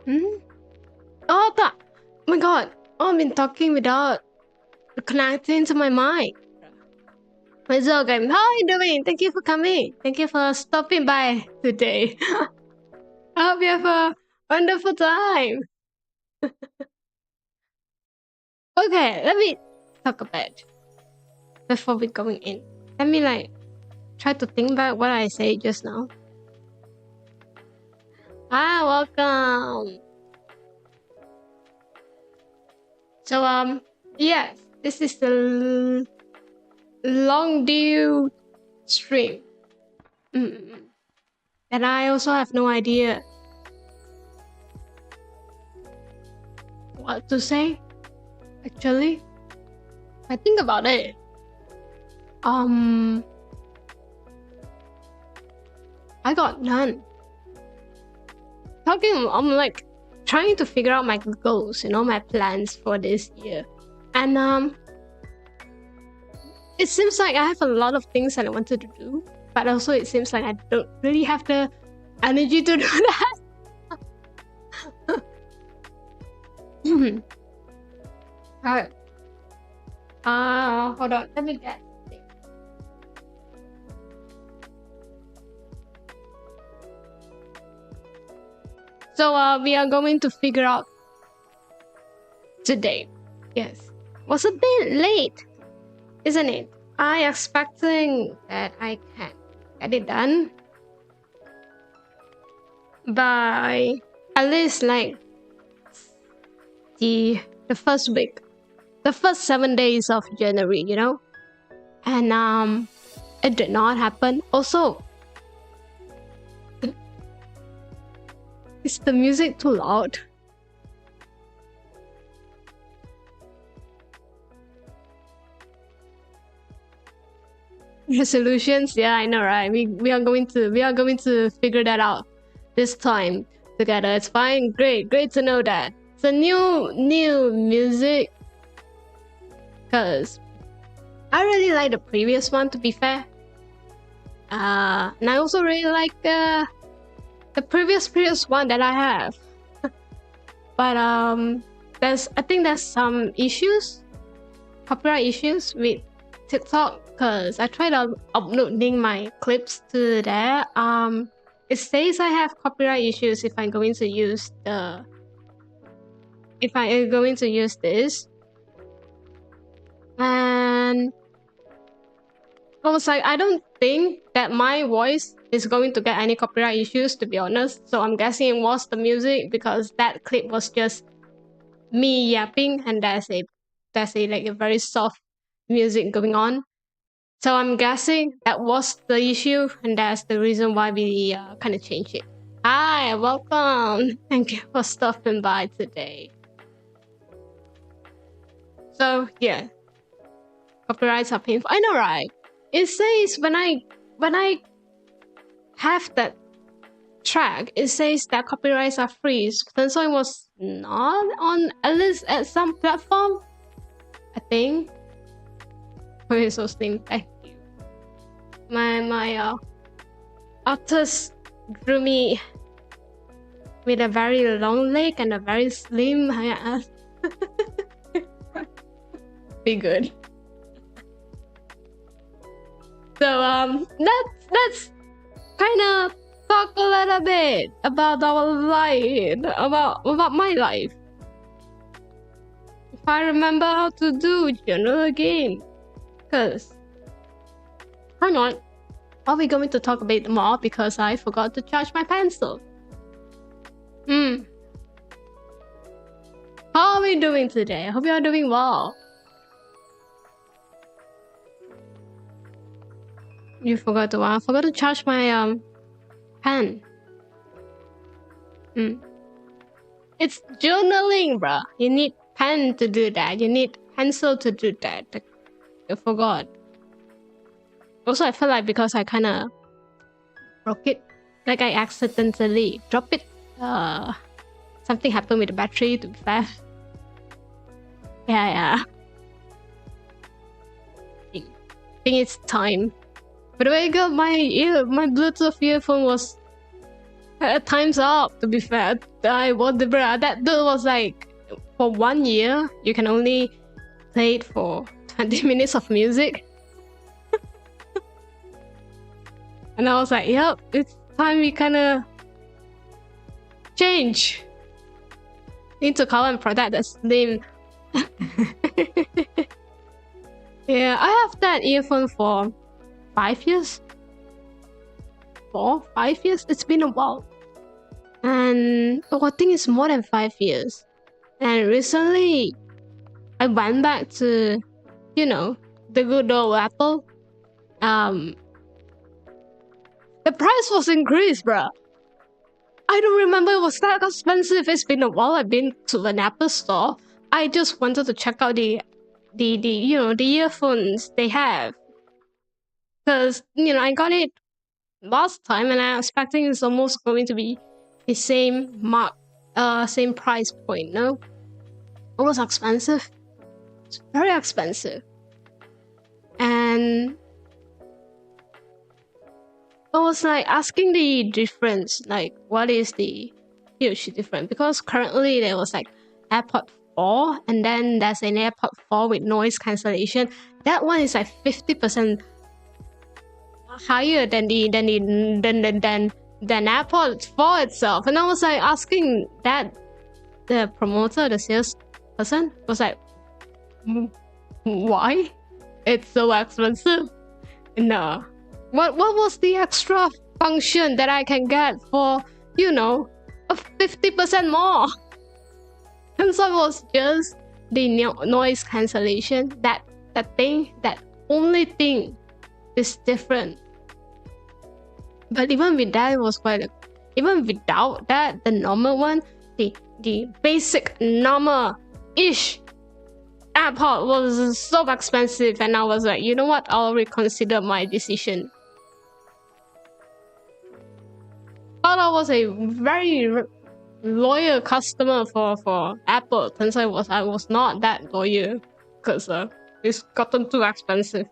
Hmm? Oh, oh my god. Oh, I've been talking without connecting to my mic. It's okay. How are you doing? Thank you for coming. Thank you for stopping by today. I hope you have a wonderful time. Okay, let me talk a bit before we going in. Let me try to think back what I said just now. Welcome. So yes, this is the long due stream. And I also have no idea what to say. Actually, I think about it. I got none. I'm like trying to figure out my goals, my plans for this year. And it seems like I have a lot of things that I wanted to do, but also it seems like I don't really have the energy to do that. Alright. Hold on, let me get this. So we are going to figure out today. Yes. Was a bit late, isn't it? I expecting that I can get it done by at least like the first week, the first 7 days of January, and it did not happen. Also, is the music too loud? Resolutions, yeah, I know, right? We are going to figure that out this time together. It's fine. Great to know that. It's a new music, because I really like the previous one, to be fair. And I also really like the previous one that I have. But I think there's some issues, copyright issues with TikTok, because I tried uploading my clips to there. It says I have copyright issues if I'm going to use this. And I was like, I don't think that my voice is going to get any copyright issues, to be honest. So I'm guessing it was the music, because that clip was just me yapping, and there's a very soft music going on. So I'm guessing that was the issue, and that's the reason why we kind of changed it. Hi, welcome. Thank you for stopping by today. So yeah, copyrights are painful. I know, right? It says when I have that track, it says that copyrights are free. Then so it was not on, at least at some platform, I think. Okay, so Slim, thank you. My artist drew me with a very long leg and a very slim hand. Be good. So let's kind of talk a little bit about our life, about my life. If I remember how to do journal again, because why not? Are we going to talk a bit more, because I forgot to charge my pencil? How are we doing today? I hope you are doing well. You forgot to I forgot to charge my pen. It's journaling, bruh. You need pen to do that. You need pencil to do that. I forgot. Also, I feel like because I kind of broke it, like I accidentally dropped it. Something happened with the battery, to be fair. Yeah. I think it's time. By the way, girl, my Bluetooth earphone was Time's up, to be fair. That was like, for 1 year, you can only play it for 20 minutes of music. And I was like, yep, it's time we kind of change. Need to come and protect the slim. Yeah, I have that earphone for 5 years. 5 years? It's been a while. And I think it's more than 5 years. And recently, I went back to, you know, the good old Apple. The price was increased, bruh. I don't remember it was that expensive. It's been a while I've been to an Apple store. I just wanted to check out the earphones they have. Because, I got it last time and I'm expecting it's almost going to be the same price point, no? It was expensive. It's very expensive. And I was like asking the difference, like what is the huge difference? Because currently there was like AirPod 4 and then there's an AirPod 4 with noise cancellation. That one is like 50% higher than AirPod 4 itself. And I was like asking that the promoter, the salesperson was like, why? It's so expensive. No. What was the extra function that I can get for, a 50% more? And so it was just the noise cancellation. That only thing is different. But even with that, it was even without that, the normal one, the basic normal-ish AirPod was so expensive, and I was like, you know what? I'll reconsider my decision. Thought I was a very loyal customer for Apple. Turns out I was not that loyal because it's gotten too expensive.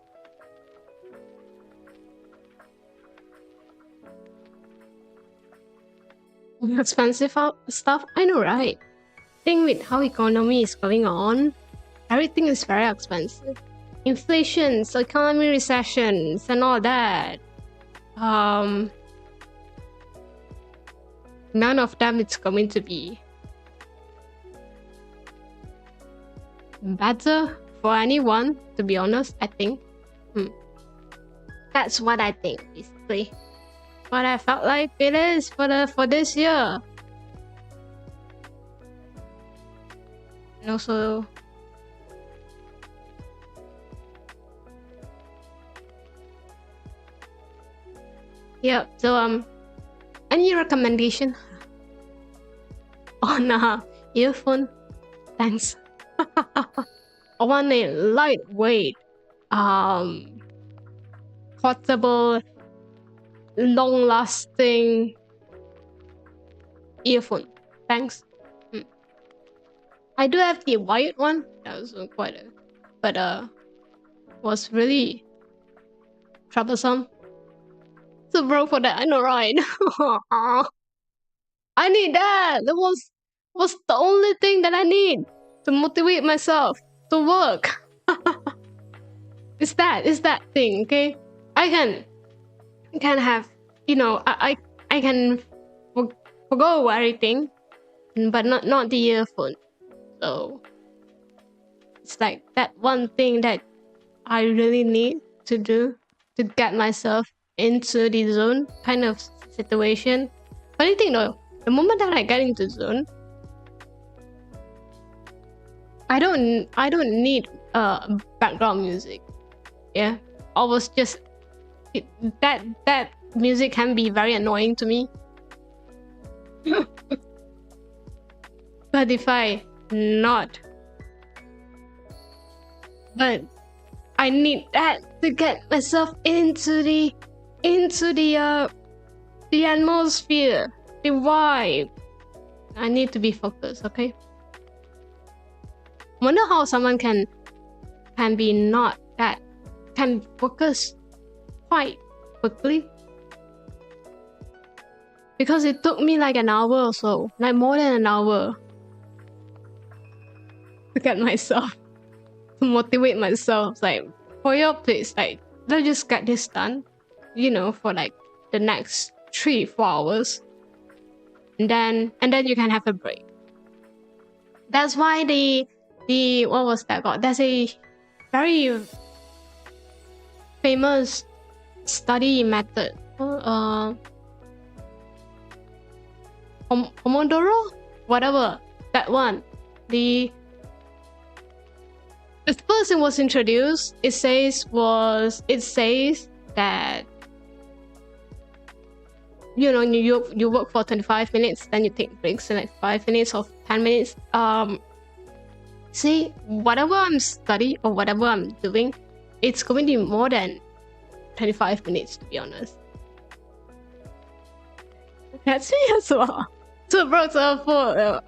Expensive stuff? I know, right? Thing with how economy is going on, everything is very expensive. Inflation, so economy recessions and all that. None of them is going to be better for anyone, to be honest, I think. That's what I think, basically. What I felt like it is for this year. And also, yeah, so any recommendation on earphone? Thanks. I want a lightweight, portable, long-lasting earphone. Thanks. I do have the wired one. That was was really troublesome. So broke for that. I know, right? I need that. That was the only thing that I need to motivate myself to work. It's that thing, okay? I can have, I can forgo everything, but not the earphone. So it's like that one thing that I really need to do to get myself into the zone kind of situation. Funny thing though, the moment that I get into zone, I don't need background music. Yeah, I was just that music can be very annoying to me. But if I not, but I need that to get myself into the atmosphere, the vibe. I need to be focused, okay? Wonder how someone can be not that, can focus quite quickly. because it took me like an hour or so, like more than an hour, to get myself, to motivate myself. Like, for your please, like, let's just get this done, you know, for like the next 3-4 hours, and then you can have a break. That's why the what was that called? There's a very famous study method, Pomodoro, whatever, that one. The first it was introduced, it says that, you know, you work for 25 minutes, then you take breaks in like 5 minutes or 10 minutes. See, whatever I'm studying or whatever I'm doing, it's going to be more than 25 minutes, to be honest. That's me as well. So bro,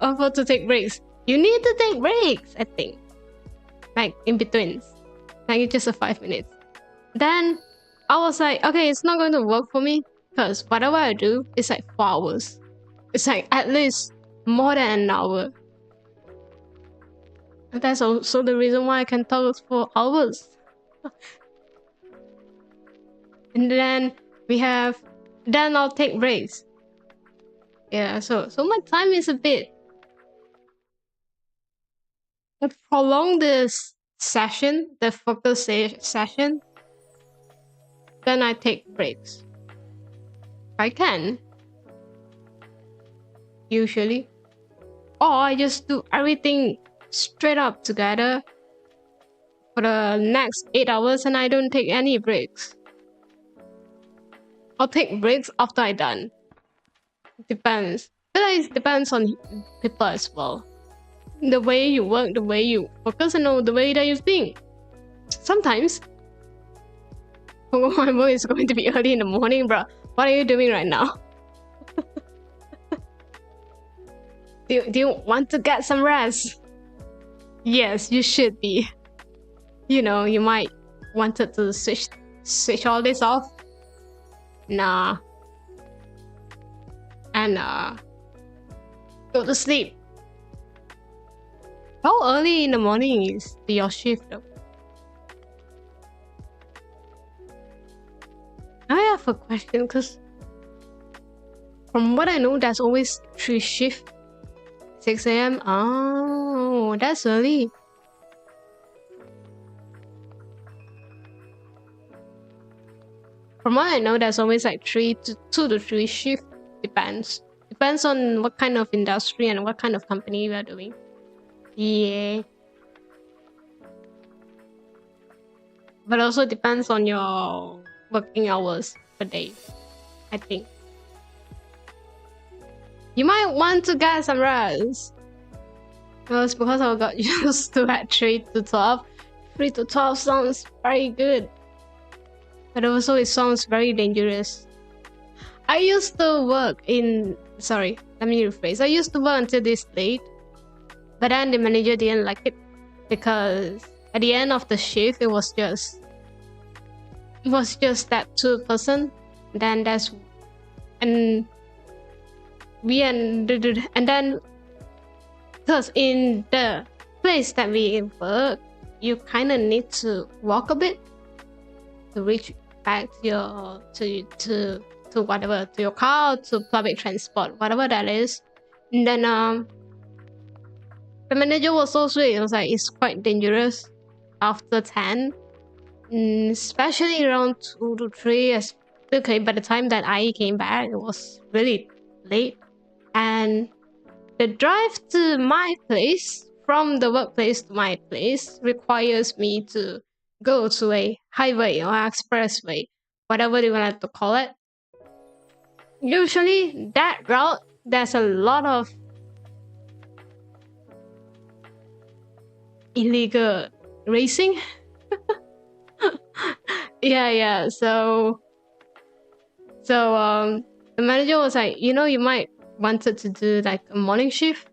afford to take breaks. You need to take breaks, I think. Like in between. Like it's just a 5 minutes. Then I was like, okay, it's not going to work for me, because whatever I do is like 4 hours. It's like at least more than an hour. And that's also the reason why I can talk for hours. And then then I'll take breaks. Yeah, so my time is a bit. But prolong this session, the focus session, then I take breaks. I can. Usually. Or I just do everything straight up together for the next 8 hours and I don't take any breaks. I'll take breaks after I'm done. Depends. But it depends on people as well. The way you work, the way you focus, and the way that you think. Sometimes my work is going to be early in the morning, bro. What are you doing right now? Do you want to get some rest? Yes, you should be. You know, you might wanted to switch all this off. Nah. And go to sleep. How early in the morning is your shift though? I have a question, because from what I know, there's always 3 shifts. 6 AM. Oh, that's early. From what I know, there's always like 2 to 3 shifts. Depends on what kind of industry and what kind of company you are doing. Yeah. But also depends on your working hours per day, I think. You might want to get some rest. Well, it's because I got used to at 3 to 12. 3 to 12 sounds very good. But also it sounds very dangerous. I used to work in... Sorry, let me rephrase. I used to work until this late. But then the manager didn't like it. Because at the end of the shift, it was just that 2 person. Then that's... And then because in the place that we work, you kind of need to walk a bit to reach back to your to whatever, to your car, to public transport, whatever that is. And then the manager was so sweet. It was like, it's quite dangerous after 10, especially around 2 to 3. Okay, by the time that I came back, it was really late. And the drive to my place, from the workplace to my place, requires me to go to a highway or expressway, whatever you want to call it. Usually, that route, there's a lot of illegal racing. Yeah. So the manager was like, you might wanted to do like a morning shift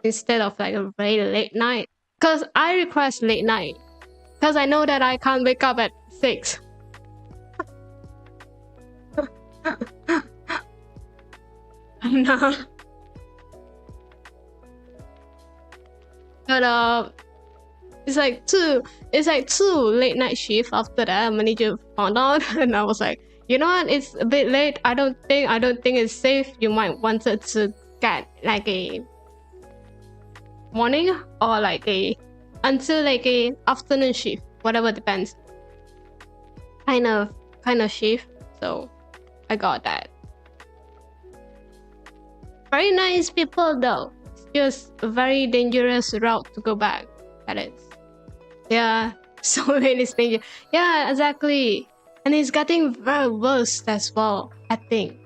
instead of like a very late night, because I request late night because I know that I can't wake up at 6. No. But it's like two late night shift after that. Manager found out, and I was like, you know what? It's a bit late. I don't think it's safe. You might want to get like a morning or like a until like a afternoon shift, whatever, depends. Kind of shift. So I got that. Very nice people though. It's just a very dangerous route to go back. That is. Yeah, so many strangers. Yeah, exactly. And it's getting very worse as well, I think.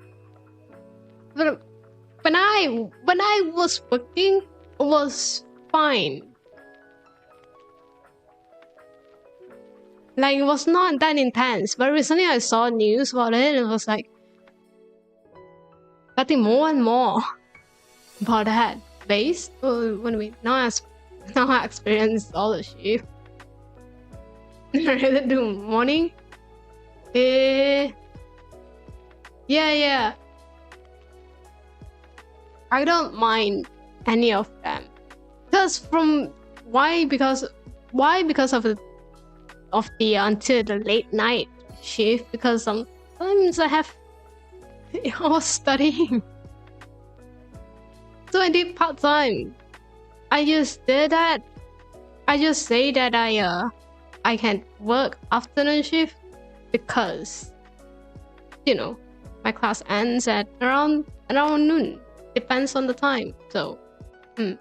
But when I was working, it was fine. Like, it was not that intense. But recently I saw news about it, and it was like getting more and more about that. Based, what do we now I experience all the shit. Rather do morning. Yeah. I don't mind any of them. Because because of the until the late night shift, because sometimes I was studying. So I did part-time. I just did that. I just say that I can work afternoon shift because, you know, my class ends at around noon. Depends on the time. So, And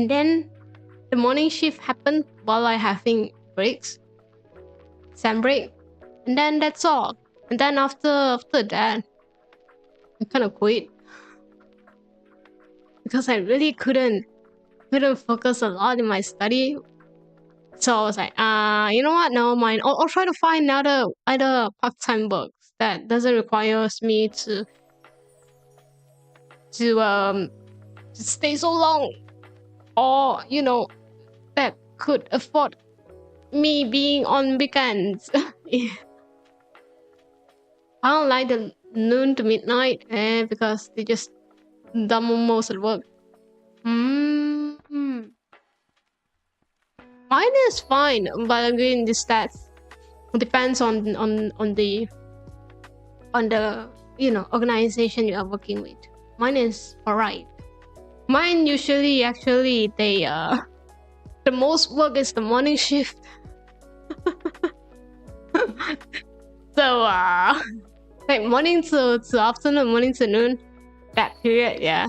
then the morning shift happened while I having breaks, sem break, and then that's all. And then after that, I kind of quit because I really couldn't focus a lot in my study. So I was like, you know what? Never mind. I'll try to find other part-time works that doesn't require me to stay so long, or that could afford me being on weekends. I don't like the noon to midnight, because they just dumb most of the work. Mine is fine, but again, the stats depends on the organization you are working with. Mine is alright. Mine usually actually the most work is the morning shift. So like morning to afternoon, morning to noon, that period, yeah,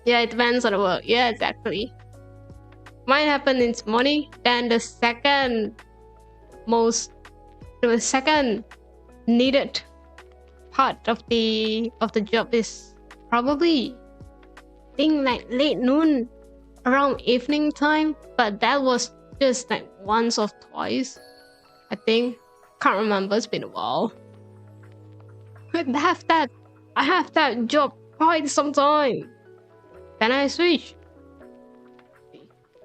it depends on the work. Yeah, exactly. Mine happened in the morning. Then the second needed part of the job is probably, I think, like late noon, around evening time. But that was just like once or twice, I think. Can't remember. It's been a while. I have that job quite some time. Then I switch.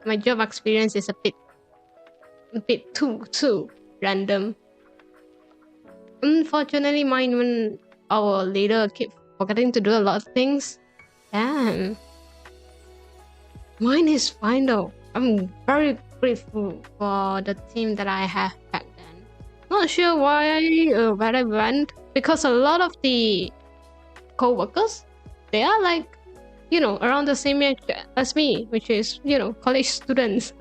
My job experience is a bit too random. Unfortunately, mine, when our leader keep forgetting to do a lot of things. Damn. Mine is fine though. I'm very grateful for the team that I have back then. Not sure where I went, because a lot of the co-workers, they are like, around the same age as me, which is, college students.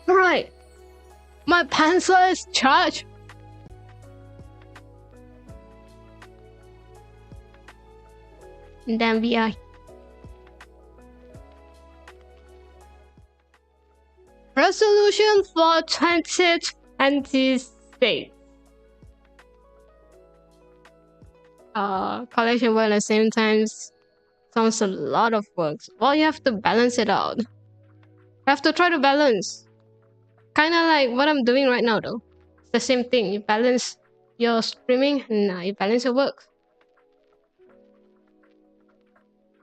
Alright. My pencil is charged. And then we are resolution for 2026. College and work at the same time sounds a lot of work. Well, you have to balance it out. You have to try to balance. Kind of like what I'm doing right now, though. It's the same thing. You balance your streaming and you balance your work.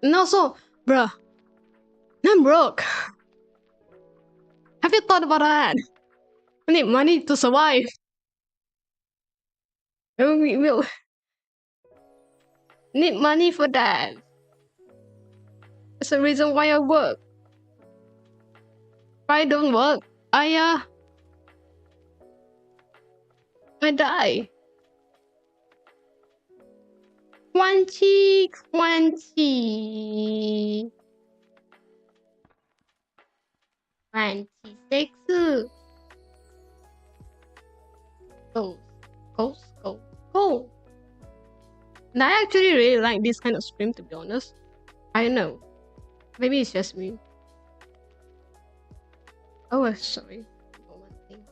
And also, bruh, I'm broke. Have you thought about that? I need money to survive. We will need money for that. That's the reason why I work. If I don't work, I die. Quanchi. 26. Go. And I actually really like this kind of stream, to be honest. I don't know. Maybe it's just me. Oh, sorry. One thing.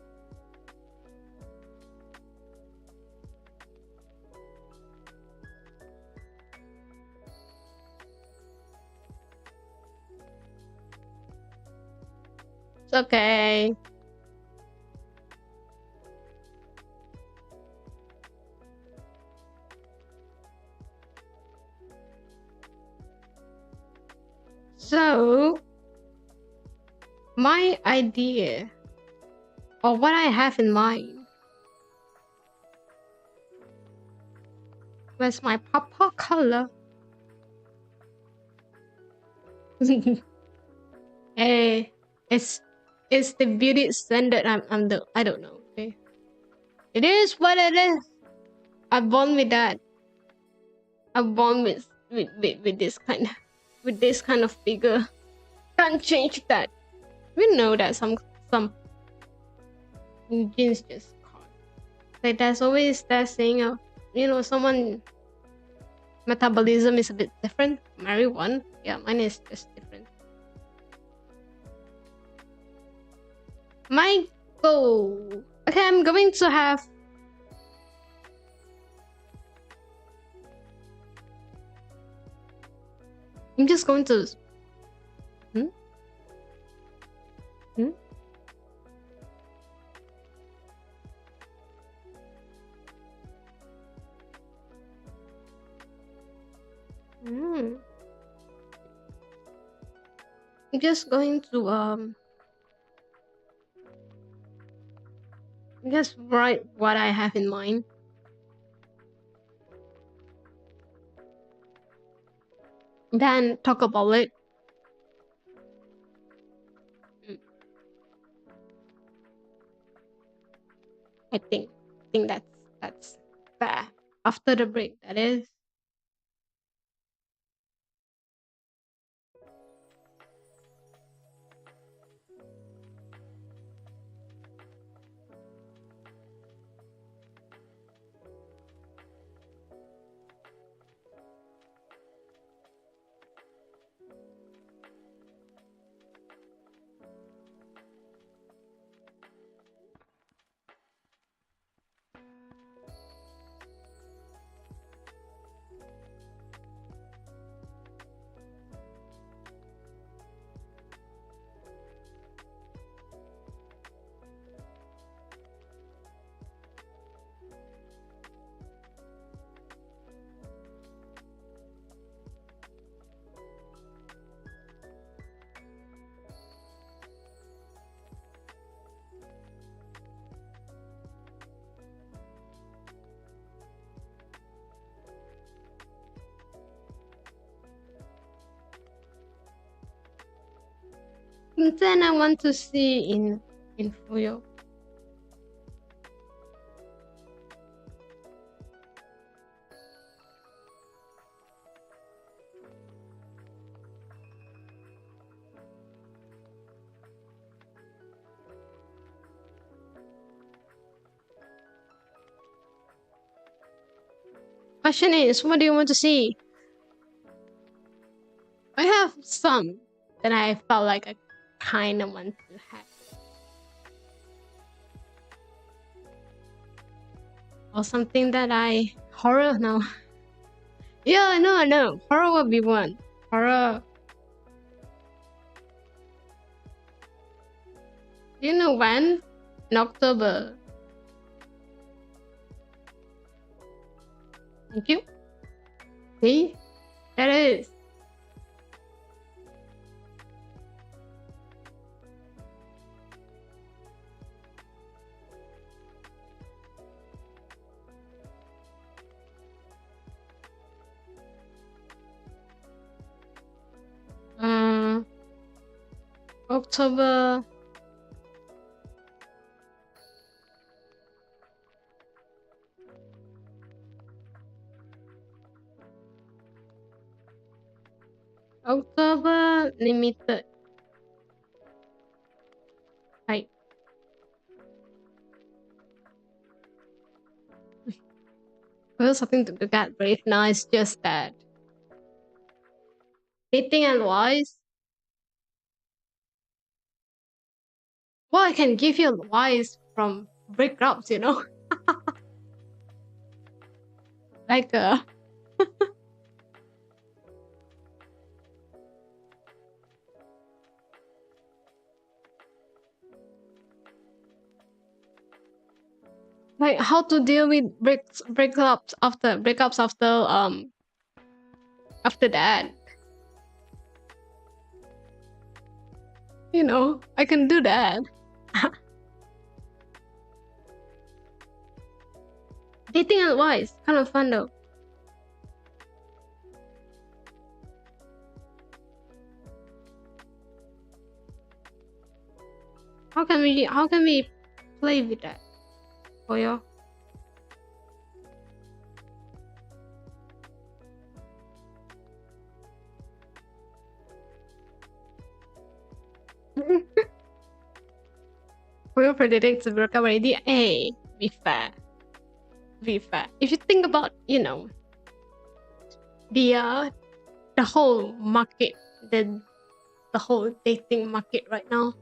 It's okay. So, my idea, or what I have in mind, was my papa color. Hey, it's the beauty standard. I don't know. Okay, it is what it is. I'm born with that. I'm born with this kind of figure. Can't change that. We know that some genes just can't. Like there's always that saying of, someone metabolism is a bit different from everyone. Yeah, mine is just different. My goal. Okay, I'm going to have. I'm just going to. Hmm? Hmm? Hmm. I'm just going to just write what I have in mind. Then talk about it. I think that's fair. After the break, that is. And then I want to see in Fuyo. Question is, what do you want to see? I have some that I felt like I kind of want to have. Or something that horror now. Yeah, I know. Horror will be one. Horror. Do you know when? In October. Thank you. See? That is. October. October limited. Right. Well, something to look at right now is just that. Dating advice. Well, I can give you advice from breakups, you know? Like like how to deal with breakups after that. You know, I can do that. Dating advice, kind of fun though. How can we play with that? Fuyo? Fuyo predicts the breakup already. Hey, be fair. Be fair. If you think about, you know, the whole market, the whole dating market right now.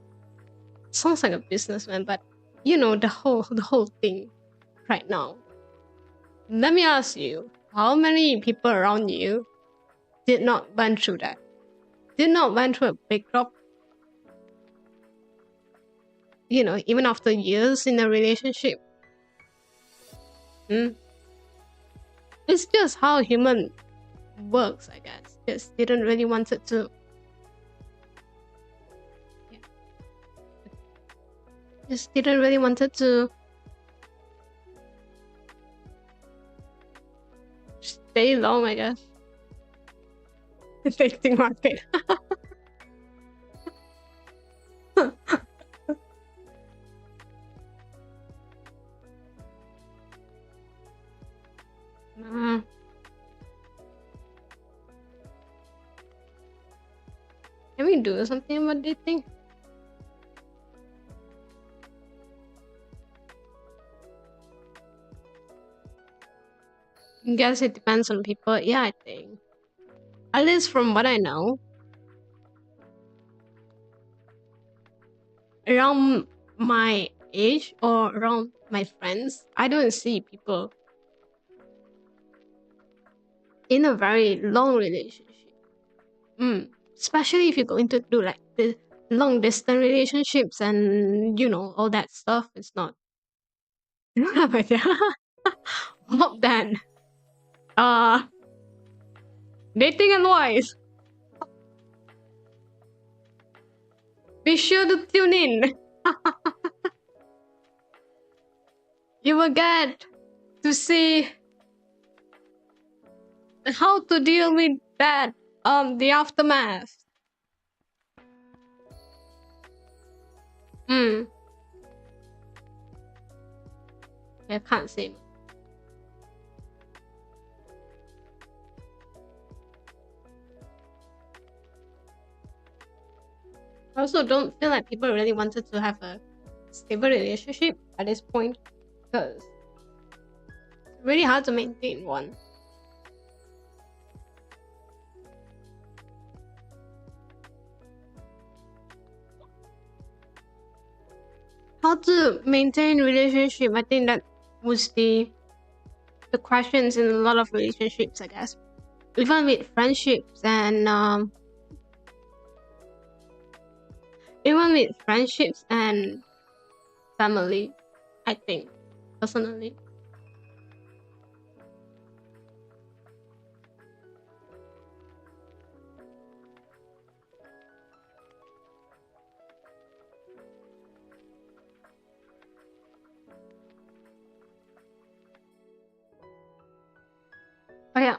Sounds like a businessman, but you know the whole thing right now. Let me ask you, how many people around you did not went through that? Did not went through a breakup? You know, even after years in a relationship. It's just how human works, I guess. Just didn't really want it to. Yeah. Just didn't really want it to stay long, I guess. The dating market. Can we do something about dating? I guess it depends on people. Yeah, I think. At least from what I know, around my age or around my friends, I don't see people in a very long relationship. Especially if you're going to do like the long distance relationships and you know all that stuff. It's not. I don't have idea. What then? Dating advice. Be sure to tune in. You will get to see how to deal with that. The aftermath. I can't say. I also don't feel like people really wanted to have a stable relationship at this point because it's really hard to maintain one. How to maintain relationship? I think that was the questions in a lot of relationships, I guess. Even with friendships and family, I think personally. Oh yeah.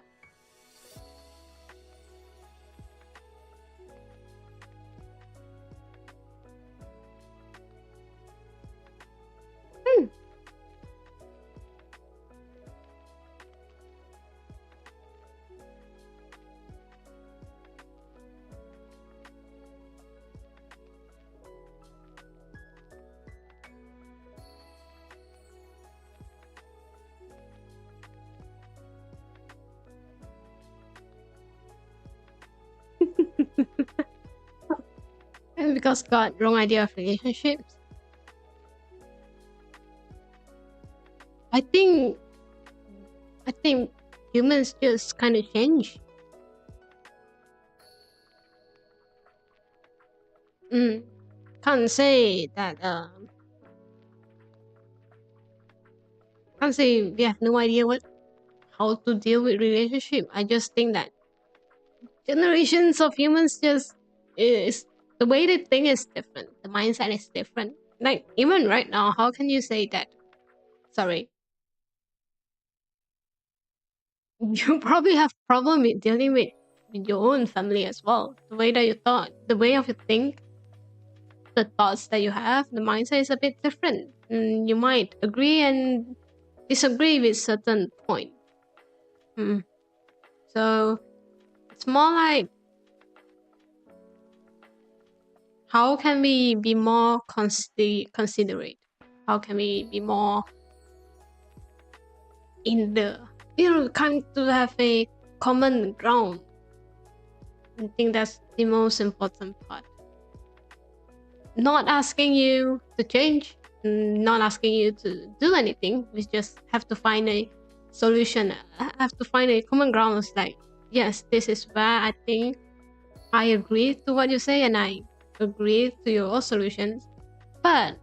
because got wrong idea of relationships. I think humans just kind of change. Can't say that can't say we have no idea how to deal with relationship. I just think that generations of humans just is the way they think is different. The mindset is different. Like even right now, how can you say that? Sorry, you probably have problem with dealing with your own family as well. The way that you thought, the way of you think, the thoughts that you have, the mindset is a bit different. You might agree and disagree with certain point. So it's more like how can we be more considerate? How can we be more in the kind to have a common ground? I think that's the most important part. Not asking you to change, not asking you to do anything. We just have to find a solution. Have to find a common ground. It's like, yes, this is where I think I agree to what you say and I agree to your solutions. But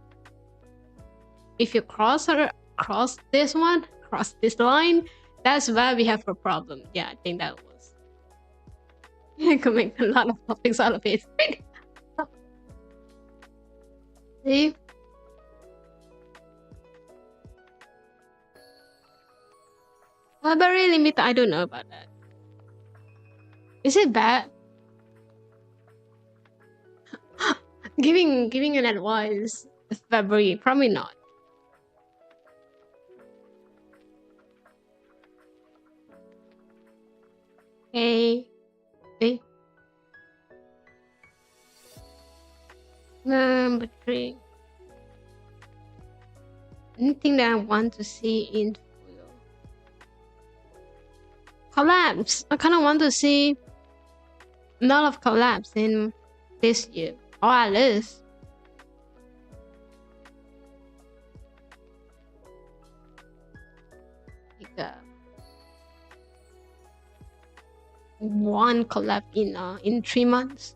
if you cross this line, that's where we have a problem. Yeah, I think that was. I could make a lot of topics out of it. See? Very limited. I don't know about that. Is it bad? Giving an advice is February, probably not. Hey. Number 3. Anything that I want to see in Fuyo. Collabs. I kind of want to see a lot of collabs in this year, or at least like one collab in 3 months.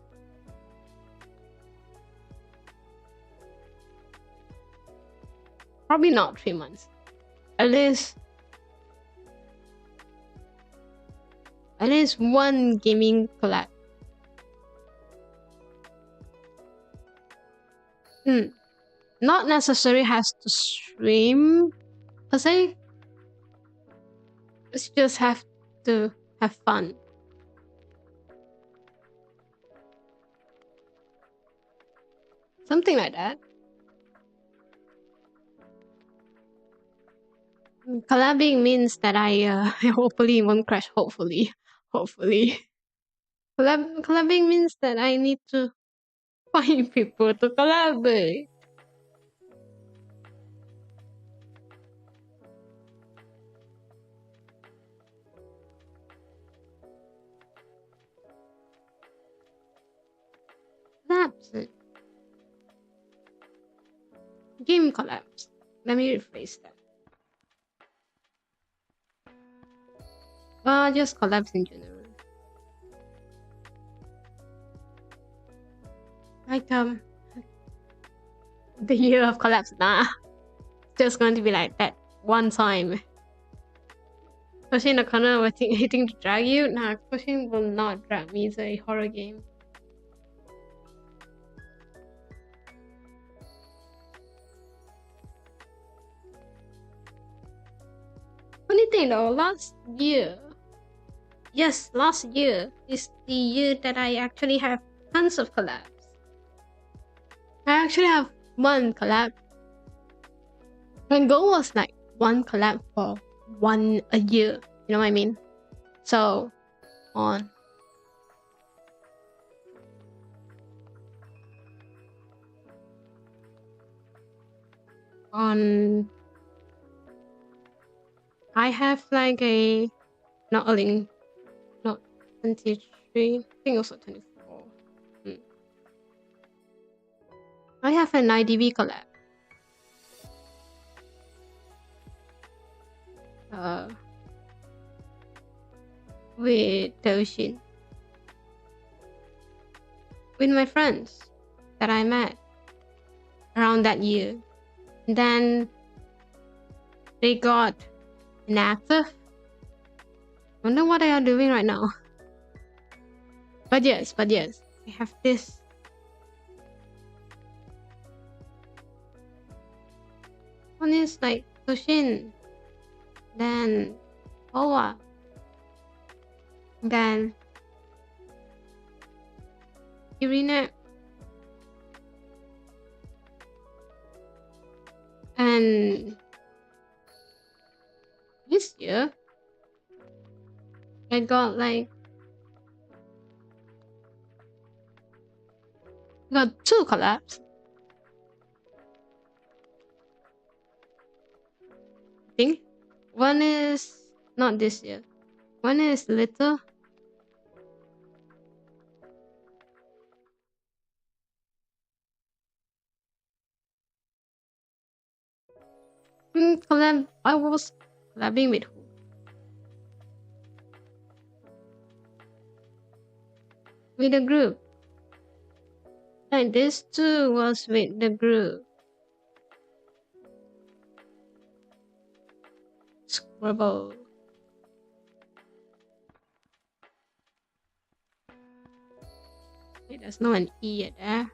Probably not 3 months. At least one gaming collab. Not necessarily has to stream per se. It's just have to have fun. Something like that. Collabing means that I hopefully won't crash. Hopefully. Collabing means that I need to find people to collaborate. Collabs. Game collabs. Let me rephrase that. Just collabs in general. Like the year of collabs. Nah. It's just going to be like that one time. Pushing the corner waiting to drag you? Nah, pushing will not drag me. It's a horror game. Funny thing though, last year is the year that I actually have tons of collabs. I actually have one collab. My goal was like one collab for a year. You know what I mean? So on I have like a not a link, not 23. I think also 24. I have an IDV collab. With Toshin. With my friends that I met around that year. And then they got inactive. I wonder what they are doing right now. But yes, we have this. One is like Toshin, then Owa, then Irina, and this year I got like two collabs. I think one is not this year. One is little. Collab. I was collabing with who? With the group. Like this too was with the group. Scribble. Wait, there's no an E at there.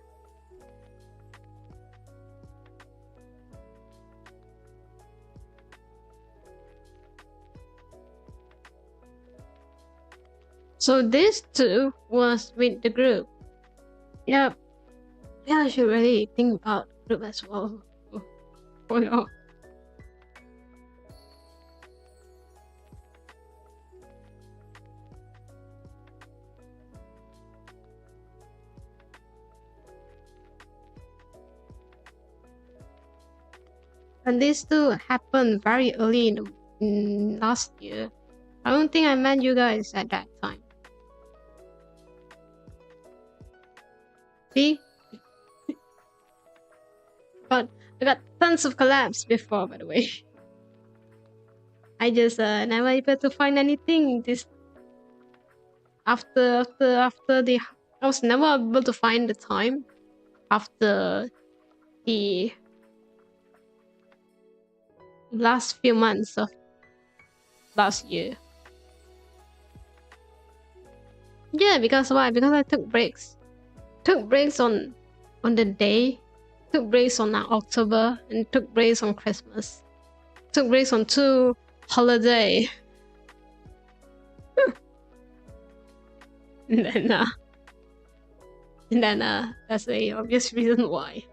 So this too was with the group. Yep. Yeah, I should really think about group as well. Oh no. And this too happened very early in last year. I don't think I met you guys at that time. See? But I got tons of collabs before, by the way. I just never able to find anything this after the I was never able to find the time after the last few months of last year. Yeah, because why? Because I took breaks. Took breaks on the day, took breaks on October, and took breaks on Christmas. Took breaks on 2 holiday. and then that's the obvious reason why.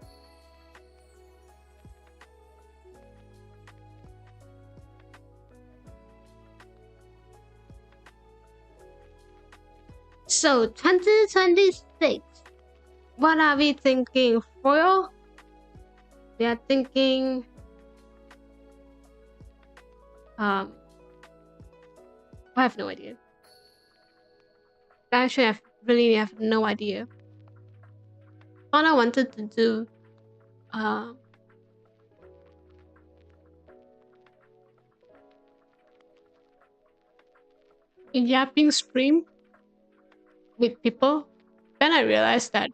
So 2026. What are we thinking? Fuyo? We are thinking I have no idea. Actually, I really have no idea. All I wanted to do a yapping stream with people. Then I realized that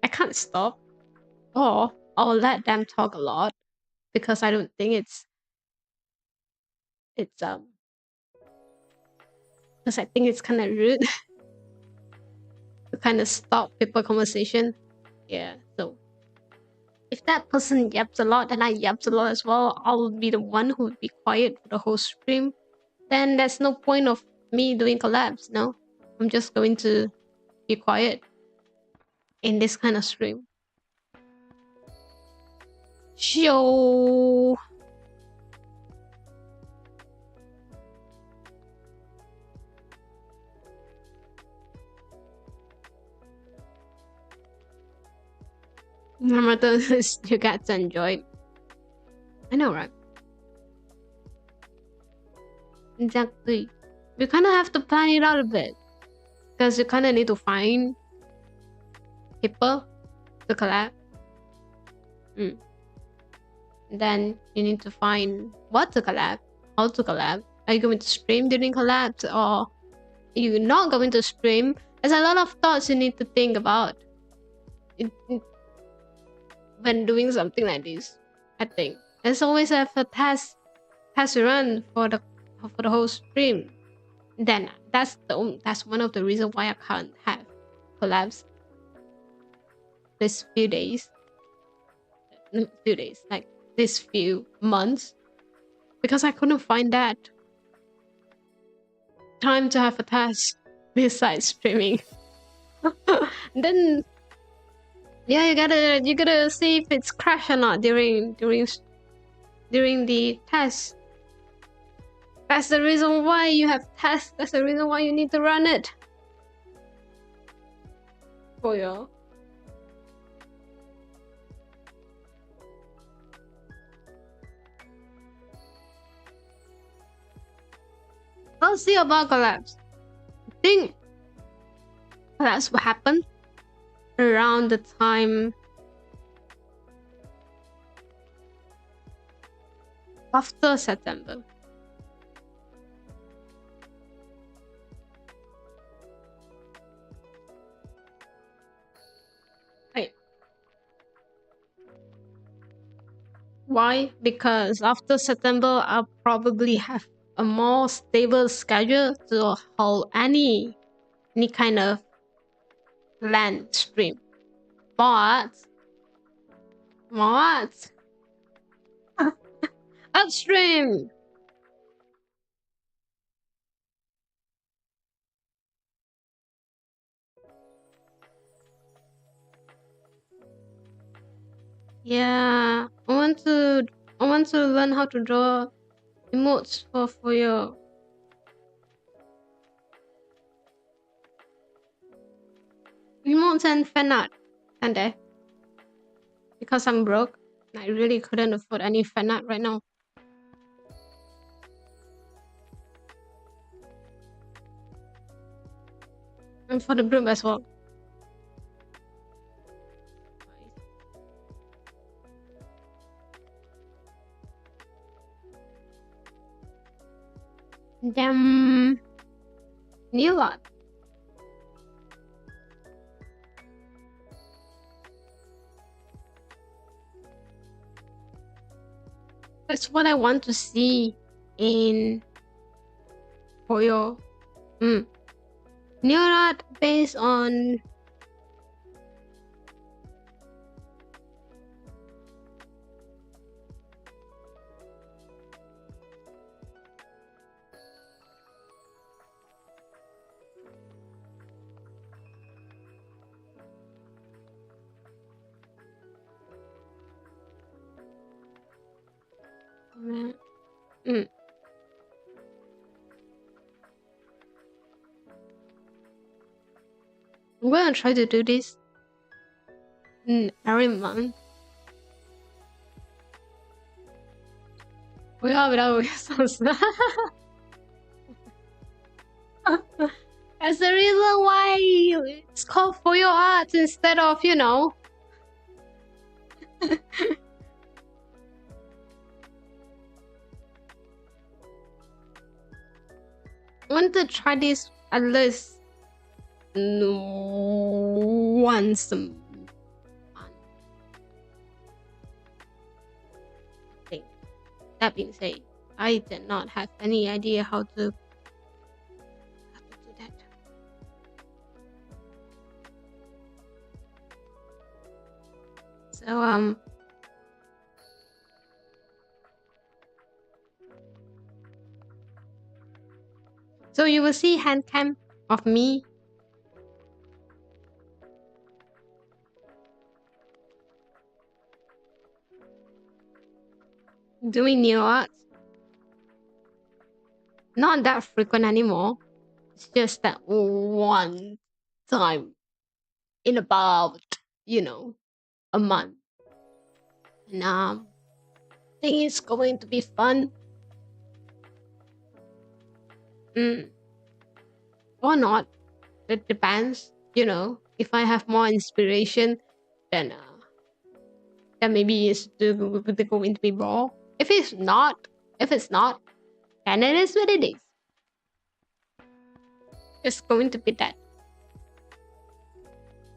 I can't stop, or I'll let them talk a lot because I don't think it's because I think it's kind of rude to kind of stop people conversation. Yeah, so if that person yaps a lot, then I yaps a lot as well. I'll be the one who would be quiet for the whole stream. Then there's no point of me doing collabs. No, I'm just going to be quiet in this kind of stream. Show. Remember, you get to enjoy. I know, right? Exactly. You kind of have to plan it out a bit because you kind of need to find people to collab. Mm. Then you need to find what to collab, how to collab. Are you going to stream during collabs, or you're not going to stream? There's a lot of thoughts you need to think about when doing something like this. I think there's always a test run for the whole stream. Then that's one of the reasons why I can't have collabs this few days. No, few days, like this few months, because I couldn't find that time to have a task besides streaming. Then yeah, you gotta see if it's crash or not during the test. That's the reason why you have tests. That's the reason why you need to run it. Fuyo. I'll see about collapse. I think collapse will happen around the time after September. Right. Why? Because after September, I'll probably have a more stable schedule to hold any kind of land stream. But upstream. Yeah, I want to learn how to draw emotes for your emotes and fan art, and because I'm broke, I really couldn't afford any fan art right now. And for the group as well. Damn, new lot. That's what I want to see in Fuyo. New art based on I'm gonna try to do this every month. Without That's the reason why it's called For Your Art instead of, you know. I want to try this at least once a month. That being said, I did not have any idea how to do that. So so you will see hand cam of me doing new art. Not that frequent anymore. It's just that one time in about, you know, a month. And I think it's going to be fun. Or not. It depends. You know, if I have more inspiration, then then maybe it's going to be more. If it's not, then it is what it is. It's going to be that.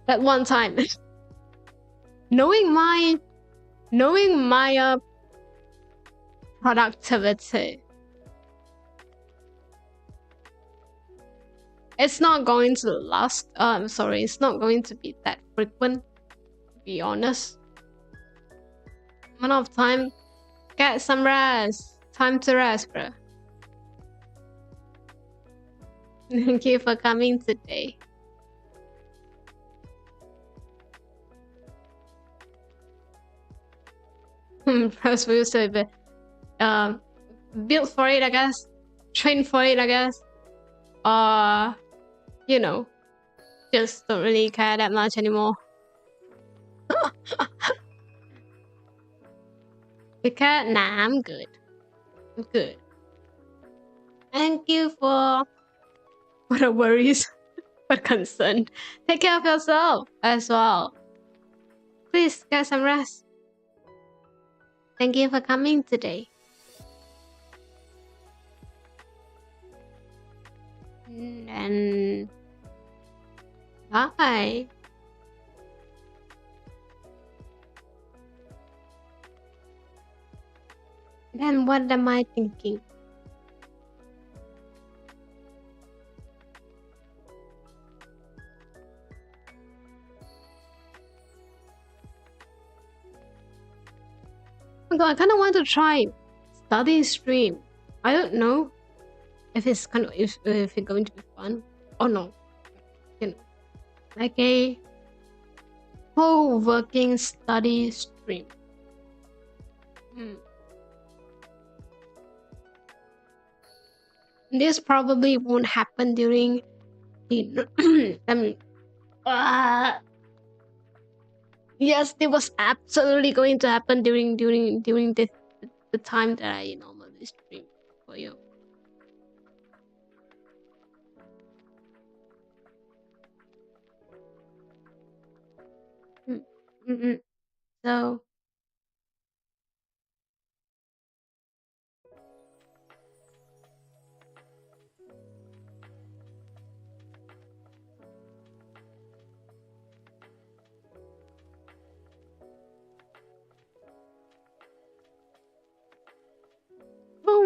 That one time. knowing my productivity, it's not going to last. I'm sorry, it's not going to be that frequent, to be honest. Amount of time, get some rest. Time to rest, bro. Thank you for coming today. Press for yourself, but build for it, I guess. Train for it, I guess. You know, just don't really care that much anymore. Because nah, I'm good. I'm good. Thank you for the worries, for concern. Take care of yourself as well. Please get some rest. Thank you for coming today. And bye. Then what am I thinking? Oh God, I kind of want to try study stream. I don't know if it's if it's going to be fun or no. You know, like a whole working study stream. This probably won't happen during the yes, it was absolutely going to happen during the time that I normally stream for you. So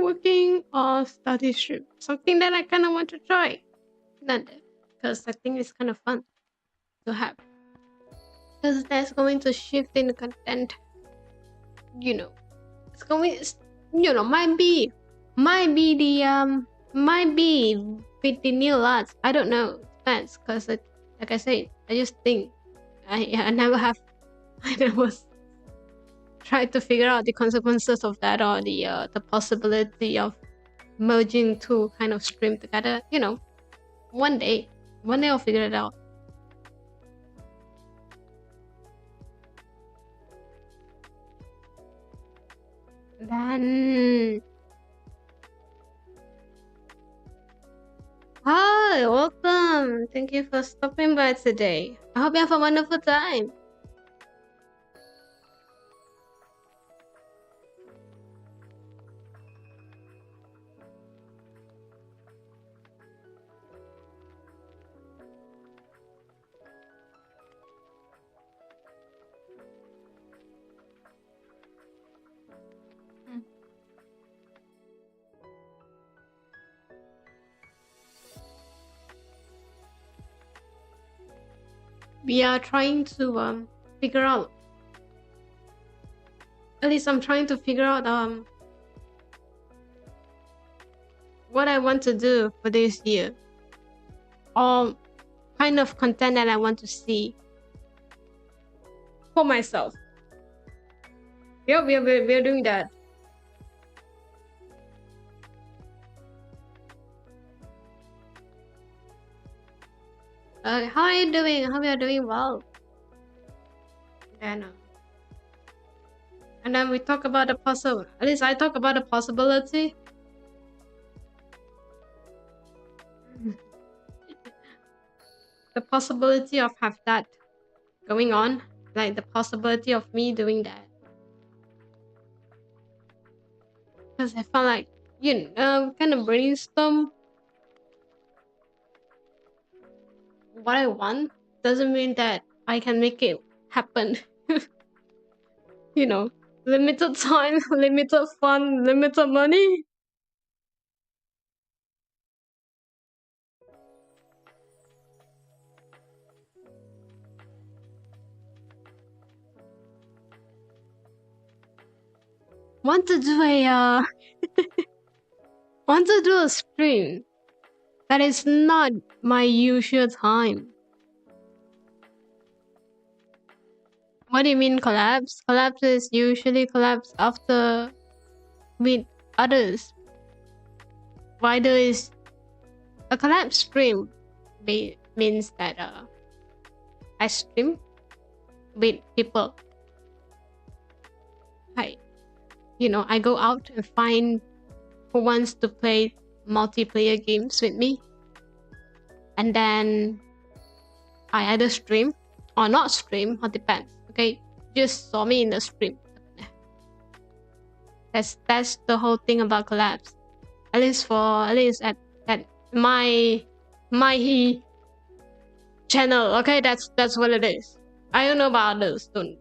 working or study stream, something that I kind of want to try, because I think it's kind of fun to have, because that's going to shift in the content. You know, it's going, might be with the new lads. I don't know, depends, because like I said, I just think I never have I never tried to figure out the consequences of that, or the possibility of merging two kind of stream together. One day I'll figure it out. Then hi, welcome. Thank you for stopping by today. I hope you have a wonderful time. We are trying to figure out, at least I'm trying to figure out what I want to do for this year, or kind of content that I want to see for myself. Yeah, we're doing that. How are you doing? I hope you're doing well. And then we talk about the possible. At least I talk about the possibility. The possibility of have that going on, like the possibility of me doing that. because I felt like, kind of brainstorm what I want. Doesn't mean that I can make it happen. you know, limited time, limited fun, limited money. Want to do a want to do a stream that is not my usual time. What do you mean collapse? Collapse is usually collapse after with others. Wider is a collapse stream means that I stream with people. I go out and find who wants to play multiplayer games with me, and then I either stream or not stream, or depends. Okay, just saw me in the stream. That's the whole thing about collabs. At least at my channel. Okay, that's what it is. I don't know about others. Don't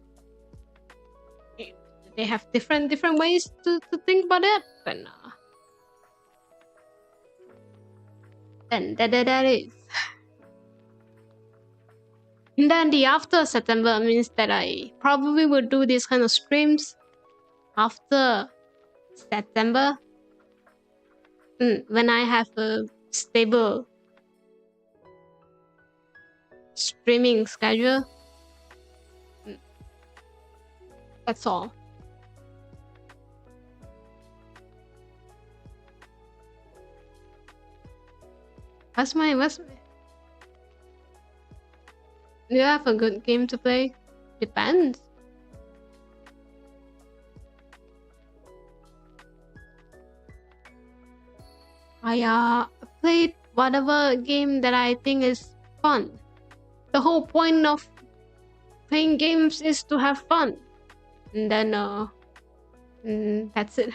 they have different ways to think about it? But then that is. And then the after September means that I probably will do these kind of streams after September, when I have a stable streaming schedule. That's all. What's my Do you have a good game to play? Depends. I played whatever game that I think is fun. The whole point of playing games is to have fun. And then that's it.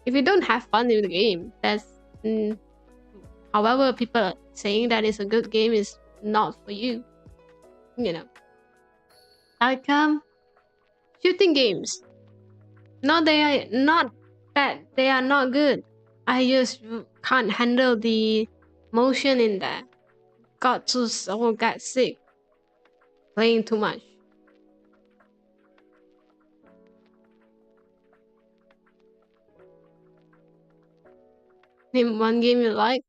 If you don't have fun in the game, that's however people are saying that it's a good game is not for you. Like shooting games. Not that they are not good. I just can't handle the motion in there. Got sick playing too much. Name one game you like.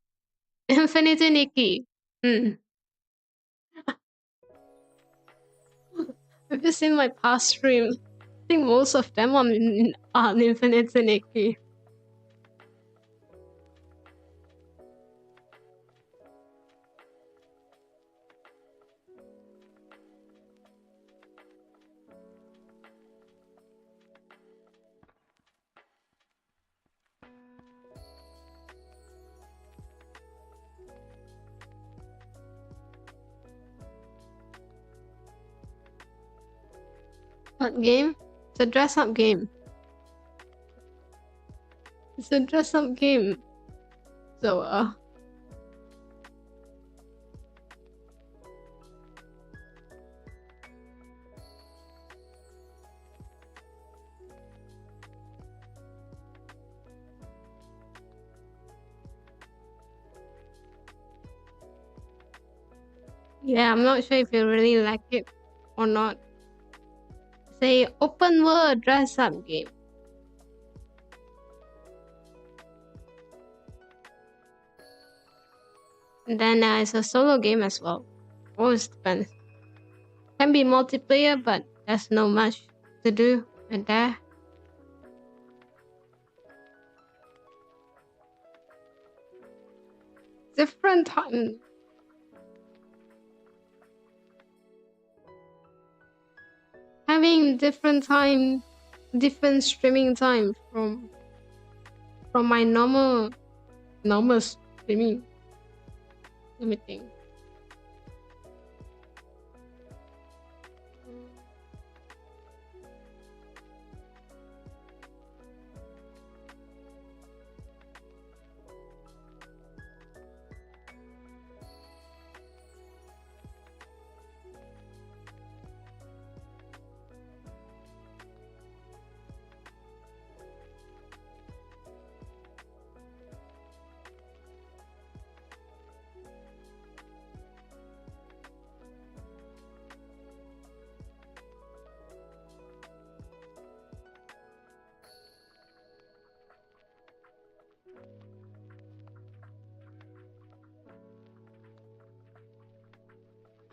Infinity Nikki. Have you seen my past stream? I think most of them are on Infinity Nikki. What game? It's a dress-up game. It's a dress-up game. So, yeah, I'm not sure if you really like it or not. Say open world dress-up game. And then it's a solo game as well. Always depends. Can be multiplayer, but there's not much to do in there. Different time. Having different streaming time from my normal streaming. Let me think.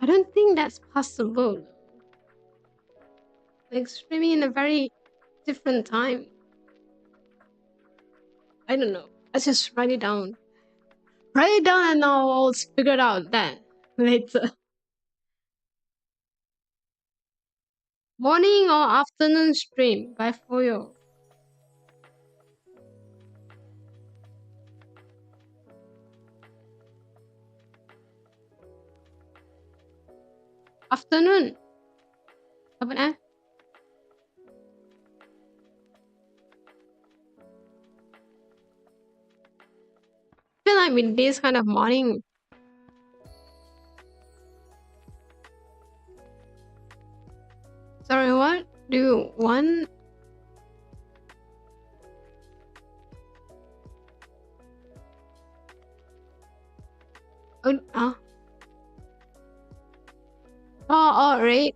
I don't think that's possible. Like streaming in a very different time. I don't know. Let's just write it down. Write it down and I'll figure it out that later. Morning or afternoon stream by Fuyo. Afternoon. Apa na? I feel like with this kind of morning. Sorry, what do you want? Oh, right.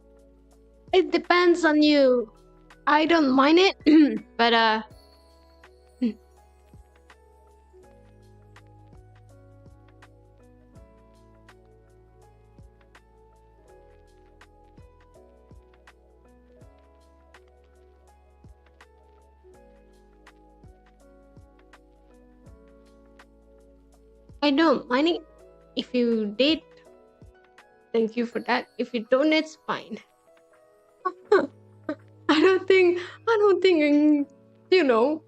It depends on you. I don't mind it, but I don't mind it. If you did, thank you for that. If you don't, it's fine. I don't think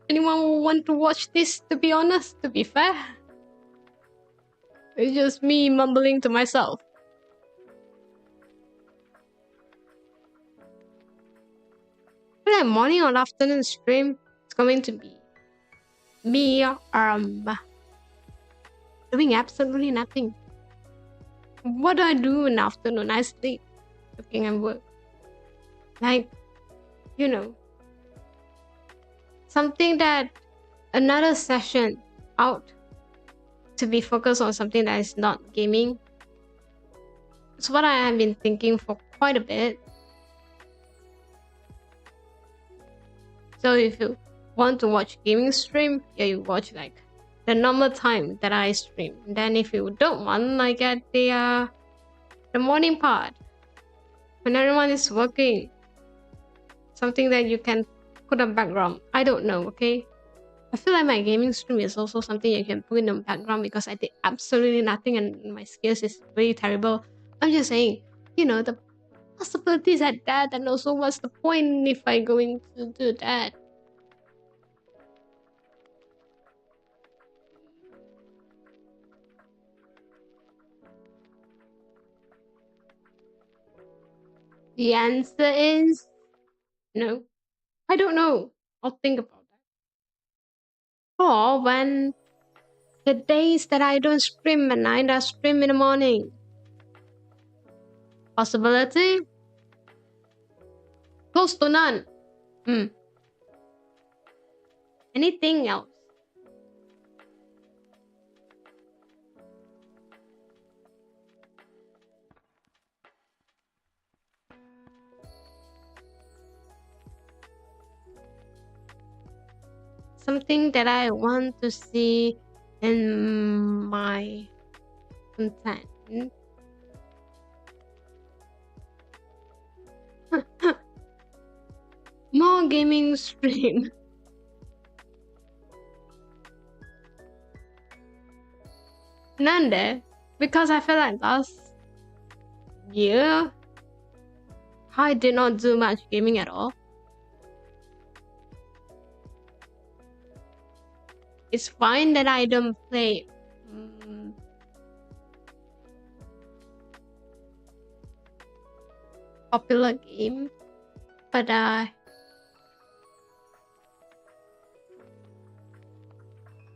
anyone will want to watch this, to be honest, to be fair. It's just me mumbling to myself. But morning or afternoon stream, it's going to be me doing absolutely nothing. What do I do in the afternoon? I sleep, cooking and work. Like, something that another session out to be focused on something that is not gaming. It's what I have been thinking for quite a bit. So if you want to watch gaming stream, yeah, you watch like the normal time that I stream. Then if you don't want, I get the morning part when everyone is working. Something that you can put on background. I don't know, okay? I feel like my gaming stream is also something you can put in the background because I did absolutely nothing and my skills is really terrible. I'm just saying, the possibilities at that, and also what's the point if I going to do that? The answer is no. I don't know. I'll think about that. Or when the days that I don't stream at night, I stream in the morning. Possibility? Close to none. Anything else? Something that I want to see in my content. More gaming stream. None, because I feel like last year I did not do much gaming at all. It's fine that I don't play popular game, but I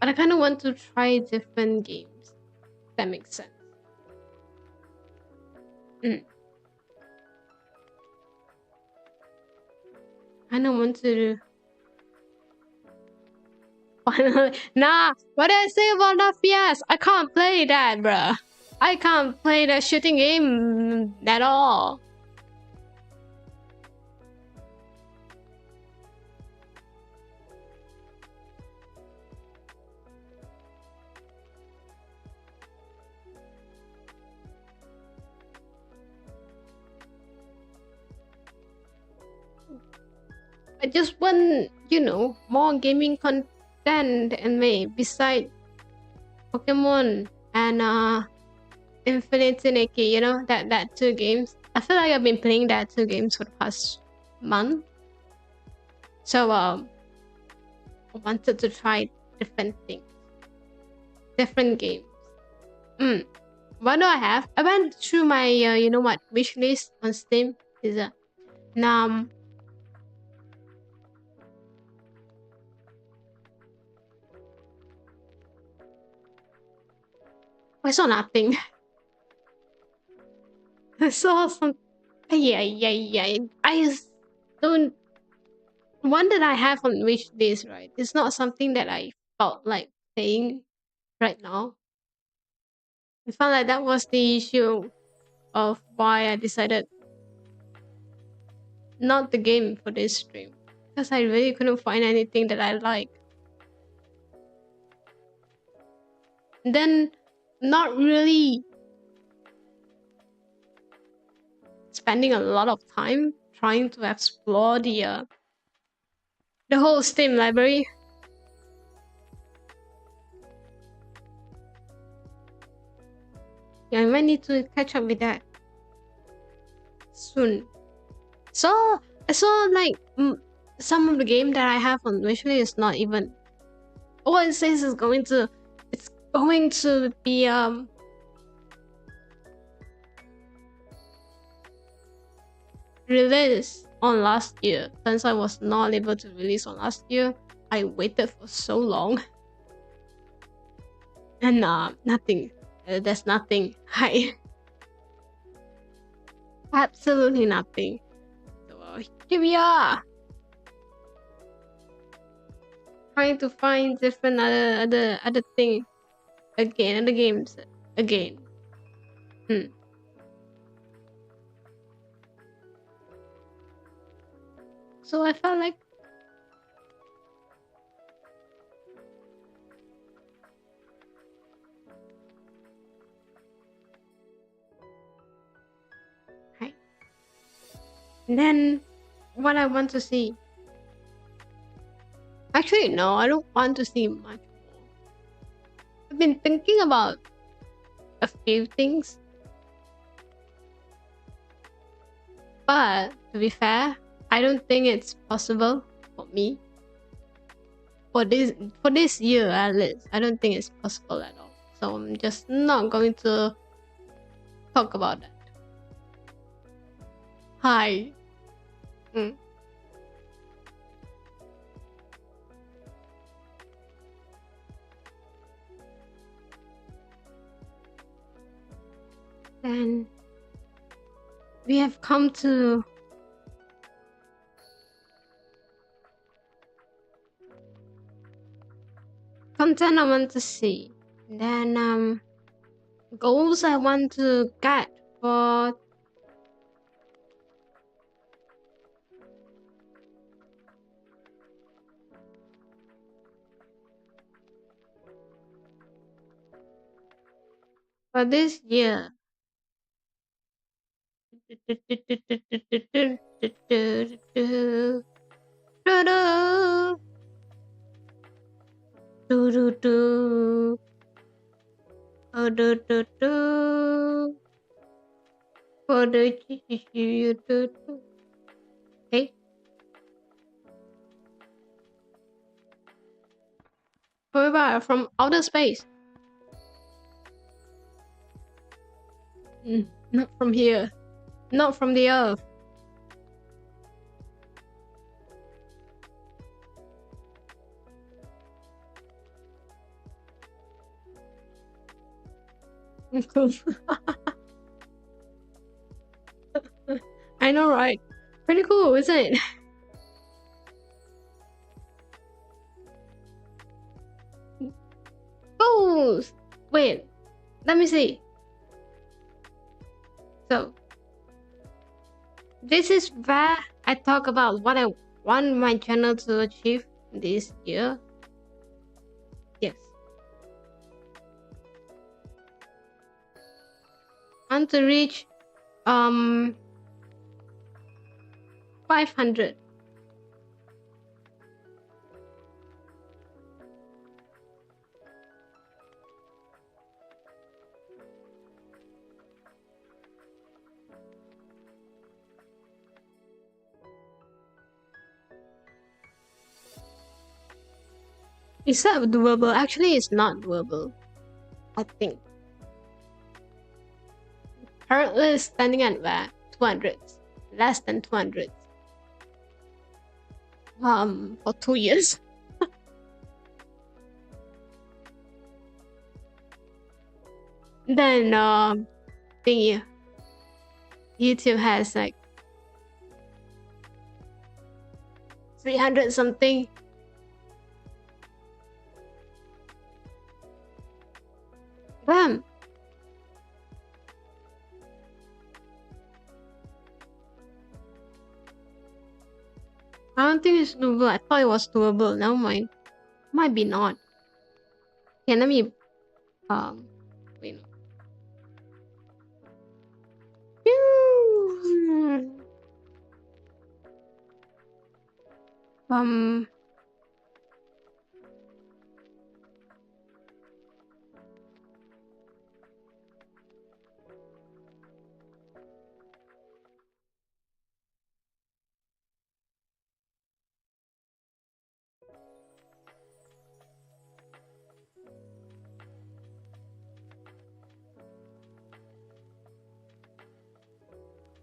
kind of want to try different games. If that makes sense. I don't want to. Finally, nah. What did I say about FPS? I can't play that, bruh. I can't play that shooting game at all. I just want, more gaming content and me beside Pokemon and Infinity Nikki, that two games. I feel like I've been playing that two games for the past month. So I wanted to try different things. Different games. What do I have? I went through my wish list on Steam. Is a I saw nothing. I saw some. Yeah. I just don't. One that I have on wish list, right? It's not something that I felt like playing right now. I felt like that was the issue of why I decided not the game for this stream. Because I really couldn't find anything that I like. And then not really spending a lot of time trying to explore the whole Steam library. Yeah, I might need to catch up with that soon. So I saw like some of the game that I have on wishlist is not even. All it says is it's going to be released on last year. Since I was not able to release on last year, I waited for so long. And nothing. There's nothing. Hi. Absolutely nothing. So here we are. Trying to find different other thing again, other games again. So I felt like and then what I want to see. Actually, no, I don't want to see much more. I've been thinking about a few things. But to be fair, I don't think it's possible for me. For this year at least, I don't think it's possible at all. So I'm just not going to talk about that. Hi. Then we have come to content I want to see. Then goals I want to get for this year. Hey. Forever from outer space. Not from here. Not from the earth. Cool. I know, right? Pretty cool, isn't it? Goals! Wait, let me see. So, this is where I talk about what I want my channel to achieve this year. Yes. I want to reach 500 Is that doable? Actually, it's not doable. I think. Currently standing at where? 200. Less than 200. For 2 years. Then the YouTube has like 300 something. Damn. I don't think it's doable. I thought it was doable. Never mind. Might be not. Okay, let me wait. Um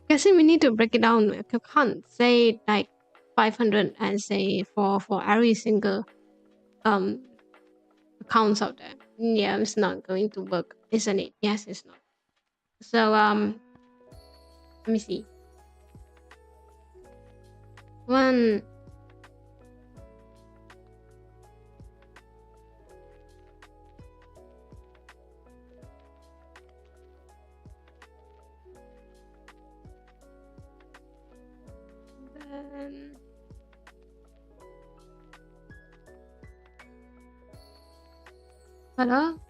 guessing we need to break it down. You can't say like 500 and say for every single accounts out there. Yeah, it's not going to work, isn't it? Yes, it's not. So let me see. One. Then hello.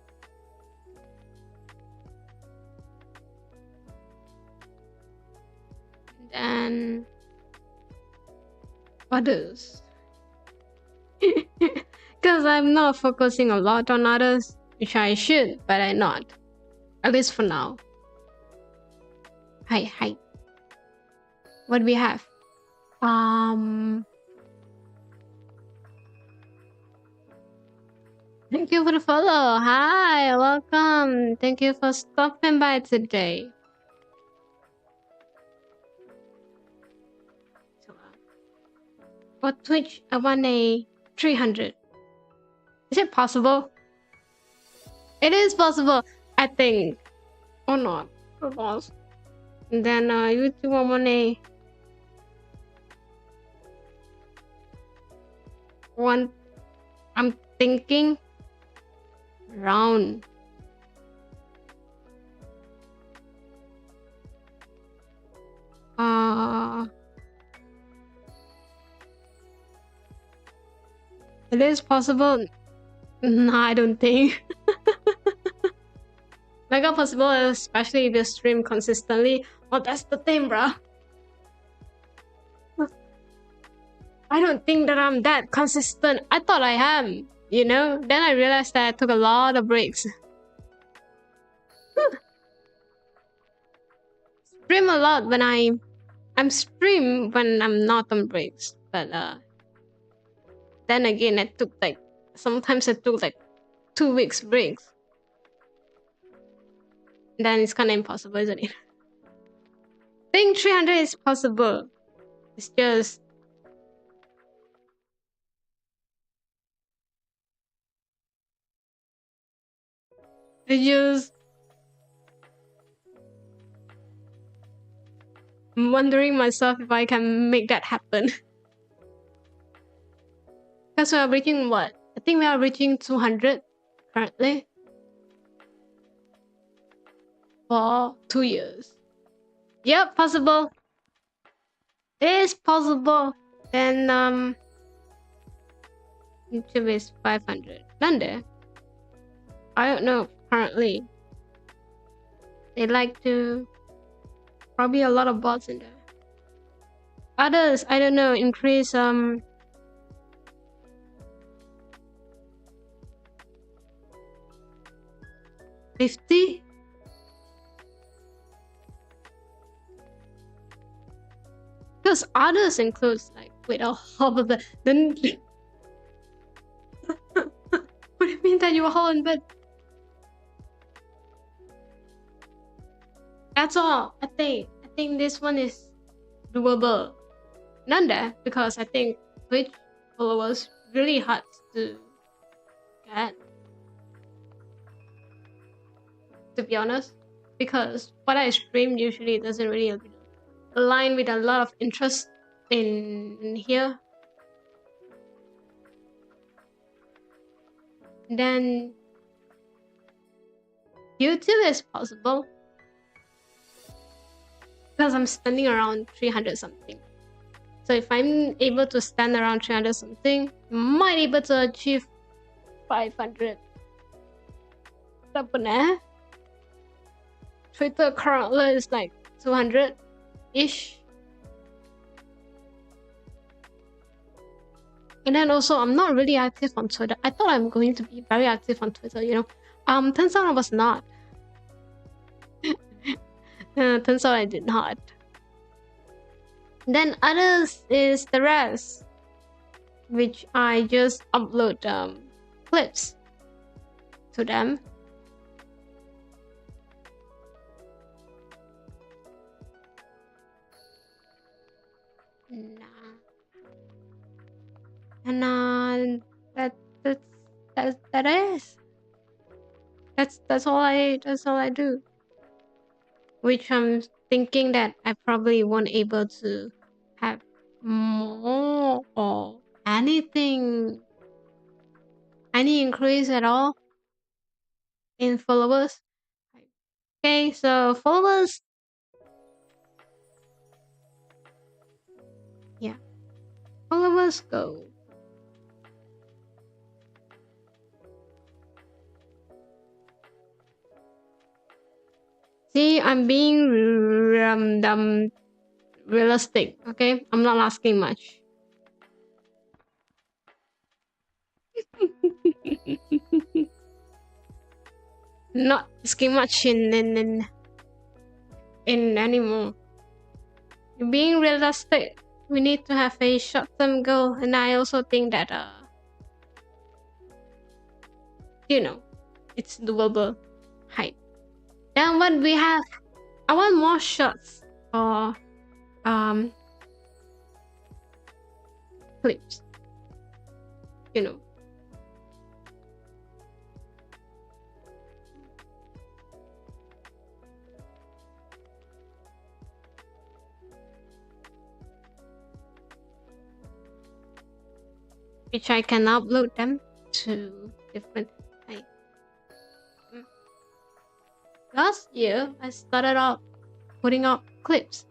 Then others. Because I'm not focusing a lot on others, which I should, but I'm not. At least for now. Hi. What do we have? Thank you for the follow. Hi, welcome. Thank you for stopping by today. For Twitch, I want a 300. Is it possible? It is possible, I think. Or not. Or was. And then YouTube, I want a one. I'm thinking round. It is possible. No, I don't think. Mega possible, especially if you stream consistently. Oh, that's the thing, bro. I don't think that I'm that consistent. I thought I am, you know? Then I realized that I took a lot of breaks. Stream a lot when I'm stream when I'm not on breaks. But then again, I took like sometimes I took like 2 weeks breaks. Then it's kind of impossible, isn't it? I think 300 is possible. It's just I'm wondering myself if I can make that happen. Because we are reaching what? I think we are reaching 200 currently. For 2 years. Yep, possible. It is possible. Then YouTube is 500. Nande? I don't know currently. They like to probably a lot of bots in there. Others, I don't know, increase 50? Because others includes like wait, I'll hop a bit. Then think that you were all in bed. That's all. I think this one is doable. None there because I think Twitch followers really hard to get. To be honest, because what I stream usually doesn't really align with a lot of interest in here. Then YouTube is possible because I'm standing around 300 something. So if I'm able to stand around 300 something, might able to achieve 500. Twitter currently is like 200-ish. And then also, I'm not really active on Twitter. I thought I'm going to be very active on Twitter, you know. Turns out I was not. Turns out I did not. Then others is the rest, which I just upload clips to them. And that's all I do. Which I'm thinking that I probably won't able to have more or anything, any increase at all in followers. Okay, so followers, yeah, followers go. See, I'm being realistic, okay? I'm not asking much. Not asking much in anymore. Being realistic, we need to have a short-term goal, and I also think that you know, it's doable height. Then what we have, I want more shots or clips, you know. Which I can upload them to different. Last year, I started out putting up clips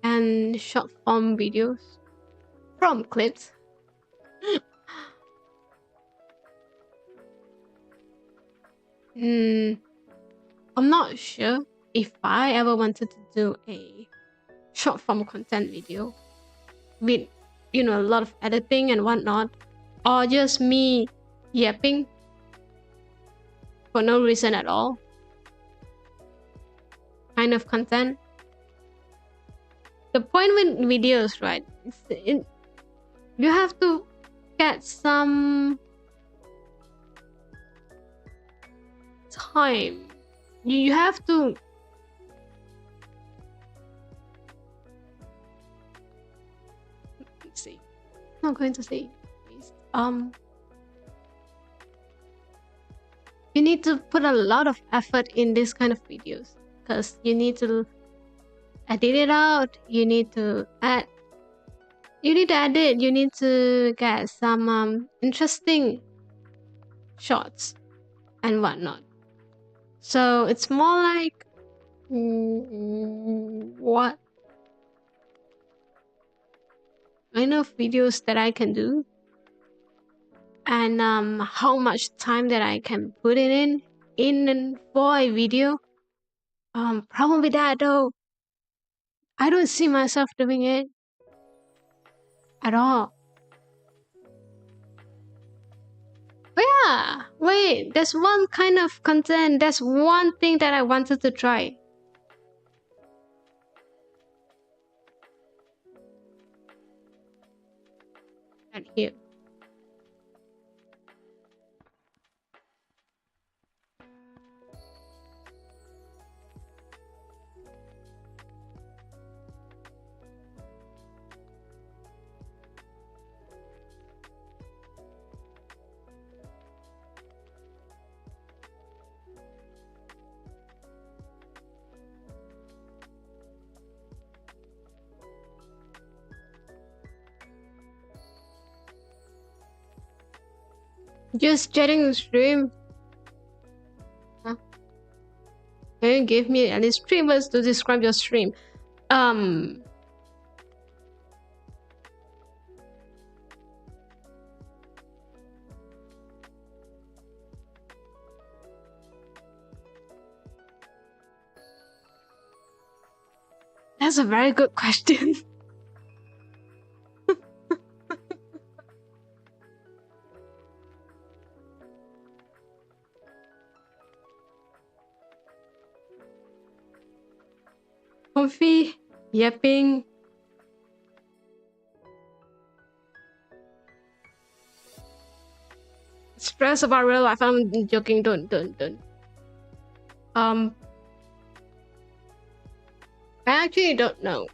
and short form videos from clips. I'm not sure if I ever wanted to do a short form content video with, you know, a lot of editing and whatnot, or just me yapping for no reason at all kind of content. The point with videos, right, you have to get some time. You have to see. I'm not going to say you need to put a lot of effort in this kind of videos because you need to edit it out, you need to edit, you need to get some interesting shots and whatnot. So it's more like what kind of videos that I can do and how much time that I can put it in for a video. Problem with that though, I don't see myself doing it at all. But yeah, wait, there's one kind of content, there's one thing that I wanted to try. Right here. Just chatting stream. Huh? Can you give me any streamers to describe your stream? That's a very good question. Comfy, yapping. Stress about real life. I'm joking. Don't. I actually don't know.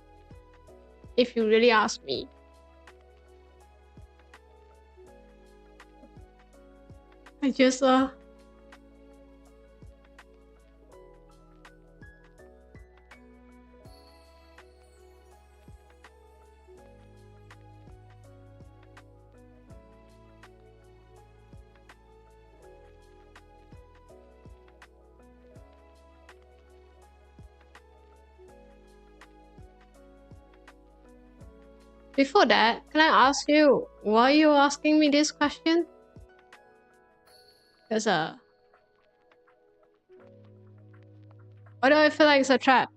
If you really ask me. I just Before that, can I ask you why you asking me this question? Because why do I feel like it's a trap?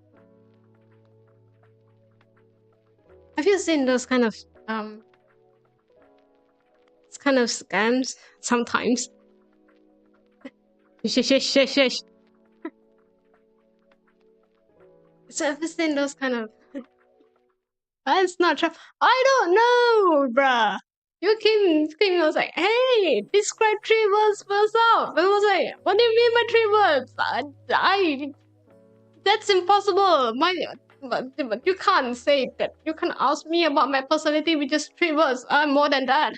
Have you seen those kind of scams sometimes? Shush. So have you seen those kind of It's not trap. I don't know, bruh. You came and was like, hey, describe 3 words, what's up? I was like, what do you mean by 3 words? That's impossible. But you can't say that. You can ask me about my personality with just 3 words. I'm more than that.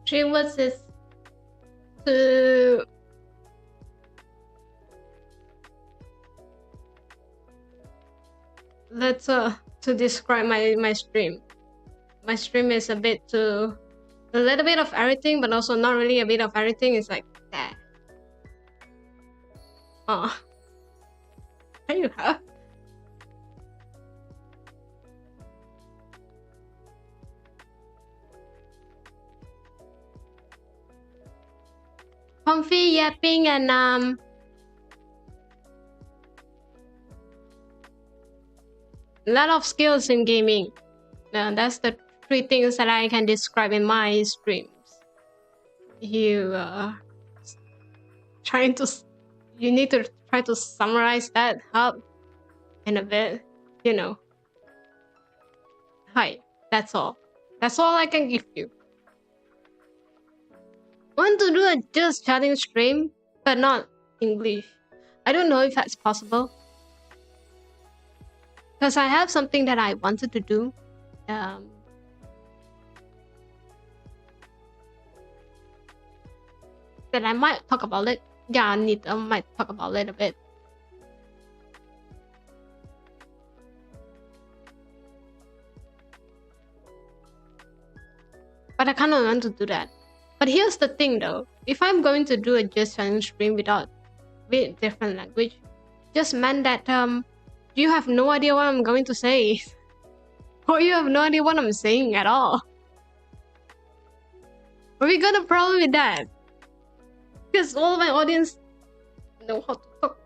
Three words is to to describe my stream. My stream is a little bit of everything, but also not really a bit of everything. It's like that. Oh, there you have. Comfy, yapping, and a lot of skills in gaming. That's the 3 things that I can describe in my streams. You need to try to summarize that up in a bit, you know. Hi, that's all. That's all I can give you. Want to do a just chatting stream, but not English. I don't know if that's possible. Because I have something that I wanted to do. That I might talk about it. Yeah, I might talk about it a bit. But I kind of want to do that. But here's the thing though. If I'm going to do a just chatting stream with different language, just meant that you have no idea what I'm going to say. Or you have no idea what I'm saying at all. But we got a problem with that. Because all my audience know how to talk.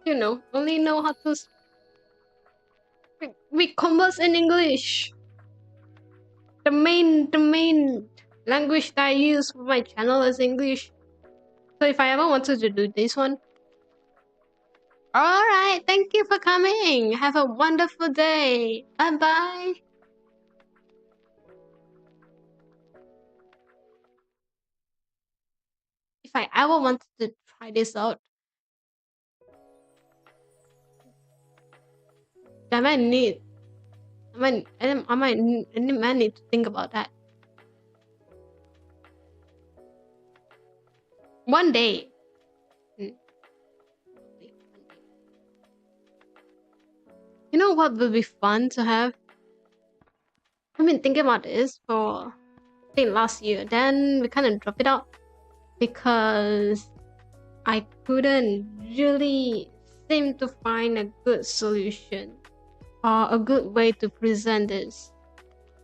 You know, only know how to we converse in English. The main language that I use for my channel is English. So if I ever wanted to do this one. Alright, thank you for coming. Have a wonderful day. Bye bye. If I ever wanted to try this out, I might need to think about that. One day. You know what would be fun to have? I've been thinking about this for I think last year. Then we kind of dropped it out because I couldn't really seem to find a good solution or a good way to present this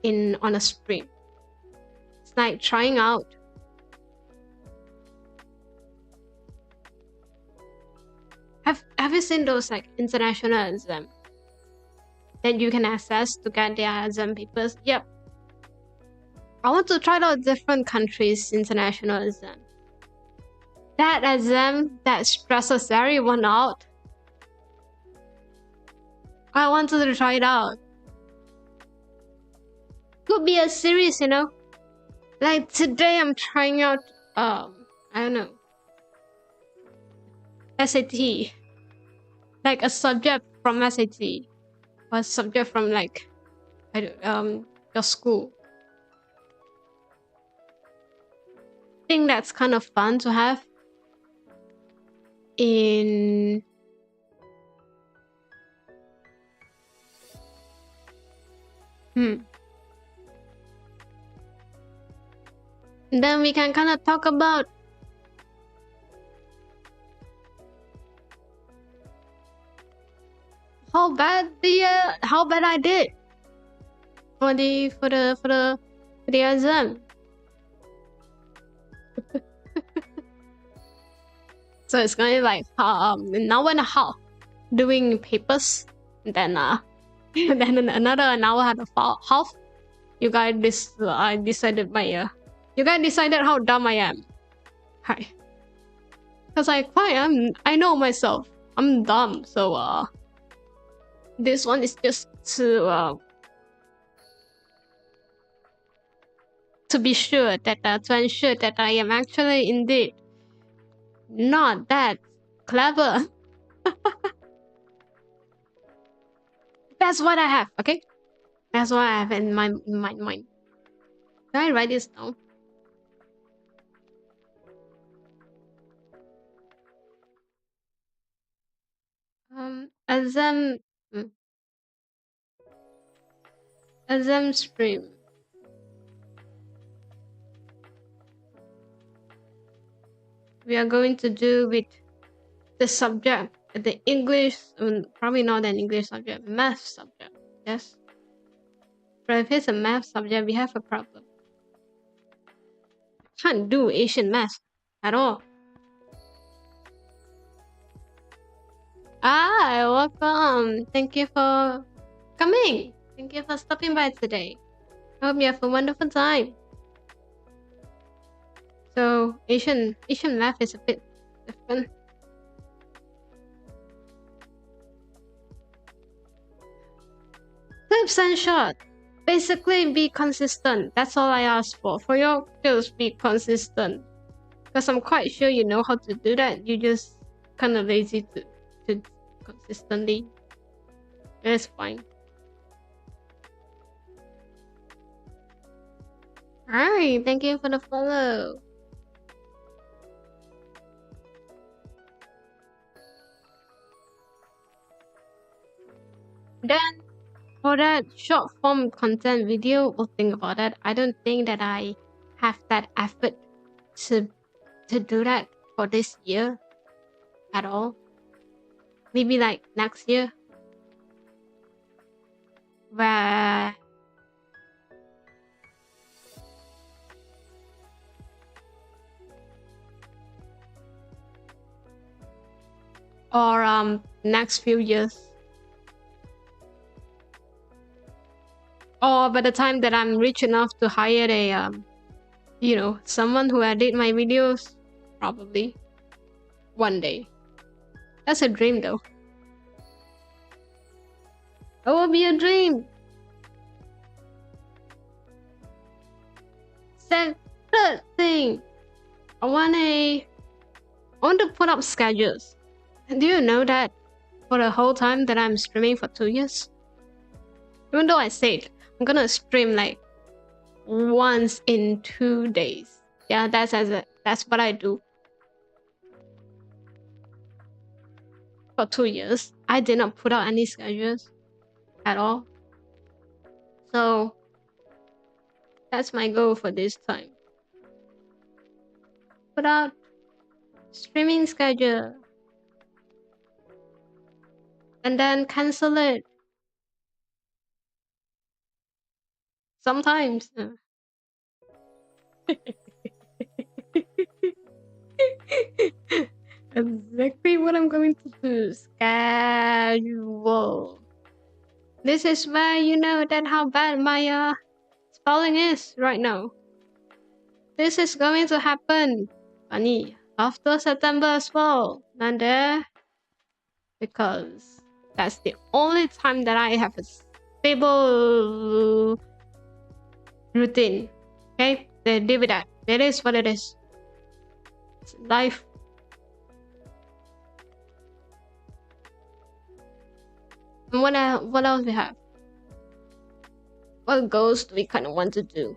on a stream. It's like trying out. Have you seen those like international exam that you can access to get their exam papers? Yep. I want to try out different countries' international exam. That exam that stresses everyone out. I wanted to try it out. Could be a series, you know? Like today I'm trying out I don't know, SAT. Like a subject from SAT. Or a subject from like your school. I think that's kind of fun to have in And then we can kind of talk about how bad I did for the exam. So it's going to be like an hour and a half doing papers, and then then another an hour and a half. You guys decided you guys decided how dumb I am. Hi. Cause I know myself. I'm dumb, so this one is just to be sure that to ensure that I am actually indeed not that clever. That's what I have, okay? That's what I have in my mind. Can I write this down? Exam stream. We are going to do with the subject, the English, probably not an English subject, math subject, yes? But if it's a math subject, we have a problem. Can't do Asian math at all. Welcome. Thank you for coming. Thank you for stopping by today. I hope you have a wonderful time. So Asian math is a bit different. Tips and short. Basically, be consistent. That's all I ask for. For your skills, be consistent. Because I'm quite sure you know how to do that. You just kind of lazy to consistently. It's fine. Alright, thank you for the follow. Then for that short form content video, we'll think about that. I don't think that I have that effort to do that for this year at all. Maybe like next year, where or next few years, or by the time that I'm rich enough to hire a someone who edit my videos, probably one day. That's a dream though. It will be a dream. Third thing, I want to put up schedules. Do you know that for the whole time that I'm streaming for 2 years, even though I said I'm gonna stream like once in 2 days, yeah, that's what I do. for 2 years. I did not put out any schedules at all. So that's my goal for this time. Put out streaming schedule. And then cancel it. Sometimes. Exactly what I'm going to do. Schedule. This is where you know that how bad my spelling is right now. This is going to happen, funny, after September as well. Nande. Because that's the only time that I have a stable routine. Okay? Then deal with that. It is what it is. It's life. And what else we have? What goals do we kind of want to do?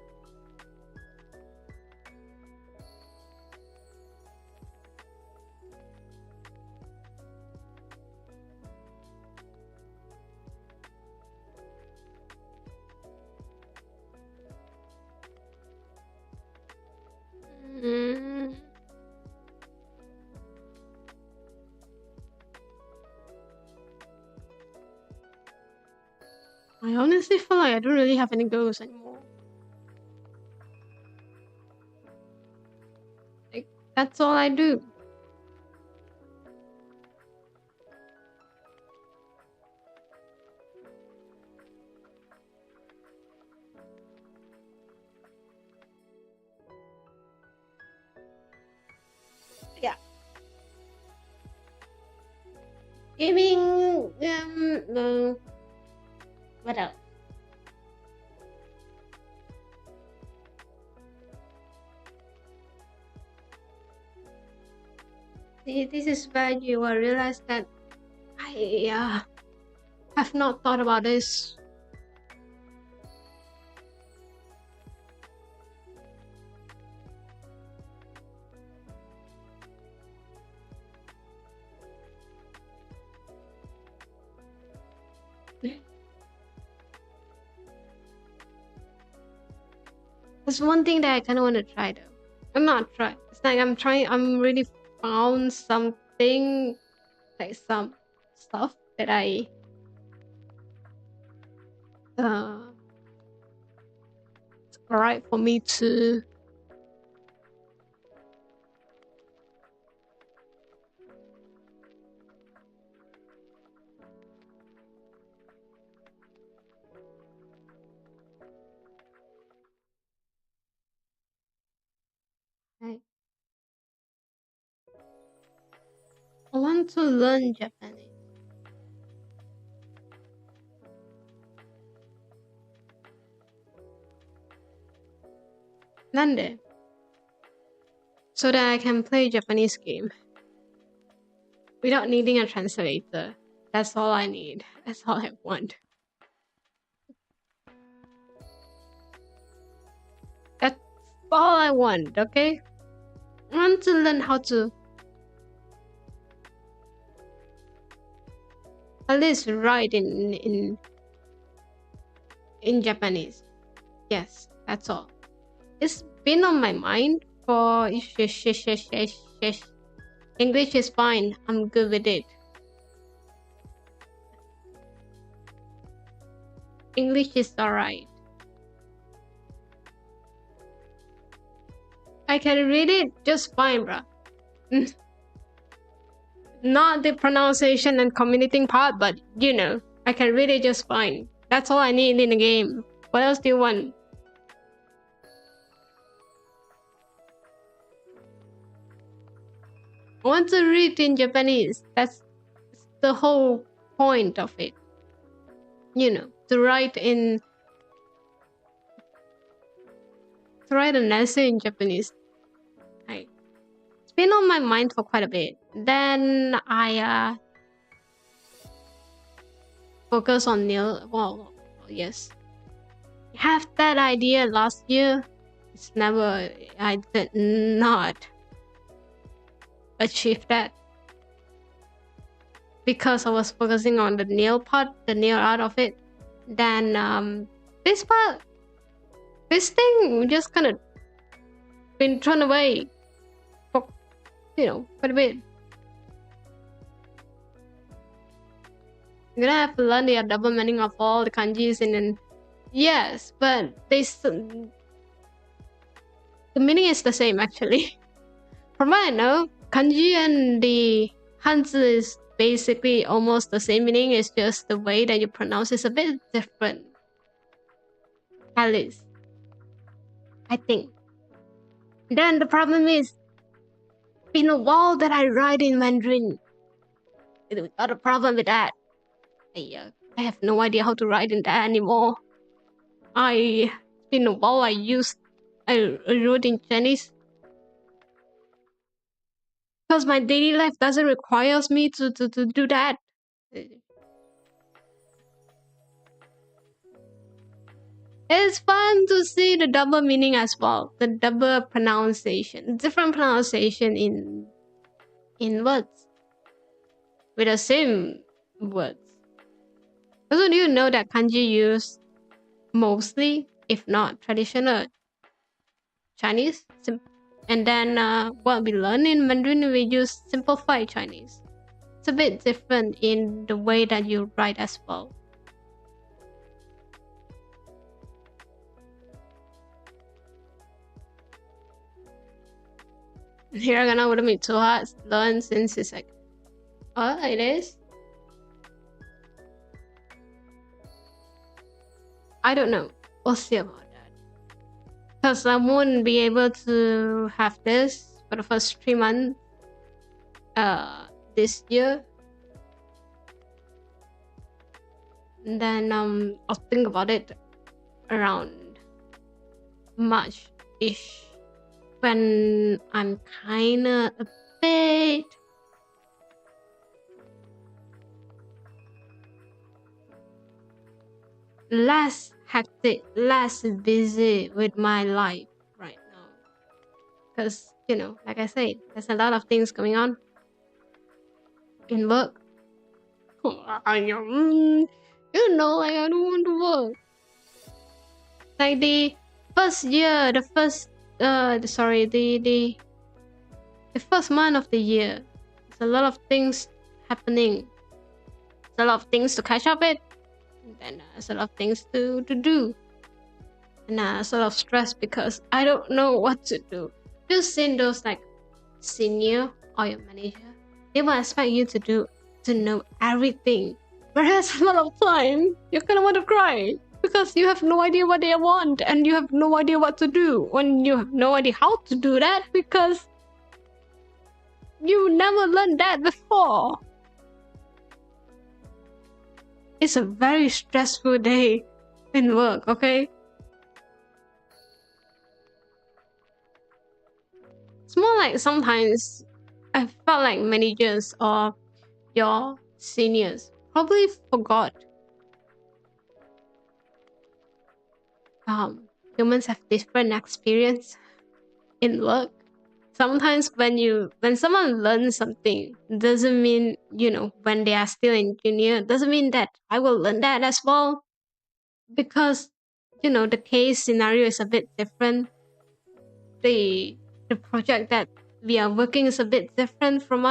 I honestly feel like I don't really have any goals anymore. Like, that's all I do. Yeah. Gaming, what else? See, this is where you will realize that I have not thought about this. There's one thing that I kind of want to try though. I'm not try. It's like I'm really found something, like some stuff that it's alright for me to I want to learn Japanese. Nande. So that I can play Japanese game without needing a translator. That's all I need. That's all I want. That's all I want, okay? I want to learn how to at least write in Japanese. Yes, that's all. It's been on my mind for English is fine. I'm good with it. English is alright. I can read it just fine, bruh. Not the pronunciation and communicating part, but you know, I can read it just fine. That's all I need in a game. What else do you want? I want to read in Japanese. That's the whole point of it. You know, to write an essay in Japanese. It's been on my mind for quite a bit. Then I focus on well, yes. I have that idea last year. I did not achieve that because I was focusing on the nail part, the nail art of it. Then this part, this thing just kind of been thrown away for, quite a bit. I'm gonna have to learn the double meaning of all the kanjis, and then yes, but the meaning is the same actually. From what I know, kanji and the Hanzi is basically almost the same meaning. It's just the way that you pronounce is a bit different. At least, I think. Then the problem is, been a while that I write in Mandarin. It's got a problem with that. I have no idea how to write in that anymore. It's been a while I wrote in Chinese. Because my daily life doesn't require me to do that. It's fun to see the double meaning as well. The double pronunciation. Different pronunciation in words. With the same words. Also, do you know that kanji use mostly, if not traditional, Chinese? And then what we learn in Mandarin, we use simplified Chinese. It's a bit different in the way that you write as well. Hiragana wouldn't be too hard to learn since it's like, oh, it is. I don't know. We'll see about that. Because I won't be able to have this for the first 3 months this year. And then I'll think about it around March-ish, when I'm kinda a bit less hectic, less busy with my life right now. Because, like I said, there's a lot of things going on in work. I don't want to work. Like the first year, the first month of the year, there's a lot of things happening. There's a lot of things to catch up with. And there's a lot of things to do. And sort of stress because I don't know what to do. You've seen those like senior or your manager, they will expect you to know everything. Whereas a lot of time, you're gonna want to cry because you have no idea what they want and you have no idea what to do. When you have no idea how to do that because you never learned that before. It's a very stressful day in work, okay? It's more like sometimes I felt like managers or your seniors probably forgot humans have different experience in work. Sometimes when someone learns something, doesn't mean, when they are still in junior, doesn't mean that I will learn that as well. Because, the case scenario is a bit different. The project that we are working is a bit different from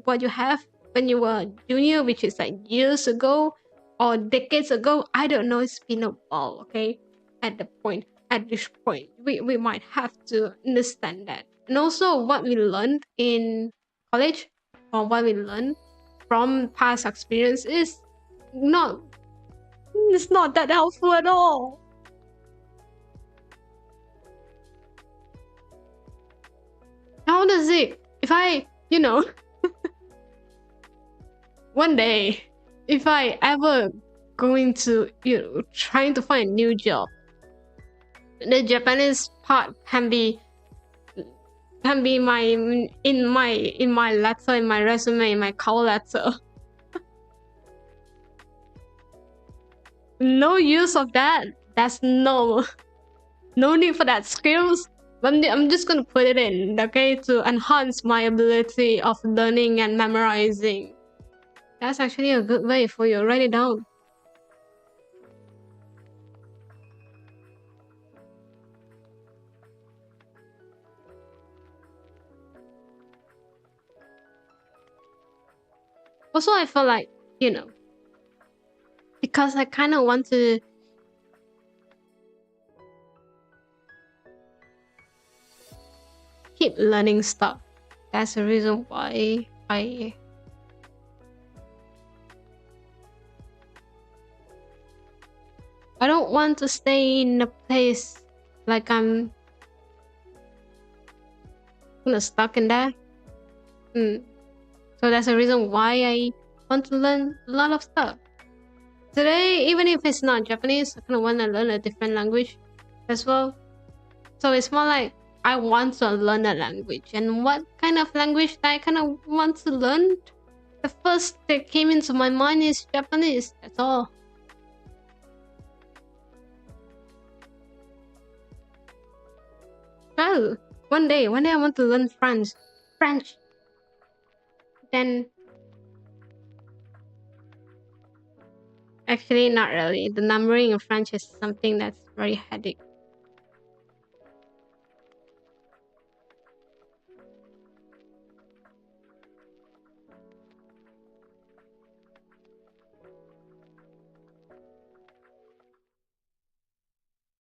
what you have when you were junior, which is like years ago or decades ago. I don't know, it's been a while, okay? At this point, we might have to understand that. And also what we learned in college or what we learned from past experience is not that helpful at all. How does it, if I, one day, if I ever going to, trying to find a new job, the Japanese part can be in my letter, in my resume, in my cover letter. No use of that. That's no need for that skills. I'm just gonna put it in, okay, to enhance my ability of learning and memorizing. That's actually a good way for you. Write it down. Also, I feel like, you know, because I kind of want to keep learning stuff. That's the reason why I don't want to stay in a place like I'm stuck in there. So that's the reason why I want to learn a lot of stuff. Today, even if it's not Japanese, I kind of want to learn a different language as well. So it's more like I want to learn a language. And what kind of language that I kind of want to learn? The first that came into my mind is Japanese. That's all. Oh, one day I want to learn French. Then, actually, not really. The numbering in French is something that's very headache.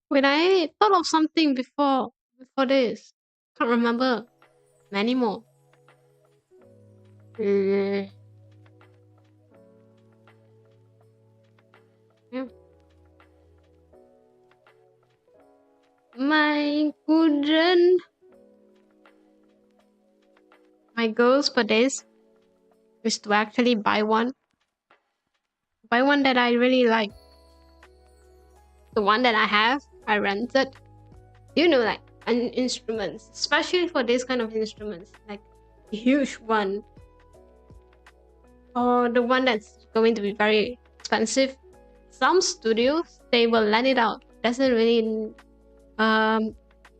When I thought of something before this, can't remember many more. Yeah. My goals for this is to actually buy one that I really like. The one that I have, I rented. You know, like instruments, especially for this kind of instruments, like a huge one, or the one that's going to be very expensive. Some studios, they will lend it out. Doesn't really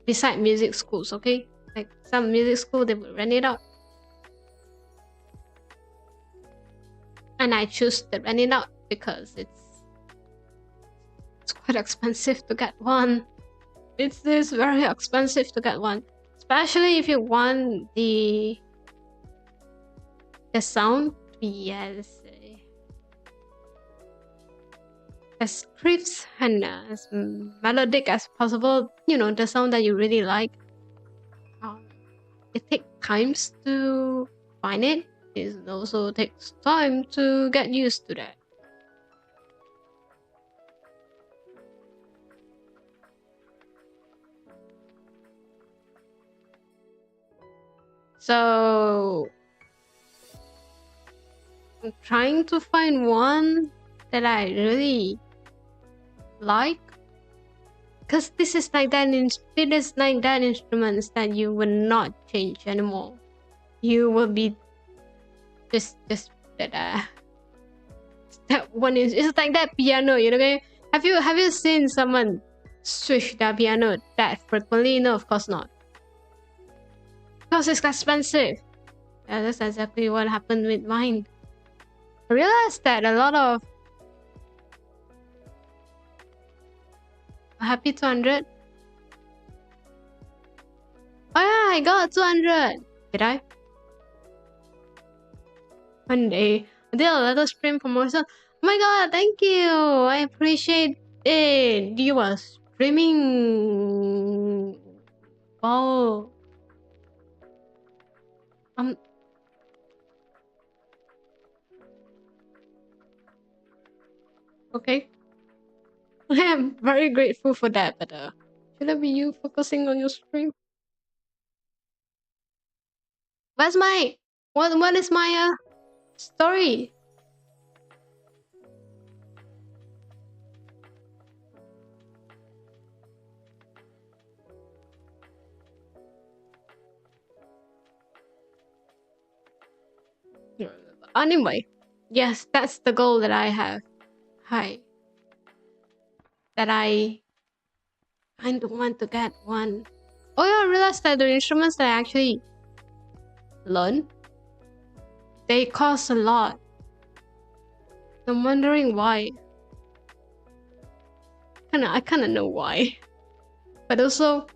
beside music schools, okay? Like some music school, they will rent it out. And I choose to rent it out because it's quite expensive to get one. It's very expensive to get one, especially if you want the sound to be as crisp and as melodic as possible. You know, the sound that you really like. It takes times to find it. It also takes time to get used to that. So I'm trying to find one that I really like, because this is like that instruments that you will not change anymore. You will be just that one is, it's like that piano, you know. Okay? Have you seen someone switch their piano that frequently? No, of course not. Because it's expensive. Yeah, that's exactly what happened with mine. I realized that a lot of happy 200. Oh yeah, I got 200. Did I? One day. I did a little stream promotion. Oh my god, thank you. I appreciate it. You were streaming. Wow. Okay. I am very grateful for that, but should I be you focusing on your stream? Where's my what is my story? Anyway, yes, that's the goal that I have. Hi. That I don't want to get one. Oh yeah, I realized that the instruments that I actually learn, they cost a lot. I'm wondering why. I kind of know why. But also,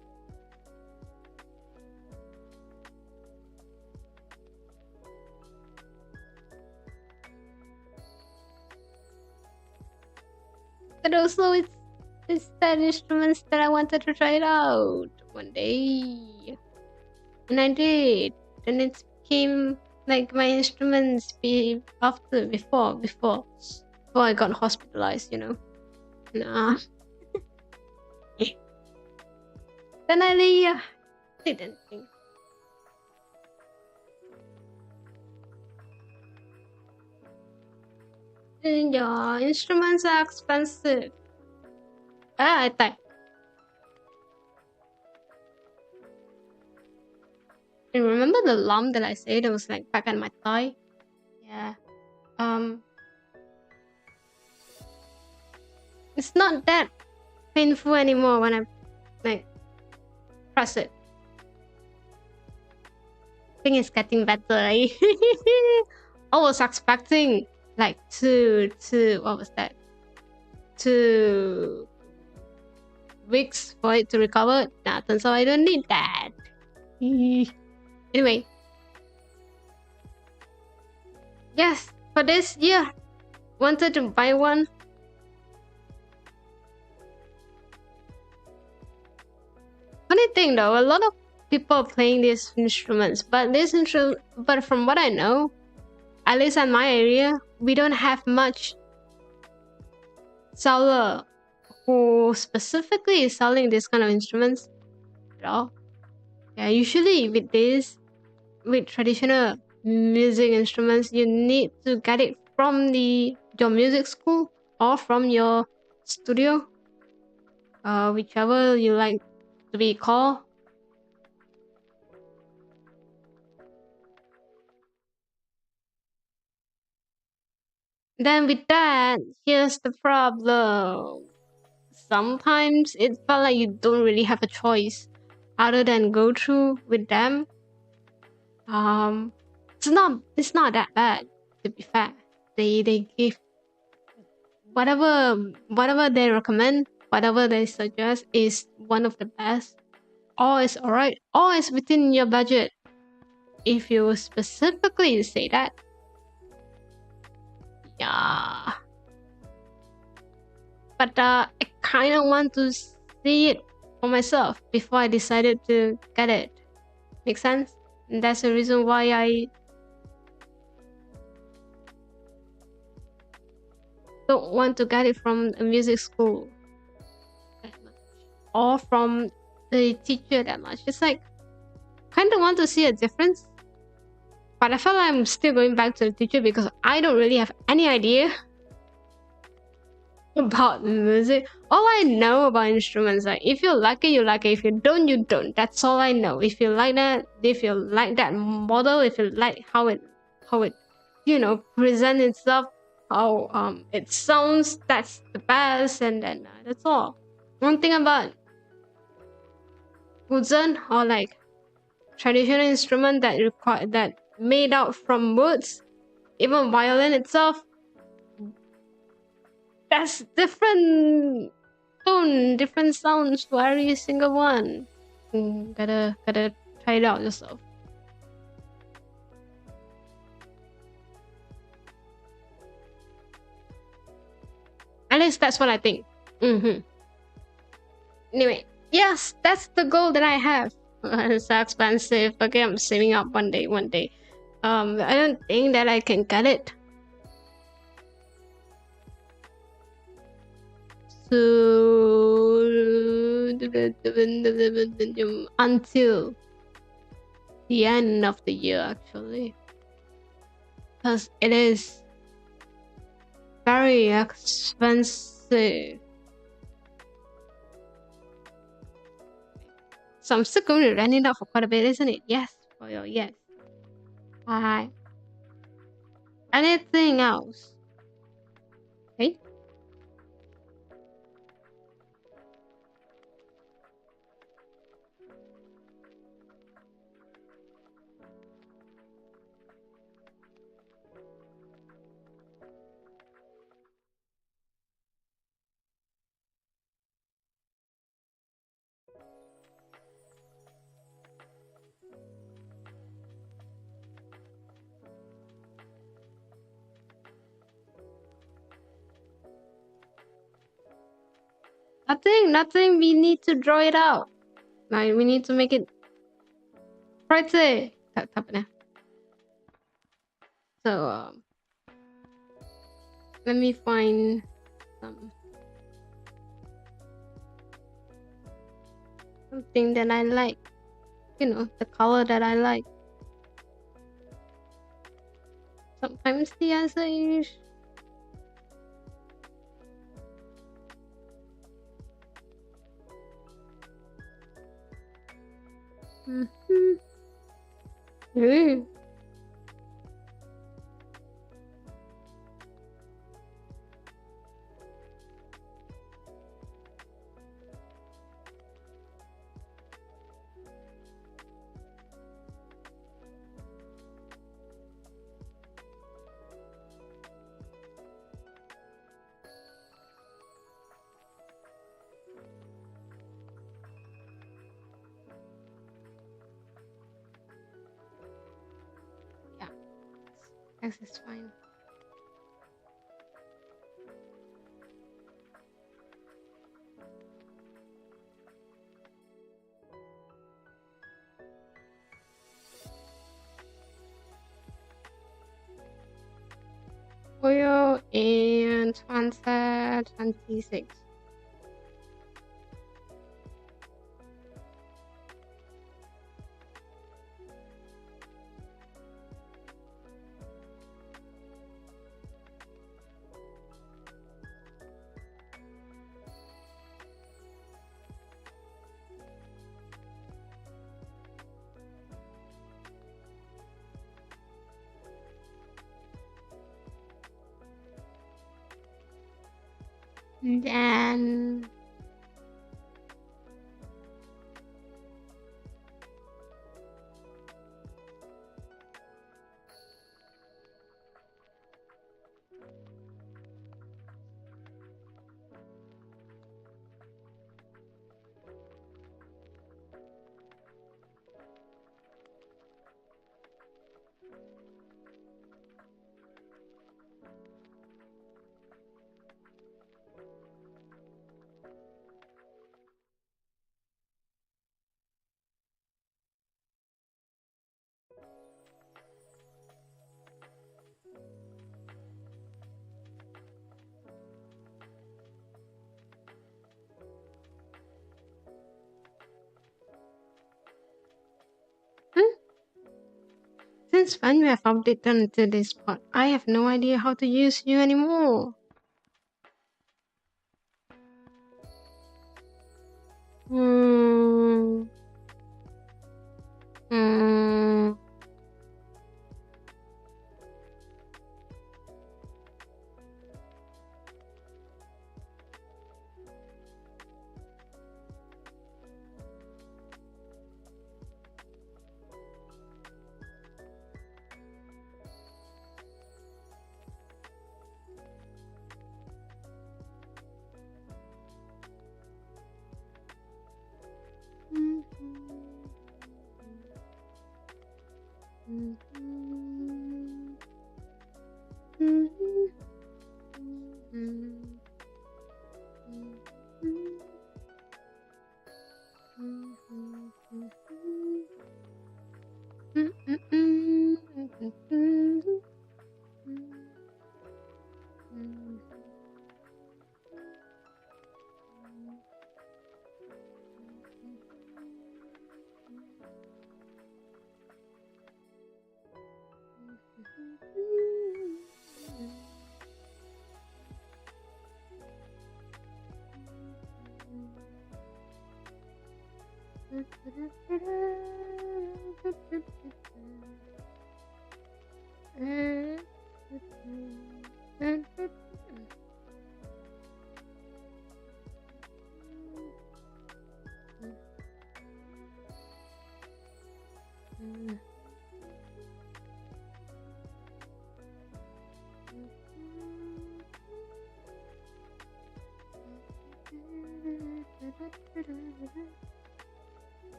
it's that instruments that I wanted to try it out one day. And I did. And it became like my instruments before I got hospitalized, you know. Nah. Then I didn't think. Yeah, instruments are expensive. I thought. And remember the lump that I said it was like back at my thigh? Yeah. Um, it's not that painful anymore when I like press it. I think it's getting better. I was expecting like what was that? 2 weeks for it to recover. Nah, turns out I don't need that. Anyway, yes, for this year, wanted to buy one. Funny thing though, a lot of people are playing these instruments, but but from what I know, at least in my area, we don't have much seller who specifically is selling this kind of instruments at all. Yeah, usually with traditional music instruments, you need to get it from your music school or from your studio, whichever you like to be called. Then with that, here's the problem. Sometimes it felt like you don't really have a choice other than go through with them. Um, it's not that bad, to be fair. They give whatever they recommend, whatever they suggest is one of the best. All is alright. All is within your budget. If you specifically say that, yeah. But I kind of want to see it for myself before I decided to get it. Make sense? And that's the reason why I don't want to get it from a music school that much, or from the teacher that much. It's like kind of want to see a difference, but I feel like I'm still going back to the teacher because I don't really have any idea about music. All I know about instruments, like if you like it, you like it. If you don't, you don't. That's all I know. If you like that model, if you like how it present itself, how it sounds, that's the best, and then that's all. One thing about Guzheng or like traditional instrument that made out from woods, even violin itself, that's different tone, different sounds for every single one. Gotta try it out yourself. At least that's what I think. Anyway, yes, that's the goal that I have. It's so expensive. Okay, I'm saving up one day. I don't think that I can get it. So until the end of the year, actually, because it is very expensive. So I'm still going to rent it out for quite a bit, isn't it? Yes, Fuyo, yes. Alright. Anything else? Okay. Nothing. We need to draw it out. Like we need to make it pretty. Tap na. So let me find something that I like. You know, the color that I like. Sometimes the answer is Ooh. Yeah, X is fine. Fuyo and 2026. Then since when you have updated to this part, I have no idea how to use you anymore. Hmm. Hmm.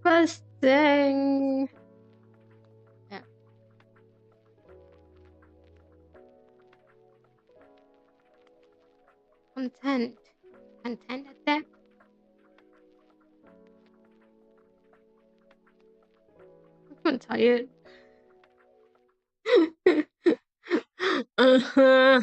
Disgusting. Yeah. Content. Content attack. I'm tired. Uh-huh.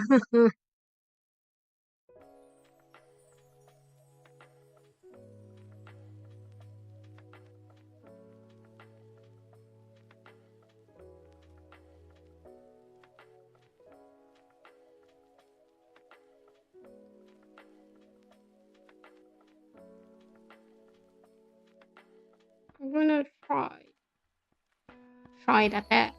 I'm gonna try that back.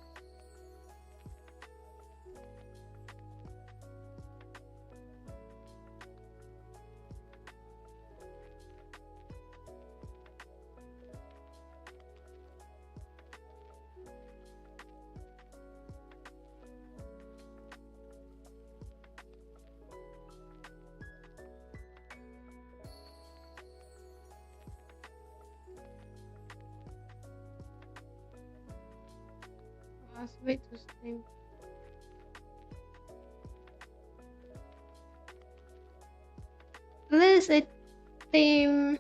Last way to sleep. Let's a theme.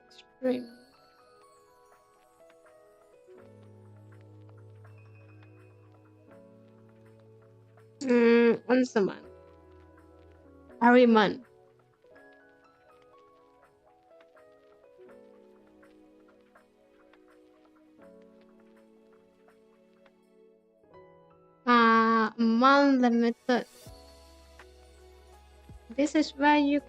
Spring. Once a month. Every month. Month limited. This is where you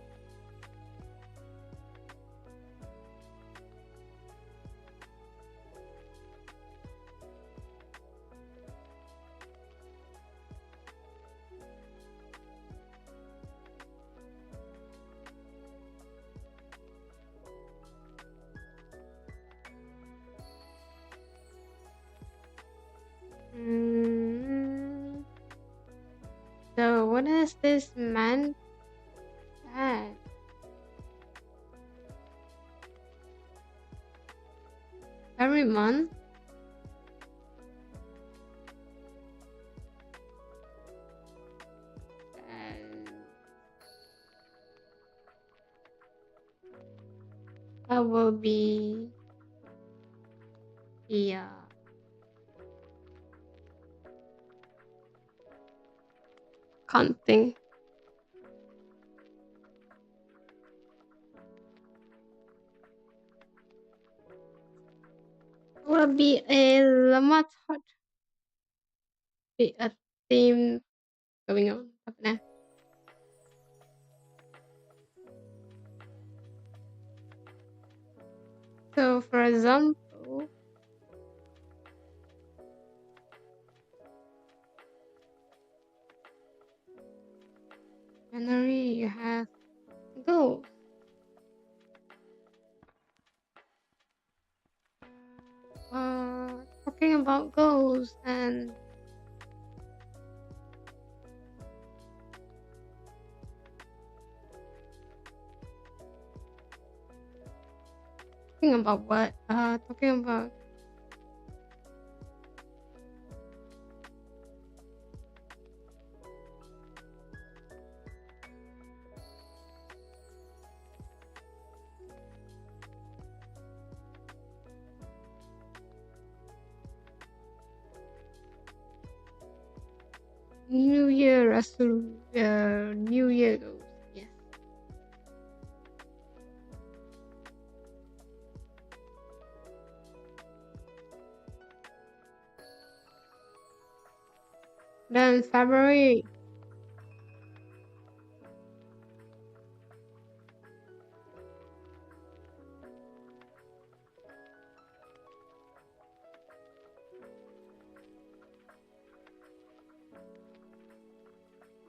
So what is this man said? Every month? And that will be the counting. Will be a lemot hot. Be a theme going on. Apa na? So for example, January you have goals. Talking about goals and talking about what? Talking about New Year resolution, New Year goals. Yes. Then February.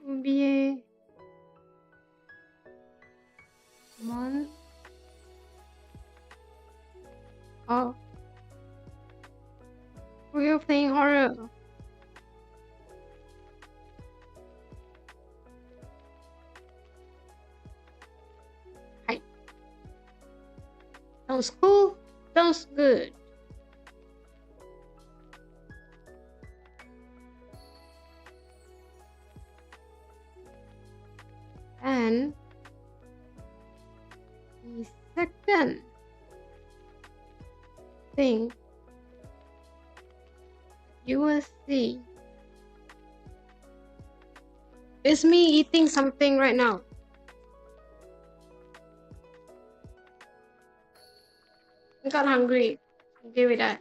Will be a month of real playing horror. Sounds cool. Sounds good. And the second thing you will see is me eating something right now. I got hungry. Give me that.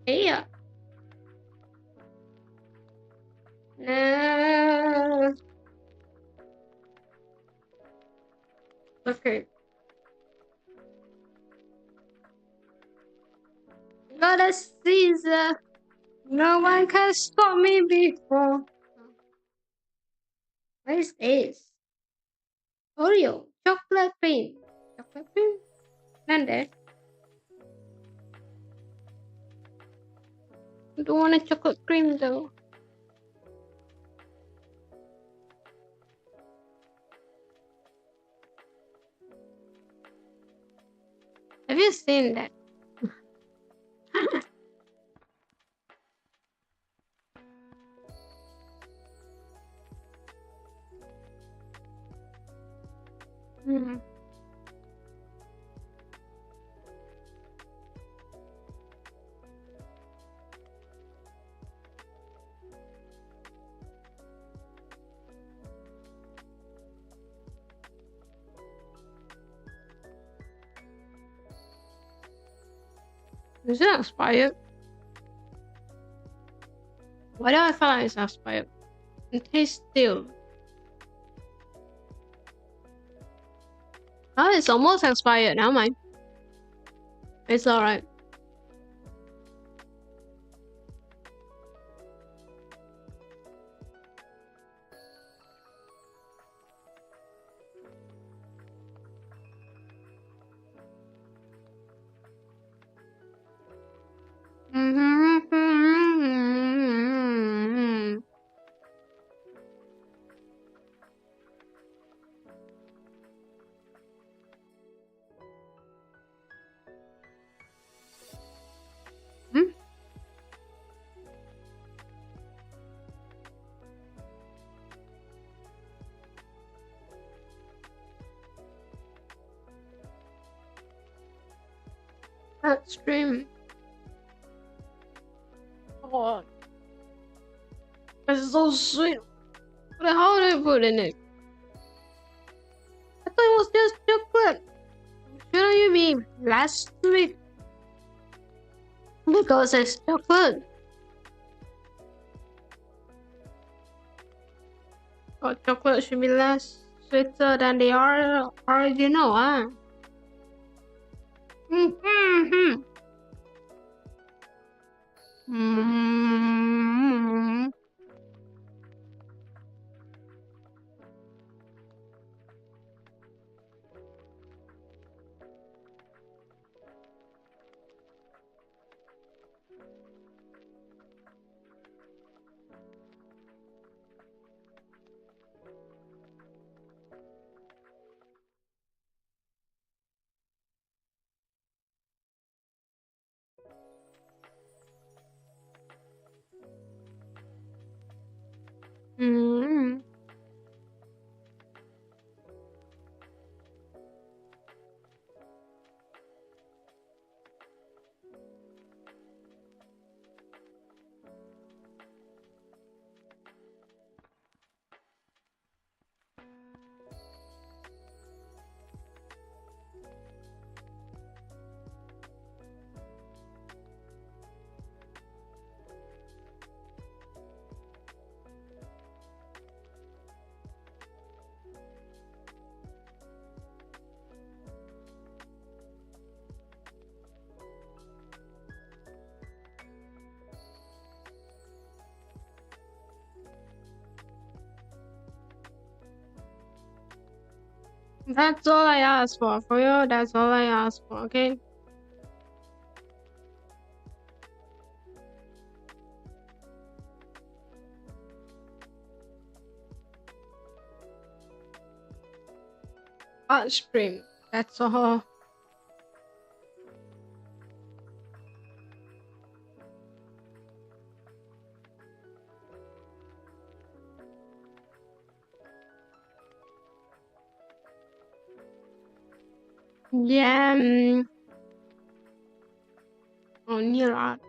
Yeah. No. Okay. Got a Caesar. No one can stop me before. What is this? Oreo. Chocolate cream. Chocolate cream? Blended. I don't want a chocolate cream though. Have you seen that? Mm-hmm. Is it expired? Why do I feel like it's expired? It tastes still. Oh, it's almost expired. Never mind. It's alright. Hmm? That stream. Oh, it's so sweet. What the hell did I put in it? I thought it was just chocolate. Shouldn't you be less sweet? Because it's chocolate. Oh, chocolate should be less sweeter than the original, huh? Mm-hmm. Mm-hmm. Mm-hmm. That's all I asked for you. That's all I asked for, okay? Ice cream. That's all. Yeah. Oh, near art.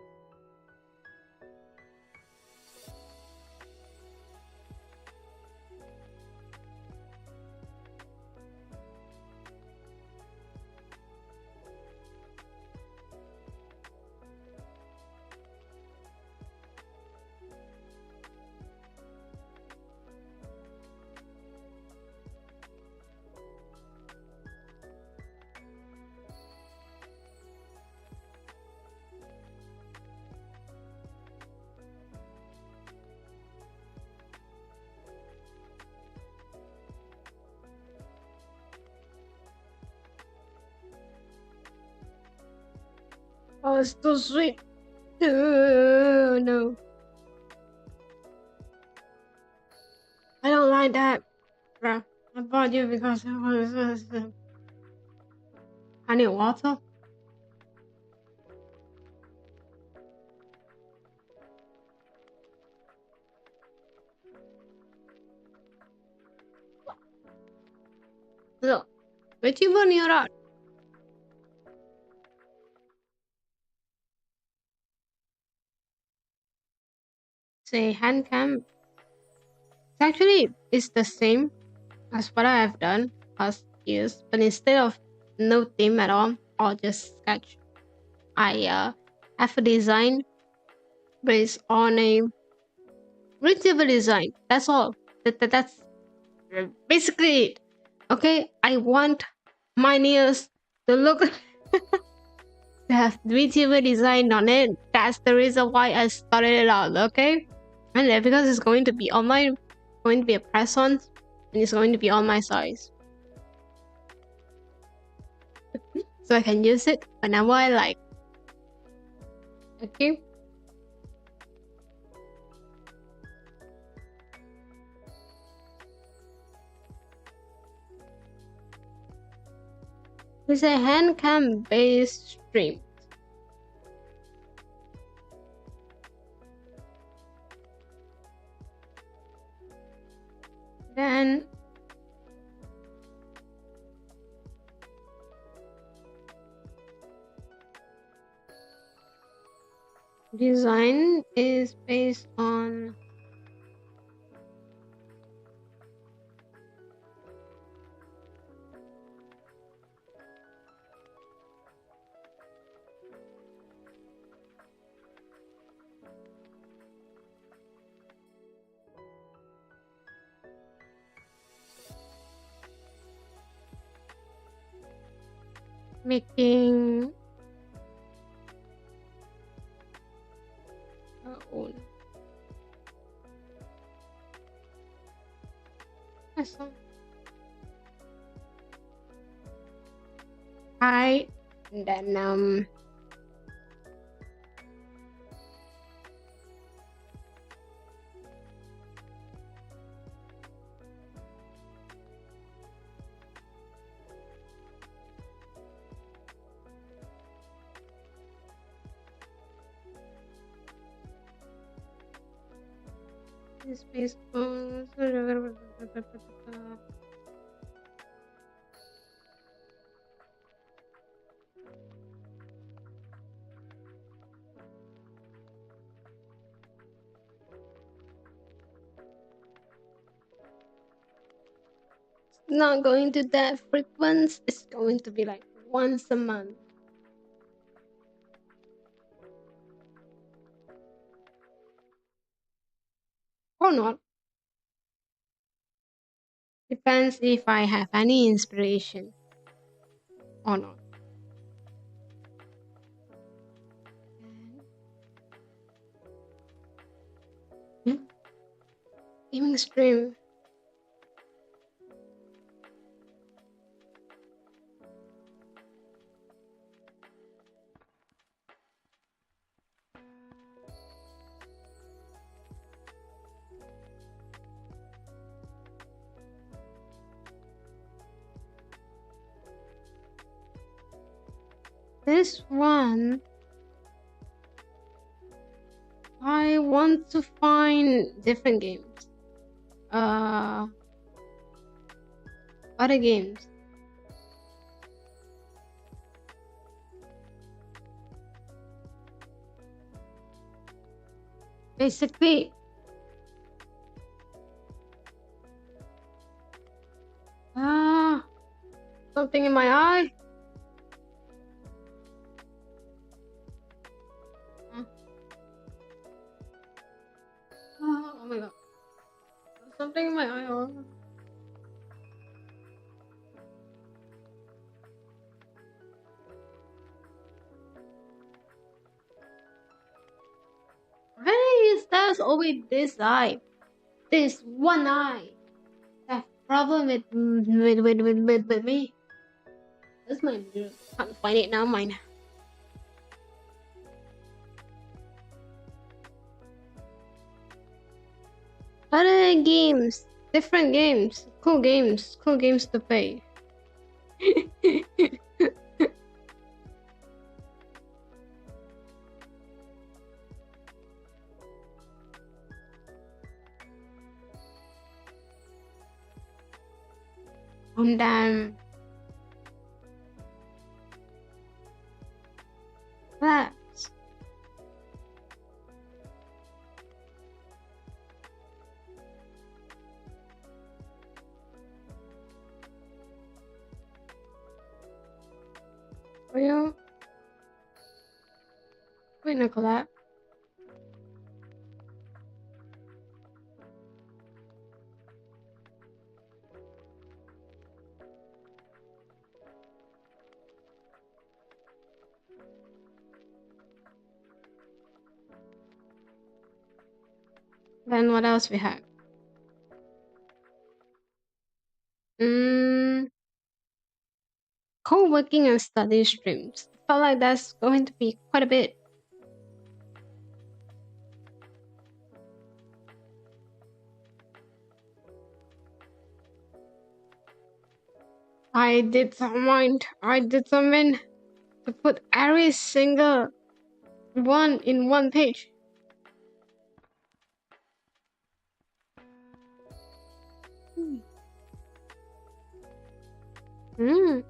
Oh, it's too sweet. Oh, no. I don't like that. Bruh. I bought you because it was honey water. Look, vtuber near art. Say hand cam. Actually, it's the same as what I have done past years, but instead of no theme at all or just sketch, I have a design based on a vtuber design. That's all. That's basically it. Okay, I want my nails to look to have vtuber design on it. That's the reason why I started it out. Okay, and then because it's going to be on my, going to be a press on, and it's going to be on my size, so I can use it whenever I like. Okay. It's a hand cam based stream. Then design is based on making our own. Awesome. I then is based on not going to that frequent. It's going to be like once a month. Or not. Depends if I have any inspiration or not. Gaming stream. This one, I want to find different games. Other games. Basically, something in my eye. Oh my god. Something in my eye. Oh. Hey, there's always this eye. This one eye. Have problem with me. That's my mirror. Can't find it now, mine. Other games, different games, cool games to play. On damn. Relax. Fuyo. Wait, no collab. Then what else we have? Co-working and study streams. I felt like that's going to be quite a bit. I did something to put every single one in one page. Hmm.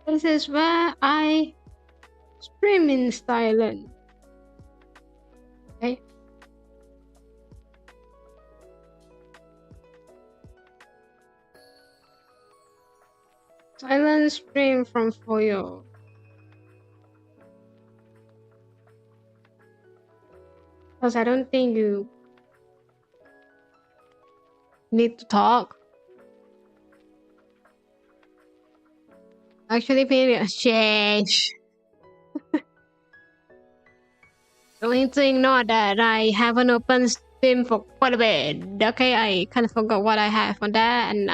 This is where I stream in silence. Okay. Silent stream from Fuyo. Because I don't think you need to talk. Actually, maybe a change. Going to ignore that I have an open stream for quite a bit. Okay, I kind of forgot what I have on that, and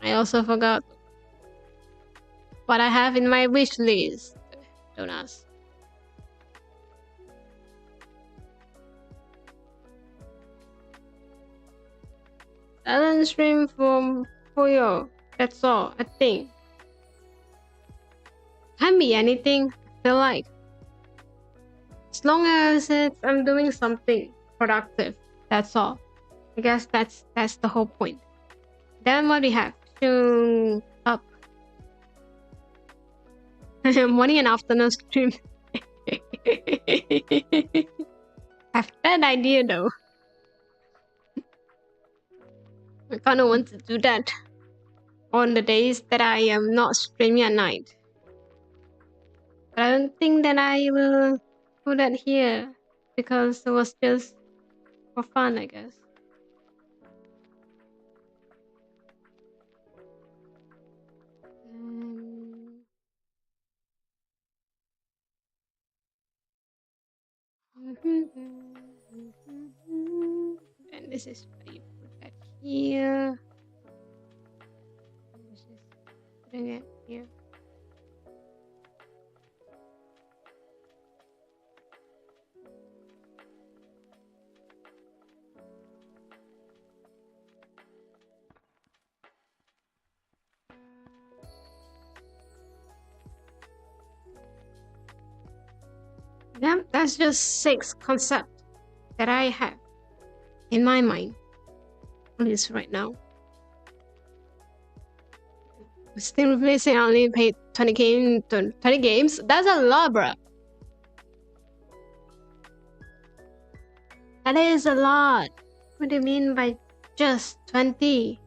I also forgot what I have in my wish list. Don't ask. Silent stream from Fuyo. That's all, I think. Can be anything, I feel like. As long as I'm doing something productive, that's all. I guess that's the whole point. Then what we have? Up. Morning and afternoon stream. Have that idea though. I kind of want to do that on the days that I am not streaming at night. But I don't think that I will put that here because it was just for fun, I guess. And this is where you put that here. This is putting it here. Yeah, that's just 6 concepts that I have in my mind. At least right now. Still replacing, I only paid 20 games. That's a lot, bro. That is a lot. What do you mean by just 20?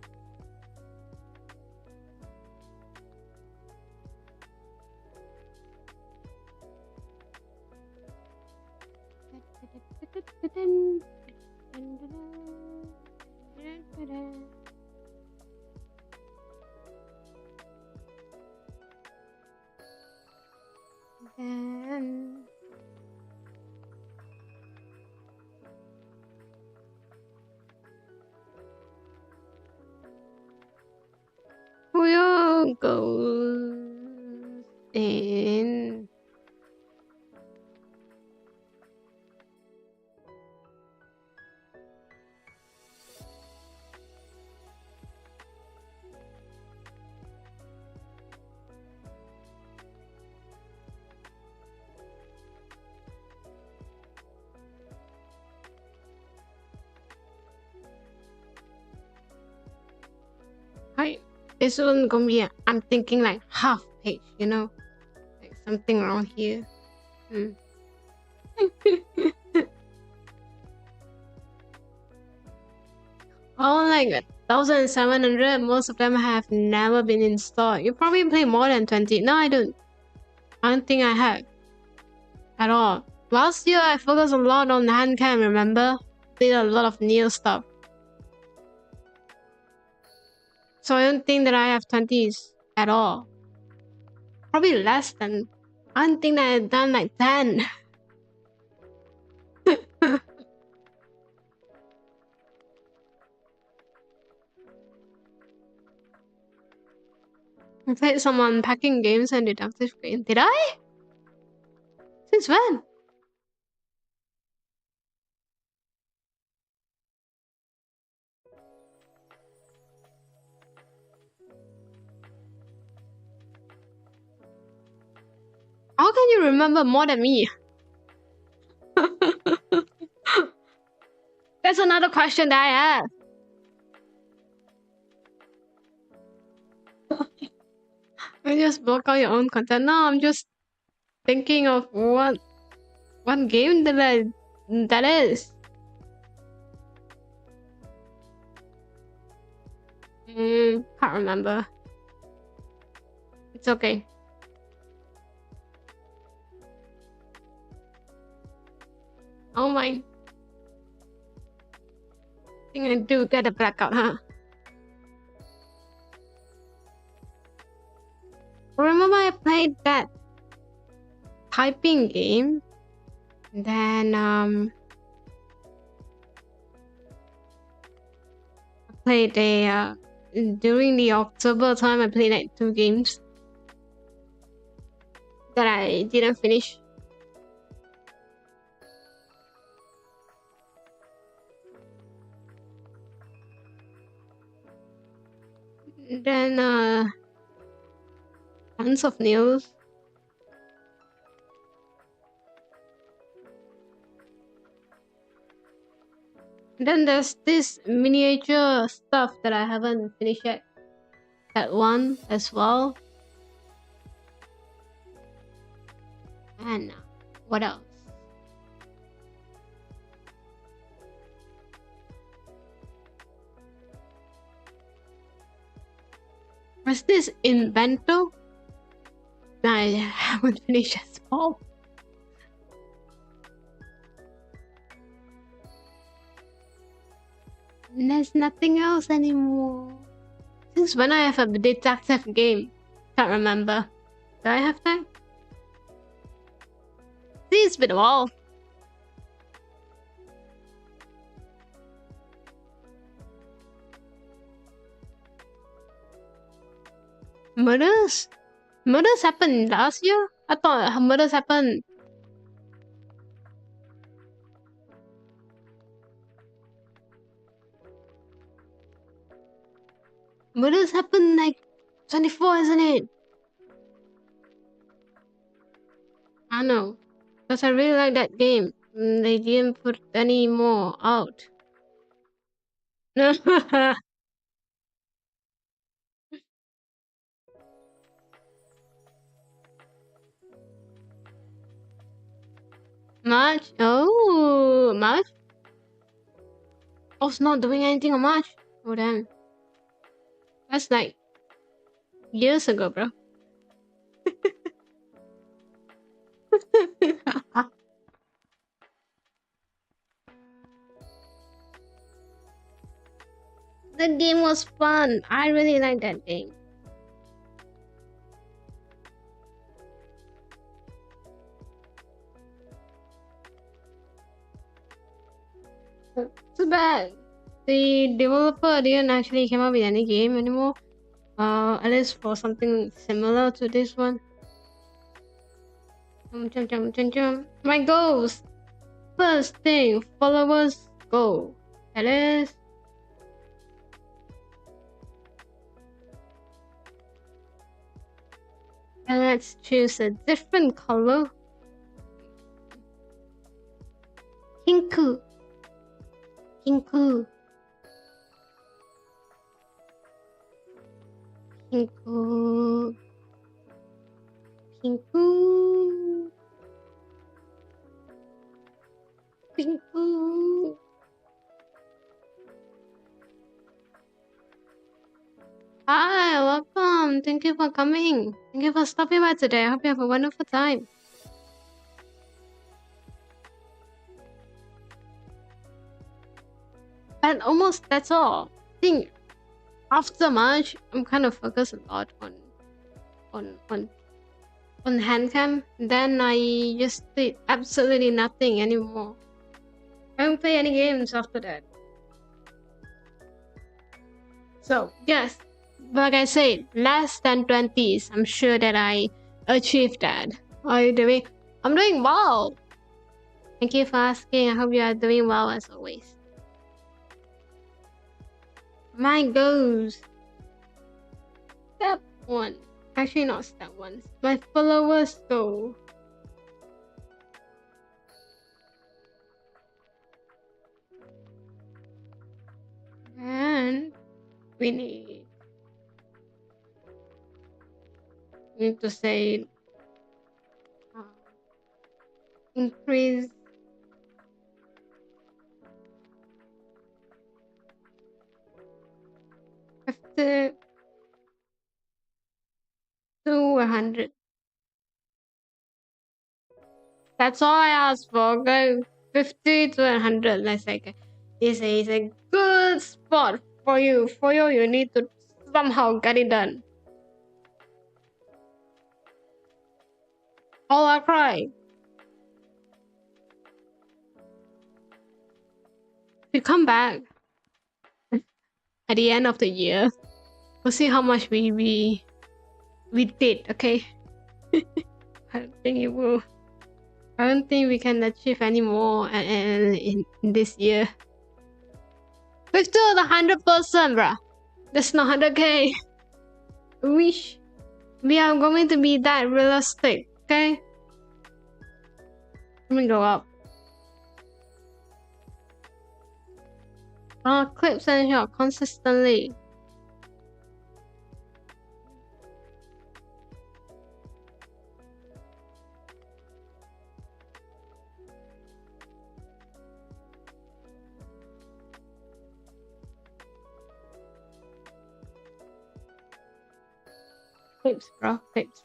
Fuyo goes in. Hi. This one gonna be I'm thinking like half page, you know? Like something around here. Oh, like 1,700. Most of them have never been installed. You probably play more than 20. No, I don't. I don't think I have. At all. Last year, I focused a lot on hand cam, remember? Did a lot of new stuff. So I don't think that I have 20s at all. Probably less than. I don't think that I've done like 10. I played some unpacking games and deductive games. Did I? Since when? How can you remember more than me? That's another question that I have. You just block out your own content. No, I'm just thinking of what game that is. Can't remember. It's okay. Oh my. I think I do get a blackout, huh? Remember I played that typing game. Then I played during the October time I played like 2 games that I didn't finish. Then tons of news. Then there's this miniature stuff that I haven't finished yet. That one as well. And what else? Was this Inventor? I haven't finished as well. There's nothing else anymore. Since when I have a detective game? Can't remember. Do I have that? See, it's been a while. Murders? Murders happened last year? I thought murders happened. Murders happened like 24, isn't it? I know. Because I really like that game. They didn't put any more out. March? Oh, March? I was not doing anything on March. Oh, damn. That's like years ago, bro. The game was fun. I really like that game. Too bad. The developer didn't actually come up with any game anymore. At least for something similar to this one. My goals. First thing, followers go. That is. And let's choose a different color. Pinku. Pinku. Pinku. Pinku. Pinku. Hi, welcome. Thank you for coming. Thank you for stopping by today. I hope you have a wonderful time. And almost that's all. I think after March, I'm kind of focused a lot on handcam. Then I just did absolutely nothing anymore. I don't play any games after that. So yes, like I said, less than 20s. I'm sure that I achieved that. How are you doing? I'm doing well. Thank you for asking. I hope you are doing well as always. My goals. Step 1. Actually, not step 1. My followers goal. And we need to say increase to 100. That's all I asked for. Go 50 to 100. Let's say this is a good spot for you. For you need to somehow get it done. All I cry. We come back at the end of the year. We'll see how much we did. Okay. I don't think it will. I don't think we can achieve any more in this year. We're still the 100%, bruh. That's not 100k. Wish we are going to be that realistic, okay? Let me go up. Clips and shot consistently. Clips, bro. Clips.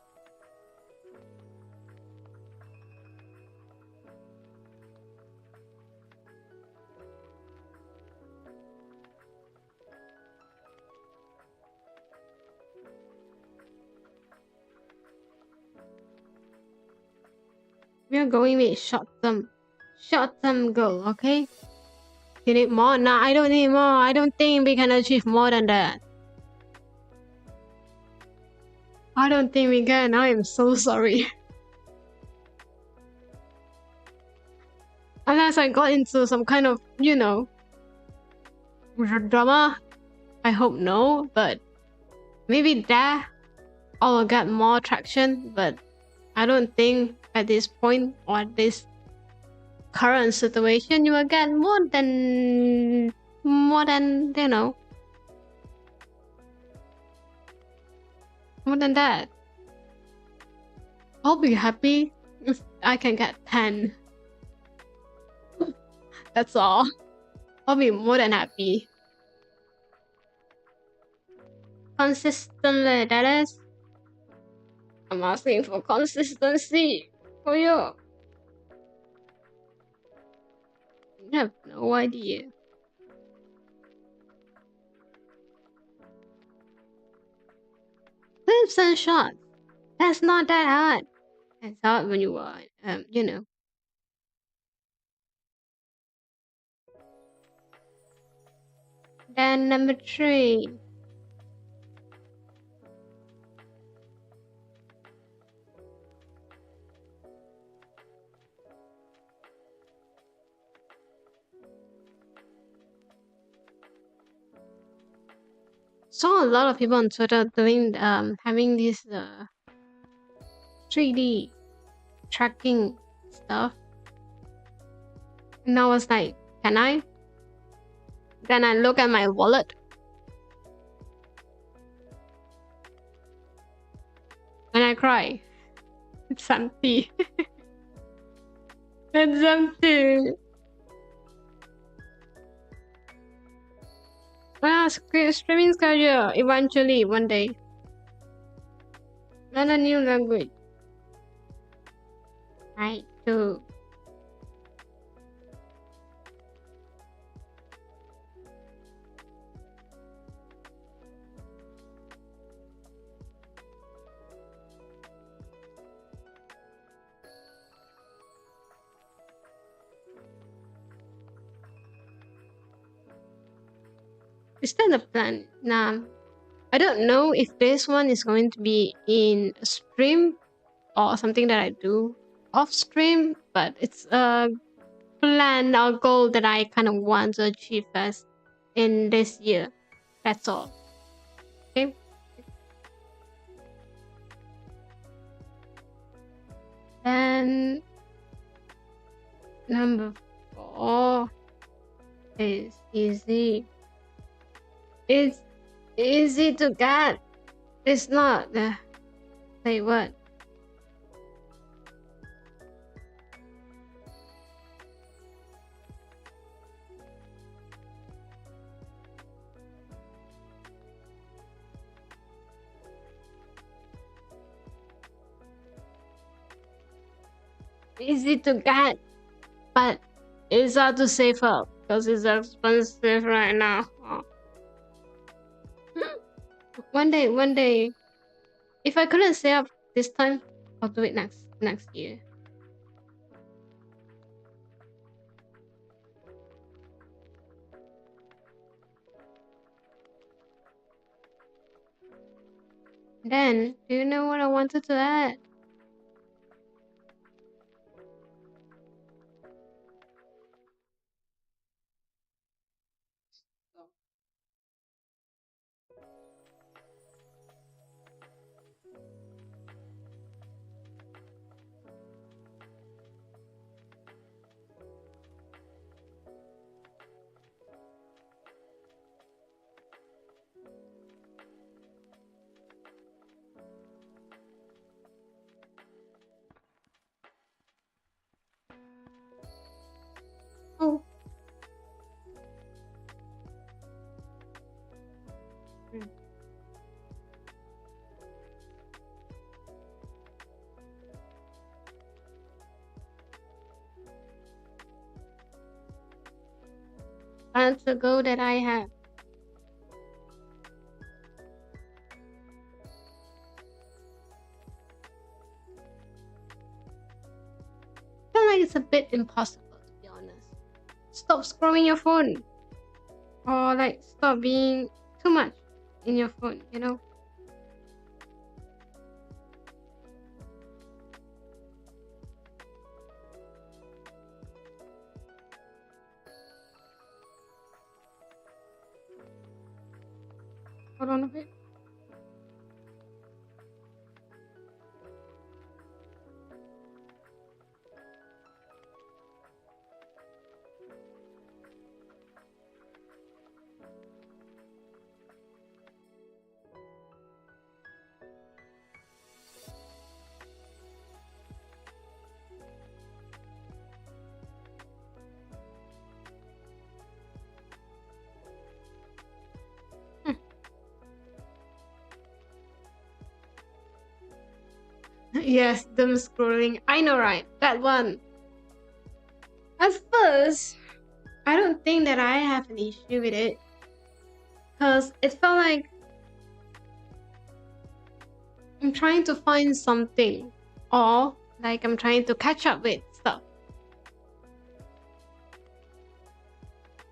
We are going with short-term goal, okay? You need more? Nah, I don't need more. I don't think we can achieve more than that. I don't think we can. I am so sorry. Unless I got into some kind of, you know, drama. I hope no, but maybe that I'll get more traction, but I don't think at this point or this current situation, you will get more than more than that. I'll be happy if I can get 10. That's all. I'll be more than happy. Consistently, that is. I'm asking for consistency for you. I have no idea. Clips and shots. That's not that hard. It's hard when you are, Then number 3. Saw a lot of people on Twitter doing having this 3D tracking stuff. And I was like, can I? Then I look at my wallet. And I cry. It's empty. It's empty. Streaming schedule eventually one day. Learn a new language. I do. Is that the plan? Nah. I don't know if this one is going to be in a stream or something that I do off stream, but it's a plan or goal that I kind of want to achieve first in this year. That's all. Okay. Then number 4 is easy. It's easy to get. It's not. Say what? Easy to get, but it's hard to save up because it's expensive right now. One day, if I couldn't save up this time, I'll do it next year. Then, do you know what I wanted to add? Oh. That's the goal that I have. I feel like it's a bit impossible, to be honest. Stop scrolling your phone. Or like stop being too much in your phone, you know? Hold on a bit. Yes, doom scrolling. I know, right? That one. At first, I don't think that I have an issue with it. Because it felt like I'm trying to find something. Or like I'm trying to catch up with stuff.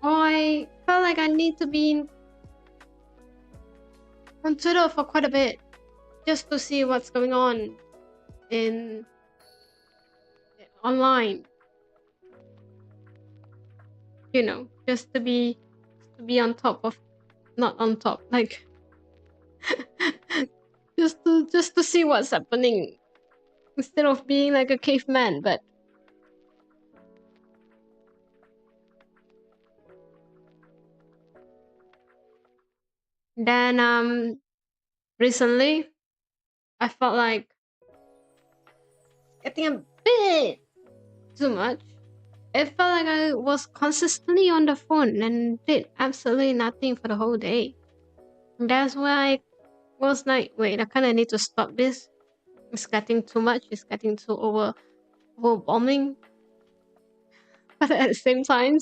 Or I felt like I need to be on Twitter for quite a bit. Just to see what's going on in online. You know, just to be on top of, not on top, like just to see what's happening instead of being like a caveman. But then recently I felt like getting a bit too much. It felt like I was consistently on the phone and did absolutely nothing for the whole day. And that's why I was like, wait, I kind of need to stop this. It's getting too much. It's getting too overwhelming. But at the same time,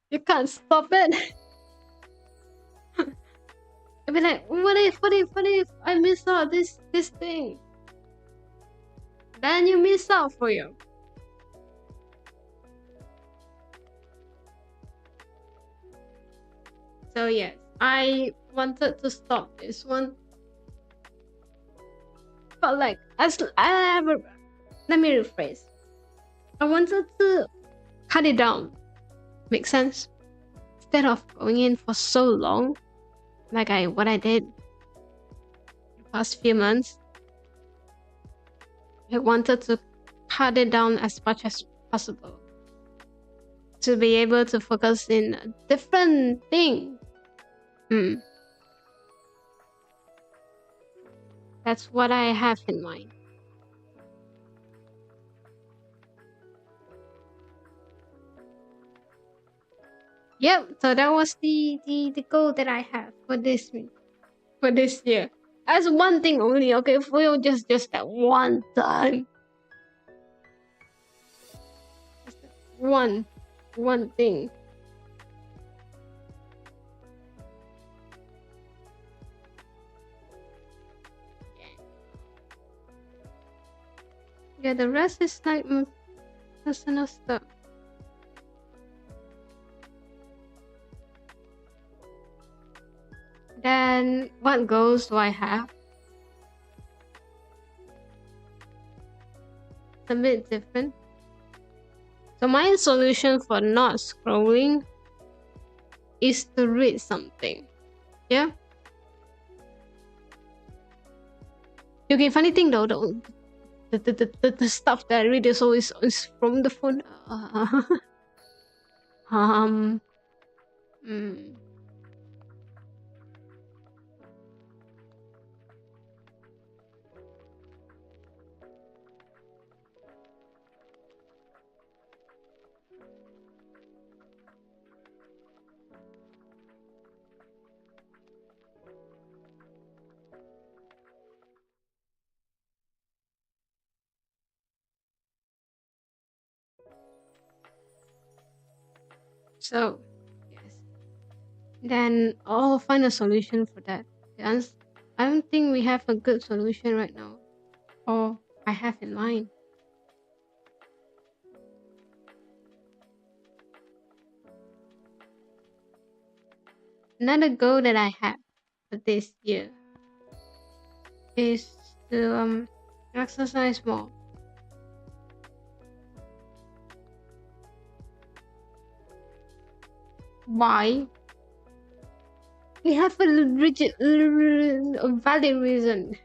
you can't stop it. I'd be like, what if I miss out this thing? Then you miss out for you. So yes, I wanted to stop this one. But like, let me rephrase. I wanted to cut it down. Make sense? Instead of going in for so long, like what I did the past few months, I wanted to cut it down as much as possible to be able to focus in a different thing. That's what I have in mind. Yep, so that was the goal that I have for this year. As one thing only, okay? For just that one time. Just one thing. Yeah, the rest is like personal stuff. Then what goals do I have? It's a bit different. So my solution for not scrolling is to read something. Yeah. Okay, funny thing though, the stuff that I read is always from the phone. So, yes. Then I'll find a solution for that. I don't think we have a good solution right now. Or I have in mind. Another goal that I have for this year is to exercise more. Why? We have a valid reason.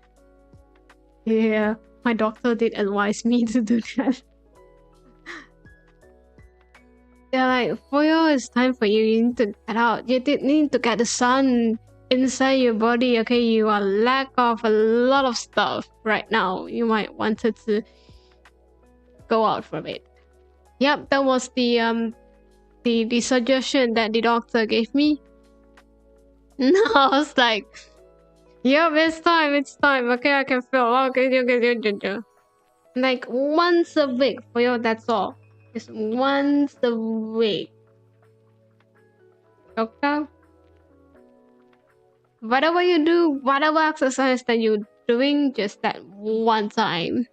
Yeah, my doctor did advise me to do that. They're like, Fuyo, it's time for you. You need to get out. You need to get the sun inside your body. Okay, you are lack of a lot of stuff right now. You might want to go out from it. Yep, that was the suggestion that the doctor gave me. No, I was like, Yep, it's time, it's time. Okay, I can feel. Okay. Like once a week for you, that's all. Just once a week. Okay? Whatever you do, whatever exercise that you're doing, just that one time.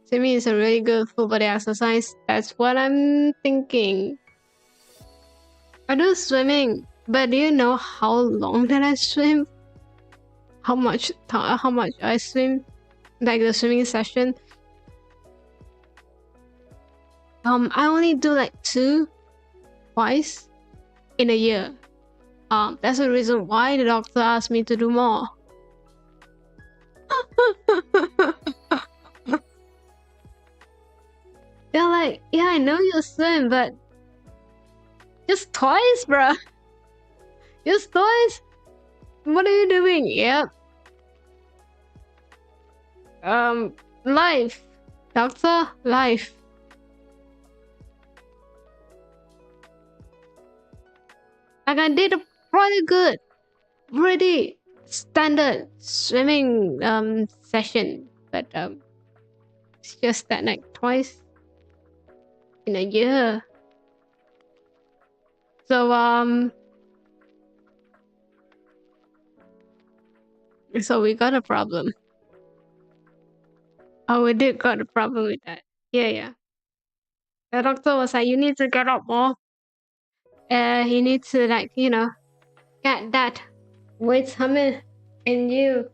Swimming is a really good full body exercise. That's what I'm thinking. I do swimming, but do you know how long that I swim? How much I swim? Like the swimming session? I only do like twice in a year. That's the reason why the doctor asked me to do more. They're like, yeah, I know you swim, but just twice, bruh. Just twice. What are you doing? Yep. Life. Doctor, life. Like I did a pretty good, pretty standard swimming session, but it's just that like twice in a year. So we got a problem. Oh, we did got a problem with that. Yeah. The doctor was like, you need to get up more. You need to like, get that weight coming in you.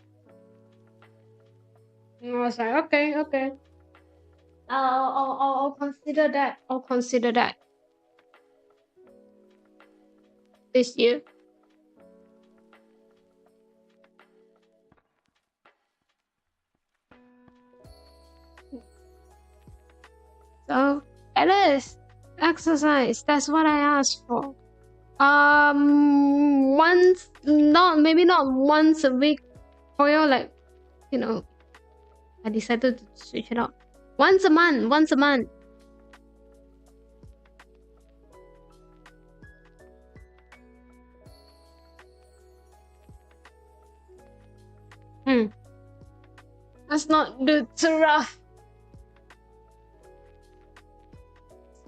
And I was like, okay. I'll consider that. I'll consider that this year. So it is exercise. That's what I asked for. Maybe not once a week. For you, like, I decided to switch it up. Once a month. Let's not do too rough.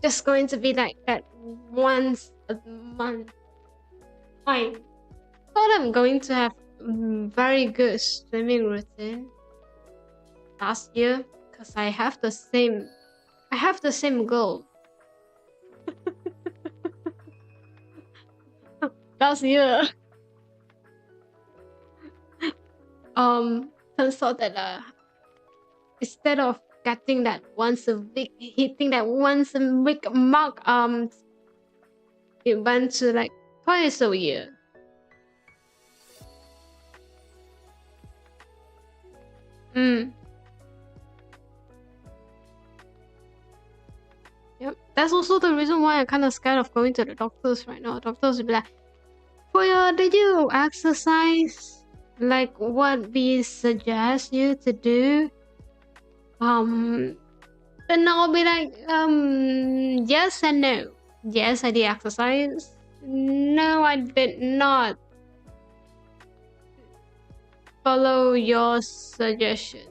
It's just going to be like that once a month. Fine. Thought I'm going to have very good swimming routine last year because I have the same goal. Last year. Turns out that instead of getting that once a week, hitting that once a week mark, it went to like twice a year. Yep. That's also the reason why I'm kind of scared of going to the doctors right now. Doctors will be like, Fuyo, did you exercise like what we suggest you to do? Then I'll be like, yes and no. Yes, I did exercise. No, I did not follow your suggestion.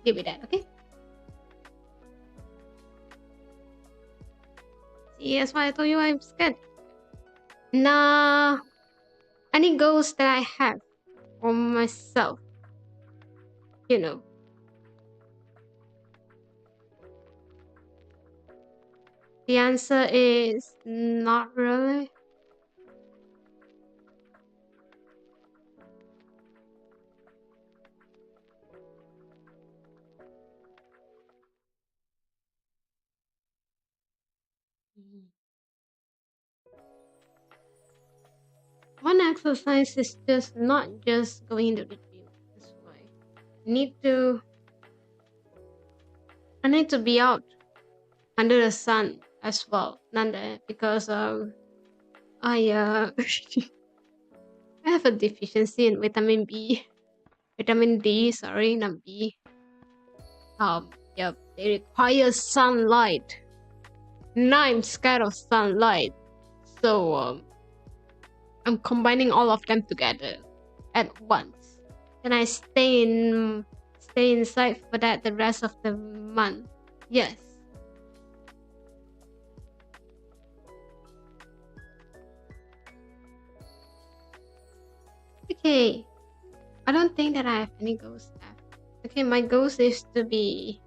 Give me that, okay? See, that's why I told you I'm scared. Nah, any goals that I have for myself, the answer is not really. One exercise is just not just going to the gym. That's why I need to be out under the sun as well, Nanda, because I I have a deficiency in vitamin D, sorry, not B. They require sunlight. Now I'm scared of sunlight. So I'm combining all of them together at once. Then I stay inside for that the rest of the month. Yes. Okay. I don't think that I have any goals left. Okay, my goals is to be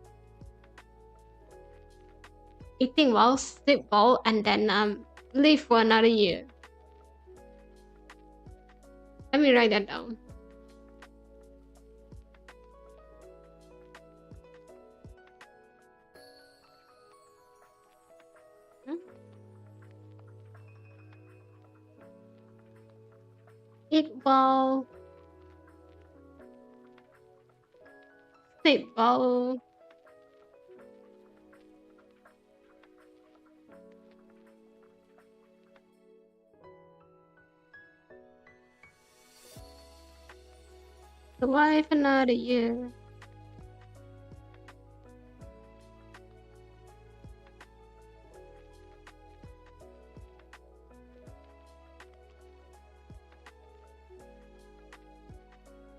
eating well, sleep well, and then live for another year. Let me write that down. Eat well, sleep well, survive another year.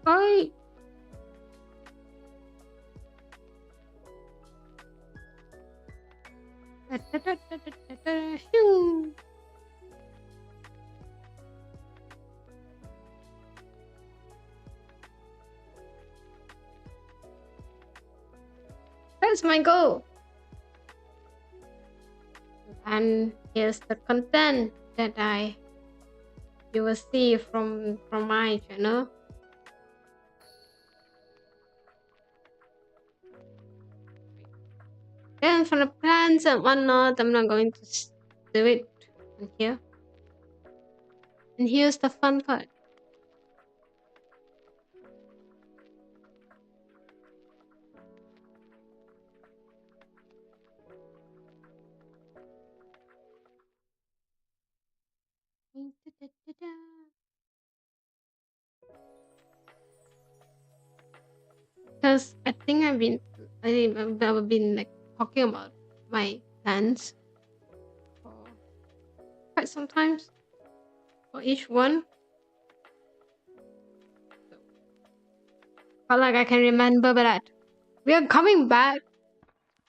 Bye. That's my goal. And here's the content that you will see from my channel. Then for the plans and whatnot, I'm not going to do it in here. And here's the fun part. Because I think I've been like talking about my plans for quite some times for each one. But like I can remember that we are coming back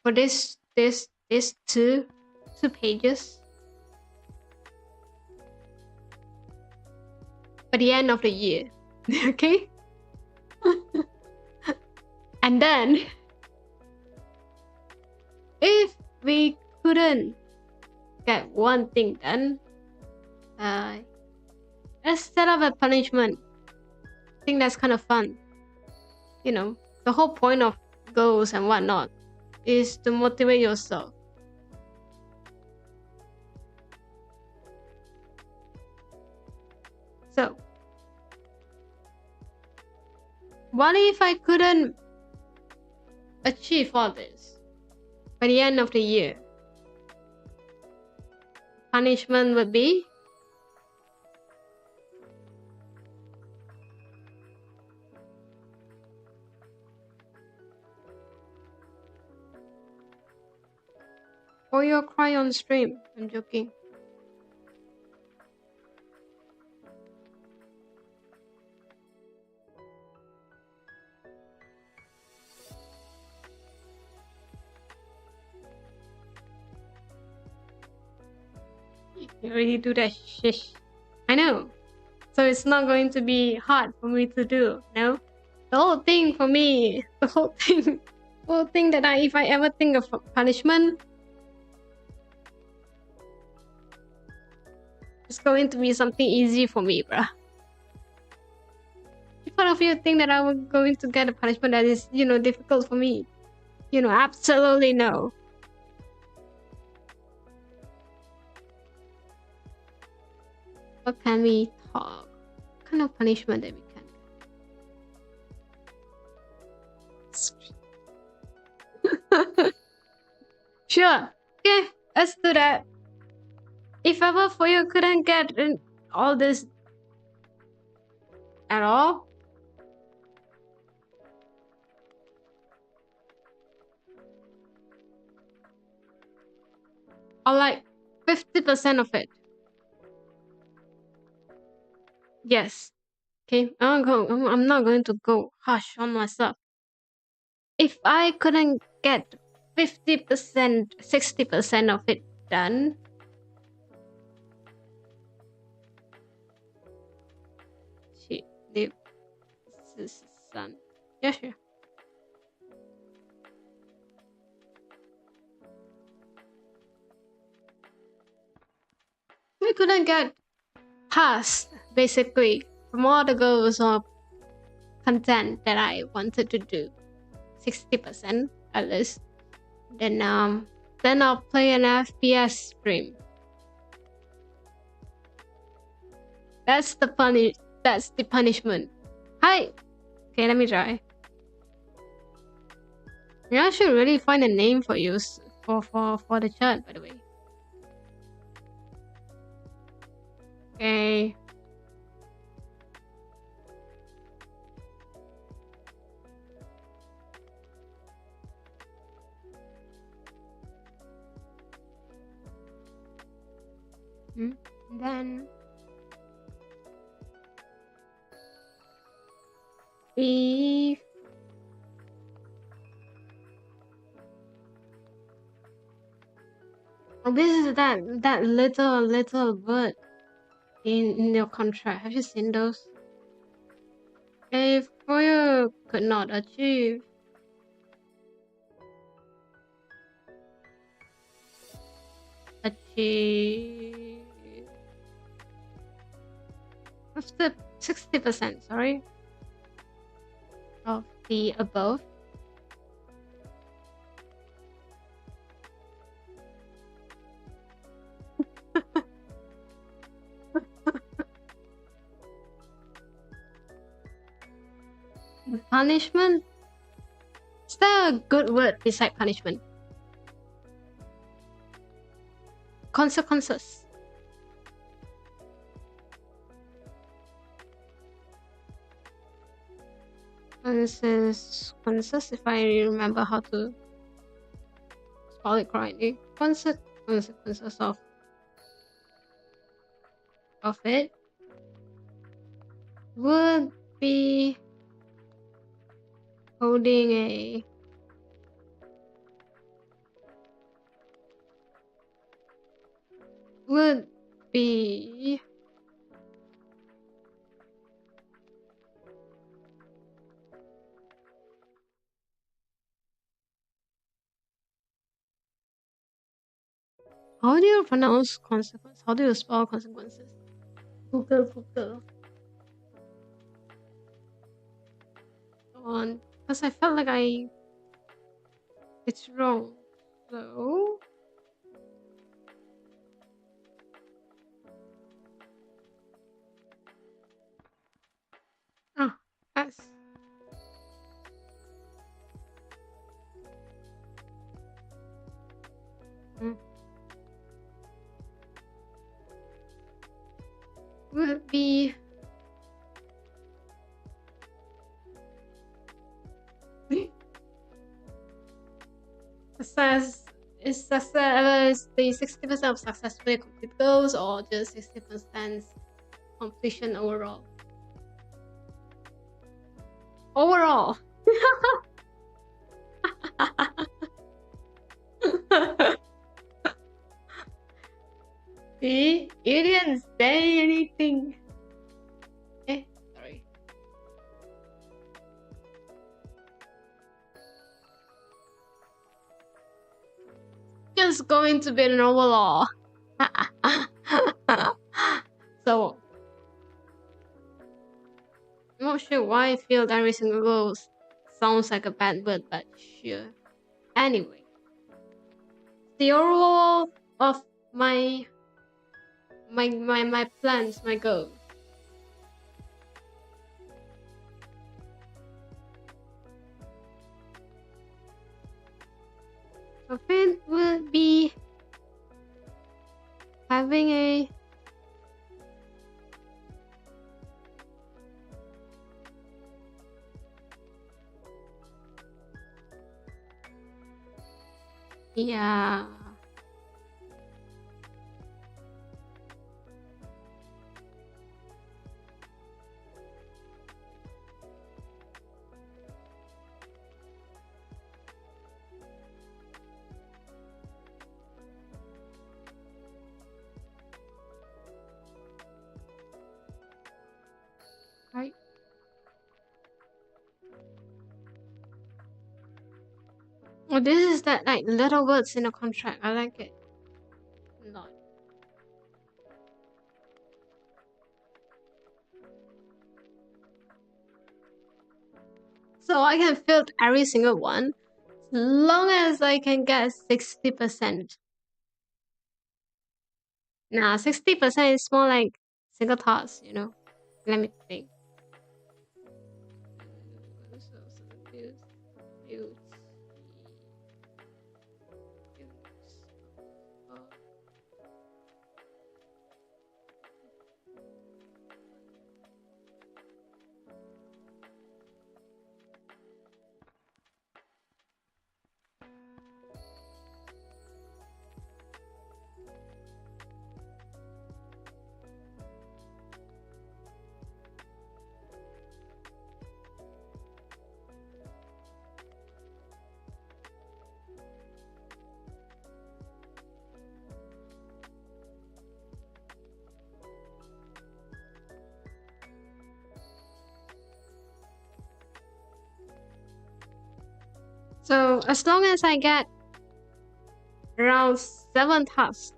for this two pages by the end of the year. Okay? And then if we couldn't get one thing done, let's set up a punishment. I think that's kind of fun. You know, the whole point of goals and whatnot is to motivate yourself. So, what if I couldn't achieve all this by the end of the year? Punishment would be Fuyo cry on stream. I'm joking. You already do that shish. I know. So it's not going to be hard for me to do, no? The whole thing for me, the whole thing that if I ever think of punishment, it's going to be something easy for me, bruh. If one of you think that I was going to get a punishment that is, difficult for me, absolutely no. What can we talk? What kind of punishment that we can? Sure. Okay, let's do that. If ever for you couldn't get all this at all, or like 50% of it, Yes. Okay. I'm not going to go harsh on myself. If I couldn't get 50%, 60% of it done, she lives son. Yeah, sure. We couldn't get past basically from all the goals or content that I wanted to do. 60% at least. Then I'll play an FPS stream. That's the punishment. Hi. Okay, let me try. Yeah, I should really find a name for you for the chat, by the way. Okay. Then we this is that little word in your contract. Have you seen those? If Fuyo could not achieve what's the 60%, sorry, of the above. Punishment? Is there a good word beside punishment? Consequences. Consequences, if I remember how to spell it correctly. Consequences of it would be holding a would be how do you pronounce consequence? How do you spell consequences? Google. On because I felt like it's wrong. So that's would be success is the 60% of successfully complete goals or just 60% completion overall? Overall. See, you didn't say anything. Sorry. Just going to be an overall. So I'm not sure why I feel every single goal sounds like a bad word, but sure. Anyway, the overall of my plans, my goals. So it would be having a yeah. Oh, this is that like little words in a contract. I like it a lot. So I can fill every single one as long as I can get 60%. Nah, 60% is more like single thoughts, you know. Let me think. So as long as I get around 7 tasks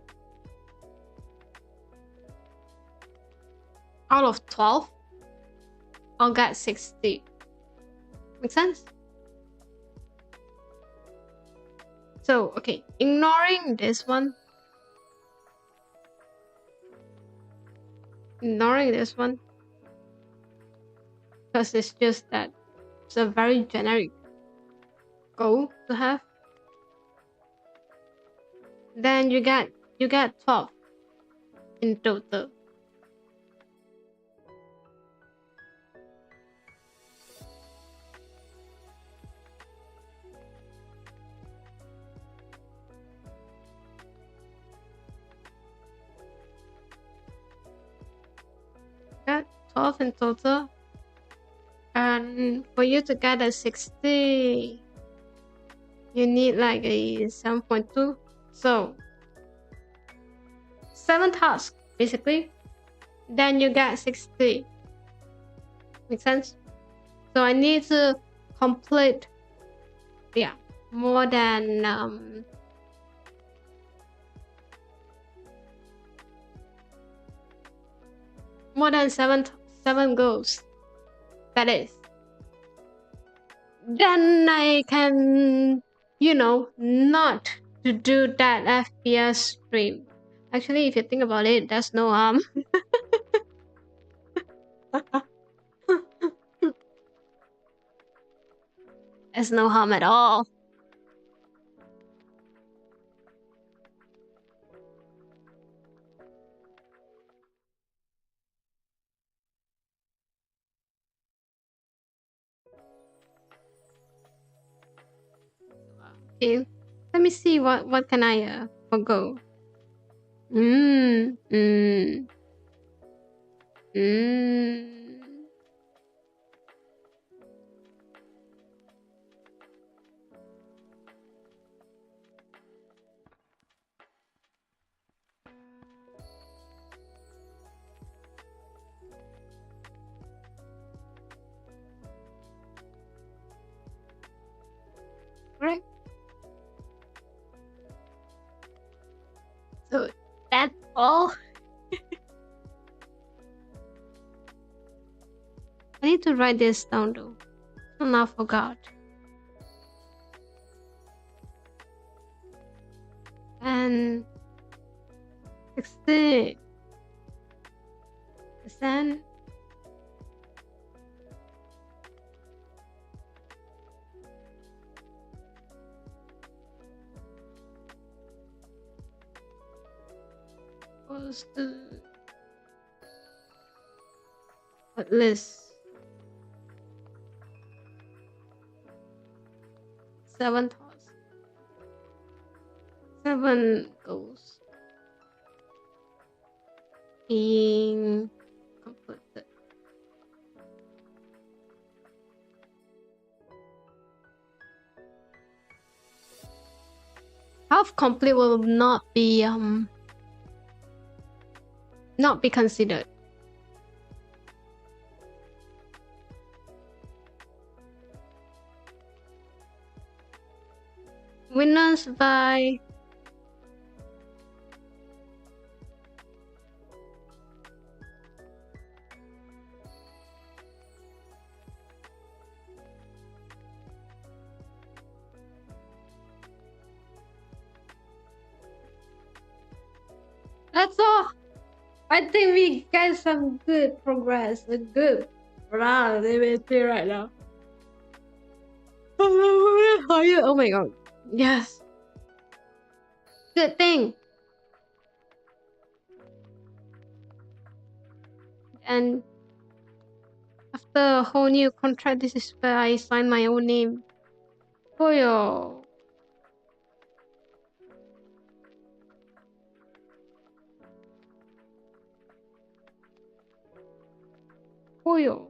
out of 12, I'll get 60. Make sense? So, okay, ignoring this one. Because it's just that it's a very generic goal to have. Then you get 12 in total. Got 12 in total. And for you to get a 60, you need like a 7.2. So 7 tasks basically. Then you get 60. Make sense? So I need to complete, yeah, more than 7 goals. That is. Then I can, you know, not to do that FPS stream. Actually, if you think about it, there's no harm. There's no harm at all. Okay, let me see what can I forgo. Right. So that's all. I need to write this down though. Oh, now I forgot. And 60%. Was to at least 7 tasks. 7 goals being completed. Half complete will not be considered. Winners by that's all. I think we got some good progress. A good productivity right now. How are you? Oh my god. Yes. Good thing. And after a whole new contract, this is where I sign my own name. Fuyo. Fuyo.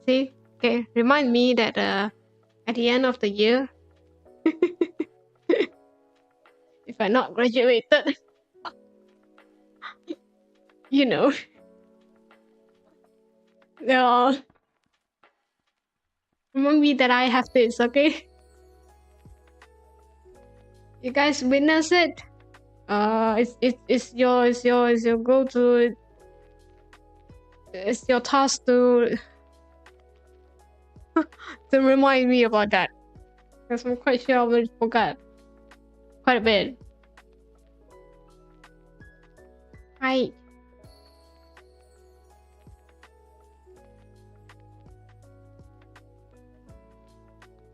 See? Okay, remind me that at the end of the year, if I not graduated, you know, remind me that I have this, okay? You guys witness it. It's your go to. It's your task to remind me about that, because I'm quite sure I will forget quite a bit. Right.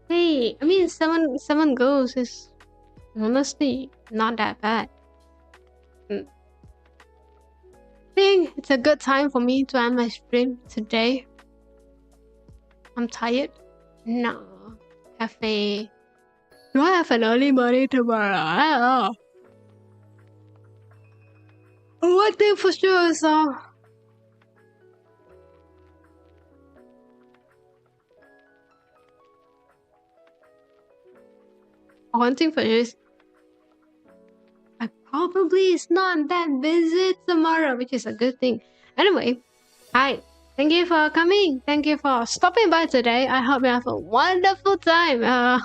Hey, I mean, seven goals is honestly not that bad. I think it's a good time for me to end my stream today. I'm tired. No. Do I have an early morning tomorrow? I don't know. One thing for sure is one thing for sure is I probably is not that busy tomorrow, which is a good thing. Anyway, hi. Thank you for coming. Thank you for stopping by today. I hope you have a wonderful time. I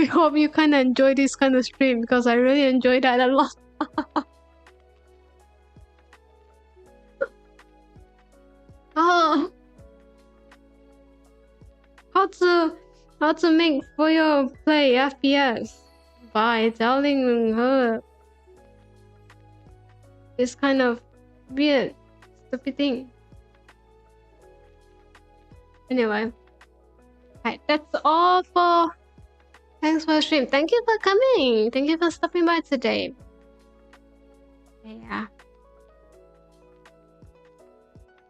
hope you kind of enjoy this kind of stream, because I really enjoy that a lot. Oh, how to make Fuyo play FPS by telling her this kind of weird, stupid thing. Anyway, right, that's all for. Thanks for the stream. Thank you for coming. Thank you for stopping by today. Yeah.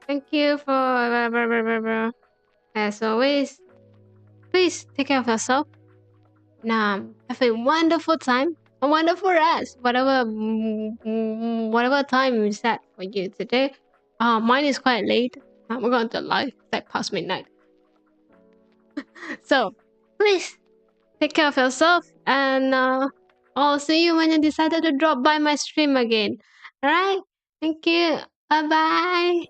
Thank you for as always. Please take care of yourself. Now, have a wonderful time. A wonderful rest. Whatever time you set for you today. Mine is quite late. We're going to live. It's like past midnight. So, please take care of yourself, and I'll see you when you decided to drop by my stream again. Alright? Thank you. Bye bye.